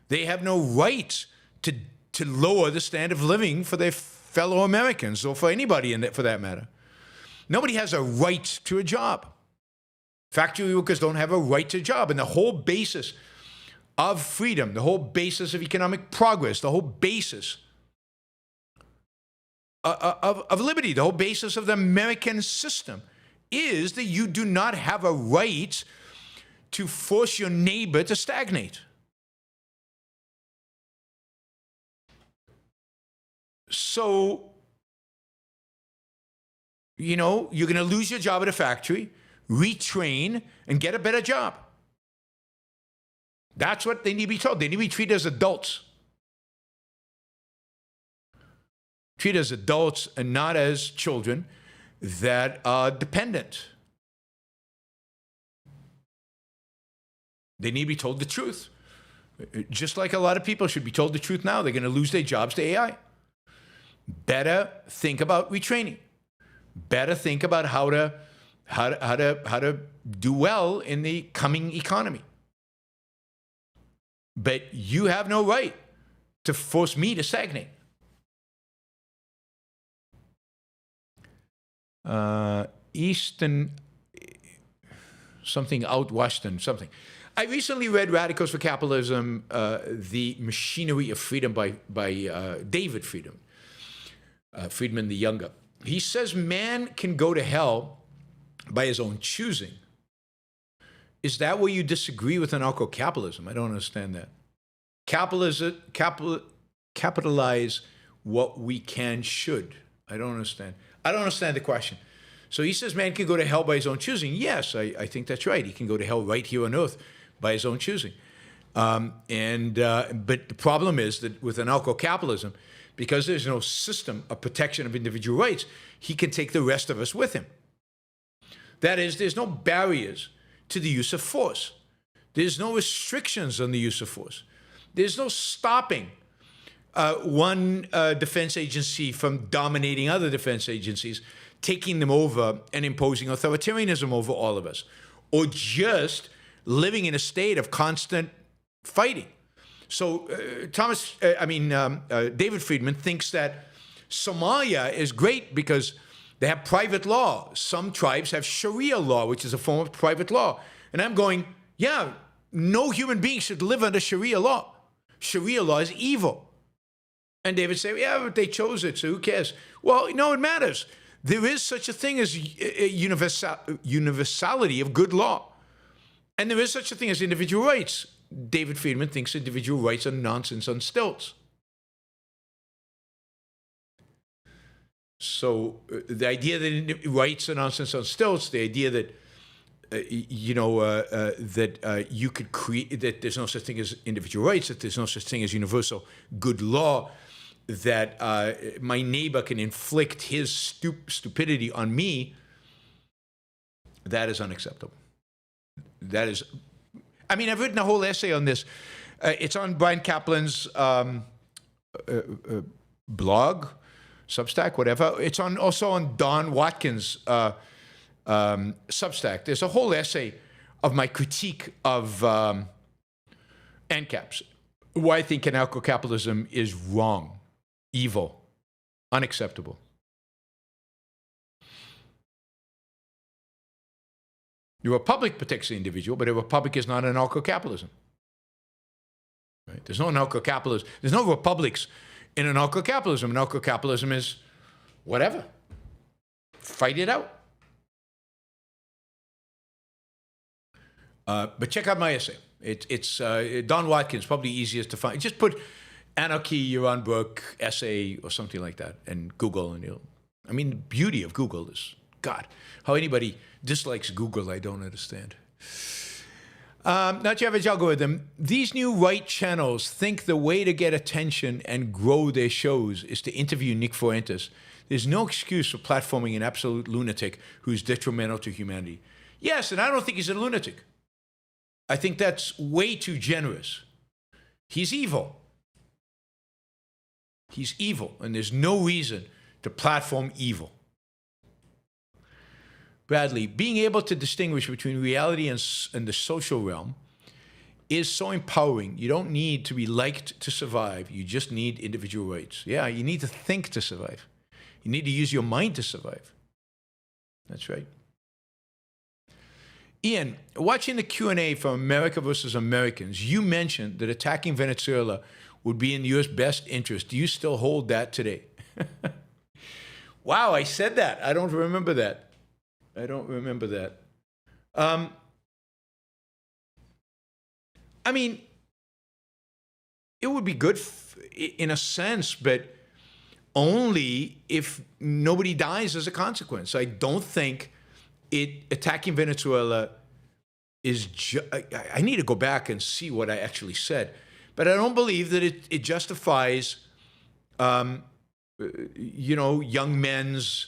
They have no right to lower the standard of living for their fellow Americans or for anybody for that matter. Nobody has a right to a job. Factory workers don't have a right to a job. And the whole basis of freedom, the whole basis of economic progress, the whole basis of liberty, the whole basis of the American system is that you do not have a right to force your neighbor to stagnate. So, you're going to lose your job at a factory, retrain, and get a better job. That's what they need to be told. They need to be treated as adults. Treated as adults and not as children that are dependent. They need to be told the truth. Just like a lot of people should be told the truth now. They're going to lose their jobs to AI. Better think about retraining. Better think about how to do well in the coming economy. But you have no right to force me to stagnate. Eastern, something out Western, something. I recently read Radicals for Capitalism, The Machinery of Freedom by David Friedman, Friedman the Younger. He says man can go to hell by his own choosing. Is that where you disagree with anarcho-capitalism? I don't understand that. Capitalize what we can, should. I don't understand. I don't understand the question. So he says man can go to hell by his own choosing. Yes, I think that's right. He can go to hell right here on earth by his own choosing. But the problem is that with anarcho-capitalism, because there's no system of protection of individual rights, he can take the rest of us with him. That is, there's no barriers to the use of force. There's no restrictions on the use of force. There's no stopping one defense agency from dominating other defense agencies, taking them over and imposing authoritarianism over all of us, or just living in a state of constant fighting. So David Friedman thinks that Somalia is great because they have private law. Some tribes have Sharia law, which is a form of private law. And I'm going, yeah, no human being should live under Sharia law. Sharia law is evil. And David said, yeah, but they chose it, so who cares? Well, no, it matters. There is such a thing as universality of good law. And there is such a thing as individual rights. David Friedman thinks individual rights are nonsense on stilts. So the idea that rights are nonsense on stilts, the idea that you could create, that there's no such thing as individual rights, that there's no such thing as universal good law, that my neighbor can inflict his stupidity on me, that is unacceptable. That is, I mean, I've written a whole essay on this. It's on Brian Kaplan's blog, Substack, whatever. It's also on Don Watkins' Substack. There's a whole essay of my critique of ANCAPs, why I think anarcho-capitalism is wrong, evil, unacceptable. The republic protects the individual, but a republic is not anarcho-capitalism. Right? There's no anarcho-capitalism. There's no republics in anarcho-capitalism. Anarcho-capitalism is whatever. Fight it out. But check out my essay. It's Don Watkins, probably easiest to find. Just put anarchy, Yaron Brook, essay, or something like that, and Google, and I mean, the beauty of Google is, God, how anybody dislikes Google, I don't understand. Not your average algorithm. These new right channels think the way to get attention and grow their shows is to interview Nick Fuentes. There's no excuse for platforming an absolute lunatic who's detrimental to humanity. Yes, and I don't think he's a lunatic. I think that's way too generous. He's evil. He's evil, and there's no reason to platform evil. Bradley, being able to distinguish between reality and the social realm is so empowering. You don't need to be liked to survive. You just need individual rights. Yeah, you need to think to survive. You need to use your mind to survive. That's right. Ian, watching the Q&A from America versus Americans, you mentioned that attacking Venezuela would be in the U.S. best interest. Do you still hold that today? Wow, I said that. I don't remember that. I don't remember that. I mean, it would be good in a sense, but only if nobody dies as a consequence. I don't think attacking Venezuela is I need to go back and see what I actually said, but I don't believe that it justifies, young men's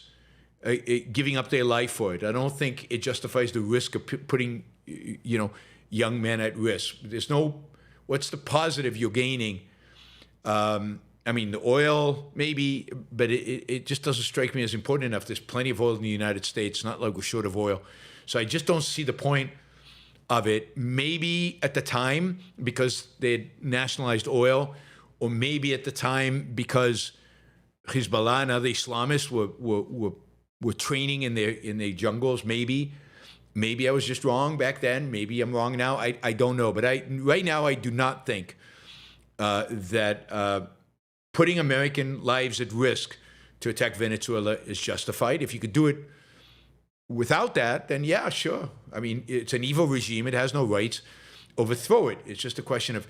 giving up their life for it. I don't think it justifies the risk of putting, young men at risk. There's no, what's the positive you're gaining? I mean, the oil, maybe, but it just doesn't strike me as important enough. There's plenty of oil in the United States, not like we're short of oil. So I just don't see the point of it. Maybe at the time because they had nationalized oil, or maybe at the time because Hezbollah and other Islamists were training in their jungles. Maybe I was just wrong back then. Maybe I'm wrong now. I don't know. But right now I do not think that putting American lives at risk to attack Venezuela is justified. If you could do it without that, then yeah, sure. I mean, it's an evil regime. It has no rights. Overthrow it. It's just a question of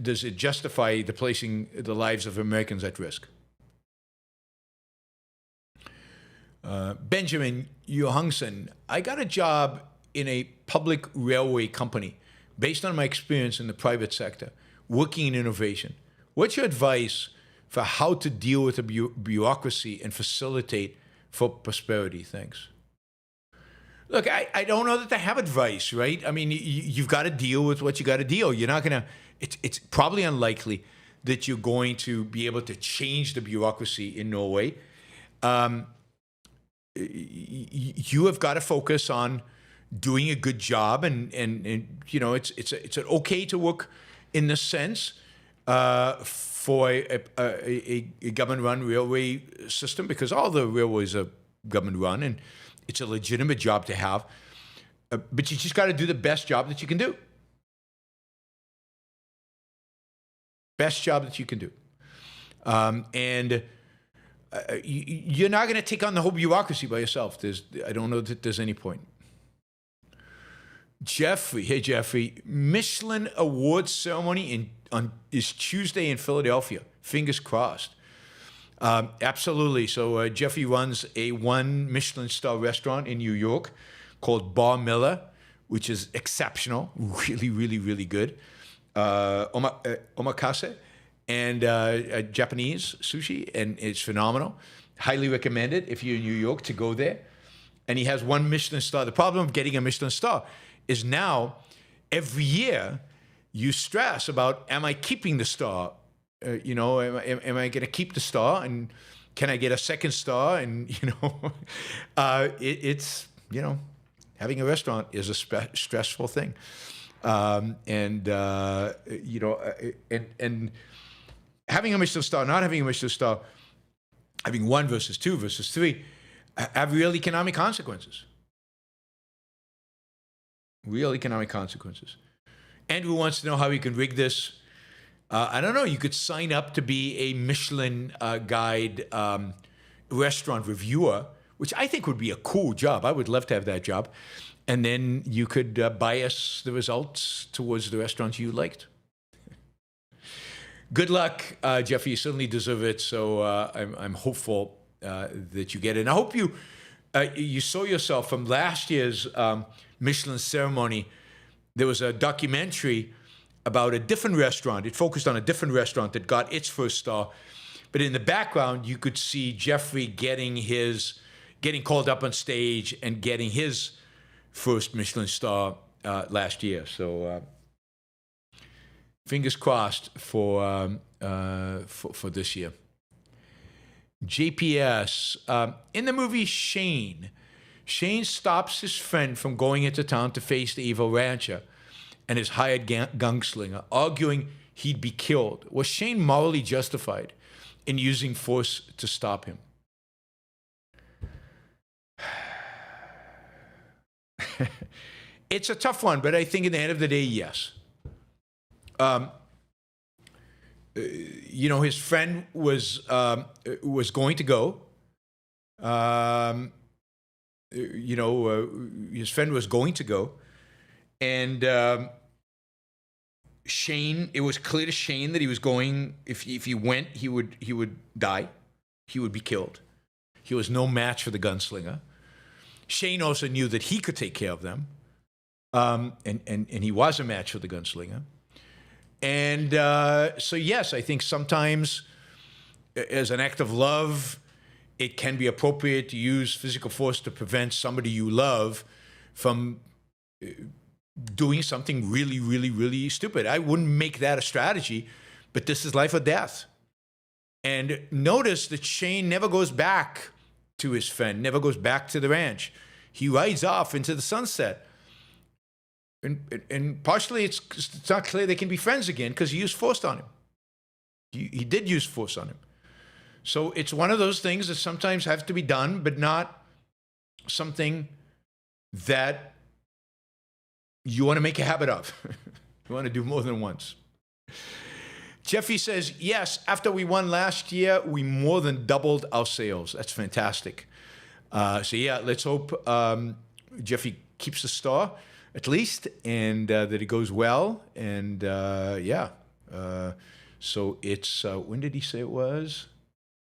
does it justify the placing the lives of Americans at risk? Benjamin Johansson, I got a job in a public railway company based on my experience in the private sector, working in innovation. What's your advice for how to deal with the bureaucracy and facilitate for prosperity? Thanks. Look, I don't know that I have advice, right? I mean, you've got to deal with what you got to deal. You're not going to, it's probably unlikely that you're going to be able to change the bureaucracy in Norway. You have got to focus on doing a good job, and you know, it's okay to work in this sense for a government-run railway system, because all the railways are government-run, and it's a legitimate job to have. But you just got to do the best job that you can do. Best job that you can do. You're not going to take on the whole bureaucracy by yourself. I don't know that there's any point. Jeffrey, hey Jeffrey, Michelin Awards ceremony is Tuesday in Philadelphia. Fingers crossed. Absolutely. So Jeffrey runs a 1 Michelin star restaurant in New York called Bar Miller, which is exceptional, really, really, really good. Omakase and Japanese sushi, and it's phenomenal. Highly recommend it if you're in New York to go there. And he has 1 Michelin star. The problem of getting a Michelin star is now every year you stress about, am I keeping the star? You know, am I going to keep the star? And can I get a second star? And, you know, it's, you know, having a restaurant is a stressful thing. You know, and having a Michelin star, not having a Michelin star, having 1 versus 2 versus 3, have real economic consequences. Real economic consequences. Andrew wants to know how we can rig this. I don't know. You could sign up to be a Michelin Guide restaurant reviewer, which I think would be a cool job. I would love to have that job. And then you could bias the results towards the restaurants you liked. Good luck, Jeffrey. You certainly deserve it. So I'm hopeful that you get it. And I hope you saw yourself from last year's Michelin ceremony. There was a documentary about a different restaurant. It focused on a different restaurant that got its first star. But in the background, you could see Jeffrey getting called up on stage and getting his first Michelin star last year. So fingers crossed for this year. JPS, in the movie Shane stops his friend from going into town to face the evil rancher and his hired gunslinger, arguing he'd be killed. Was Shane morally justified in using force to stop him? It's a tough one, but I think at the end of the day, yes. You know, his friend was going to go. His friend was going to go, and Shane. It was clear to Shane that he was going. If he went, he would die. He would be killed. He was no match for the gunslinger. Shane also knew that he could take care of them, and he was a match for the gunslinger. And so, yes, I think sometimes as an act of love, it can be appropriate to use physical force to prevent somebody you love from doing something really, really, really stupid. I wouldn't make that a strategy, but this is life or death. And notice that Shane never goes back to his friend, never goes back to the ranch. He rides off into the sunset. and partially it's not clear they can be friends again because he used force on him. He did use force on him. So it's one of those things that sometimes have to be done, but not something that you want to make a habit of. You want to do more than once. Jeffy says, yes, after we won last year, we more than doubled our sales. That's fantastic. So yeah, let's hope Jeffy keeps the star at least, and that it goes well. And yeah, so it's, when did he say it was?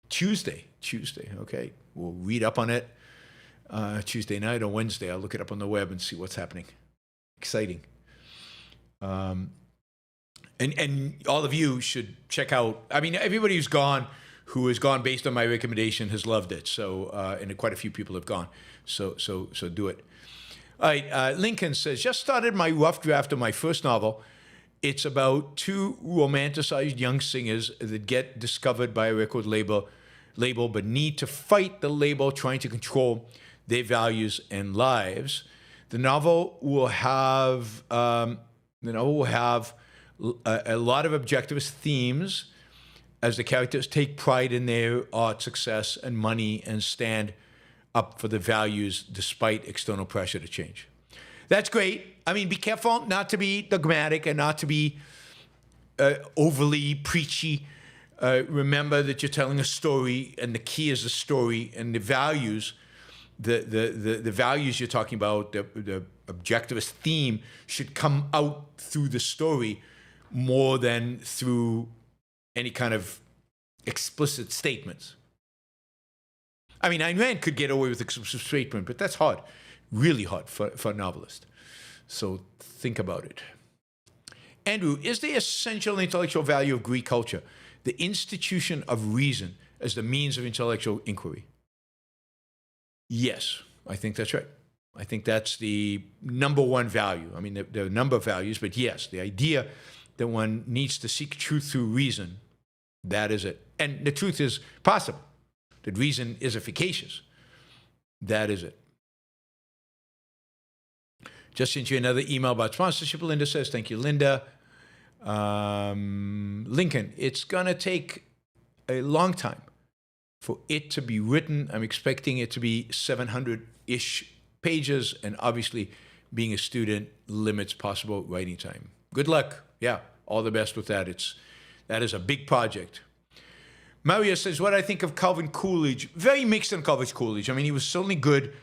Tuesday, okay. We'll read up on it Tuesday night or Wednesday. I'll look it up on the web and see what's happening. Exciting. And all of you should check out, I mean, everybody who has gone based on my recommendation has loved it. So, and quite a few people have gone. So do it. All right, Lincoln says, just started my rough draft of my first novel. It's about two romanticized young singers that get discovered by a record label, but need to fight the label trying to control their values and lives. The novel will have a lot of objectivist themes as the characters take pride in their art success and money and stand up for the values despite external pressure to change. That's great. I mean, be careful not to be dogmatic and not to be overly preachy. Remember that you're telling a story, and the key is the story and the values. The values you're talking about, the objectivist theme, should come out through the story more than through any kind of explicit statements. I mean, Ayn Rand could get away with explicit statement, but that's hard, really hard for a novelist. So think about it. Andrew, is the essential intellectual value of Greek culture the institution of reason as the means of intellectual inquiry? Yes, I think that's right. I think that's the number one value. I mean, there are a number of values, but yes, the idea that one needs to seek truth through reason, that is it. And the truth is possible, that reason is efficacious. That is it. Just sent you another email about sponsorship, Linda says. Thank you, Linda. Lincoln, it's going to take a long time for it to be written. I'm expecting it to be 700-ish pages, and obviously being a student limits possible writing time. Good luck. Yeah, all the best with that. That is a big project. Maria says, what I think of Calvin Coolidge, very mixed on Calvin Coolidge. I mean, he was certainly good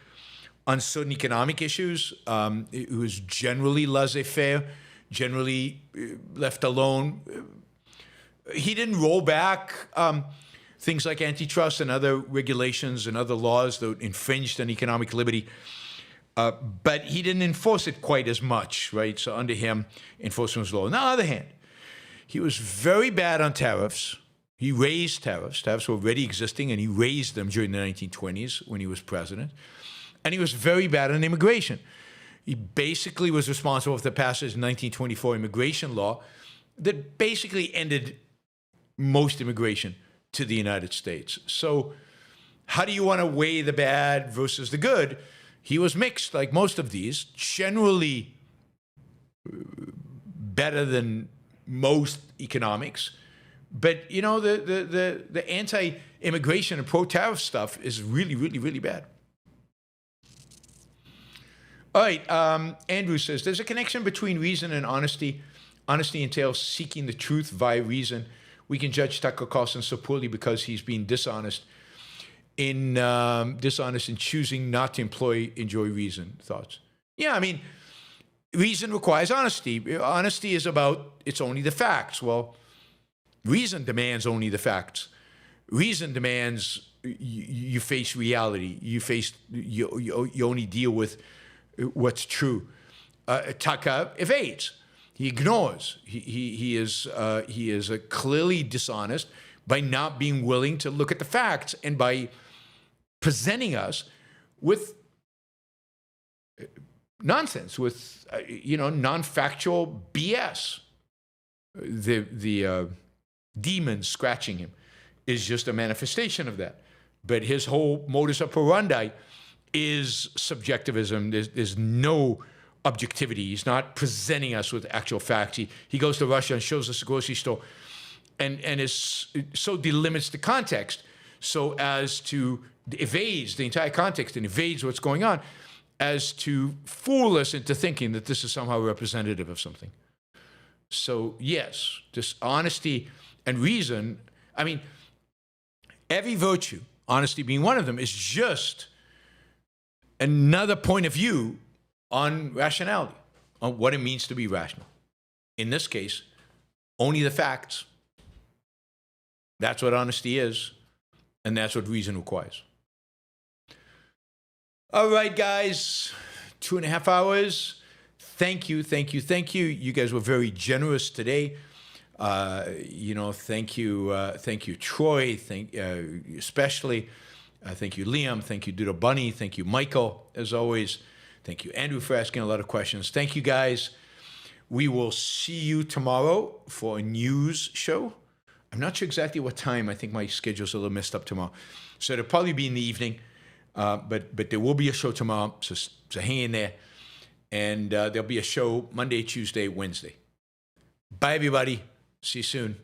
on certain economic issues. It was generally laissez-faire, generally left alone. He didn't roll back things like antitrust and other regulations and other laws that infringed on economic liberty, but he didn't enforce it quite as much, right? So under him, enforcement was low. On the other hand, he was very bad on tariffs. He raised tariffs. Tariffs were already existing, and he raised them during the 1920s when he was president. And he was very bad on immigration. He basically was responsible for the passage of the 1924 immigration law that basically ended most immigration to the United States. So how do you want to weigh the bad versus the good? He was mixed, like most of these, generally better than most economics. But, you know, the anti-immigration and pro-tariff stuff is really, really, really bad. All right, Andrew says, there's a connection between reason and honesty. Honesty entails seeking the truth via reason. We can judge Tucker Carlson so poorly because he's being dishonest in choosing not to enjoy reason. Thoughts? Yeah, I mean, reason requires honesty. Honesty is about, it's only the facts. Well, reason demands only the facts. Reason demands you face reality. You only deal with what's true. Tucker evades. He ignores. He is clearly dishonest by not being willing to look at the facts and by presenting us with nonsense, with non-factual BS. The demon scratching him is just a manifestation of that. But his whole modus operandi is subjectivism. There's no objectivity. He's not presenting us with actual facts. He goes to Russia and shows us a grocery store and is so delimits the context so as to evades the entire context and evades what's going on as to fool us into thinking that this is somehow representative of something. So yes, this honesty and reason, I mean, every virtue, honesty being one of them, is just another point of view on rationality, on what it means to be rational. In this case, only the facts. That's what honesty is, and that's what reason requires. All right, guys, 2.5 hours. Thank you. You guys were very generous today. Thank you, Troy. Especially. Thank you, Liam. Thank you, Doodle Bunny. Thank you, Michael, as always. Thank you, Andrew, for asking a lot of questions. Thank you, guys. We will see you tomorrow for a news show. I'm not sure exactly what time. I think my schedule's a little messed up tomorrow. So it'll probably be in the evening. But there will be a show tomorrow, so hang in there. And there'll be a show Monday, Tuesday, Wednesday. Bye, everybody. See you soon.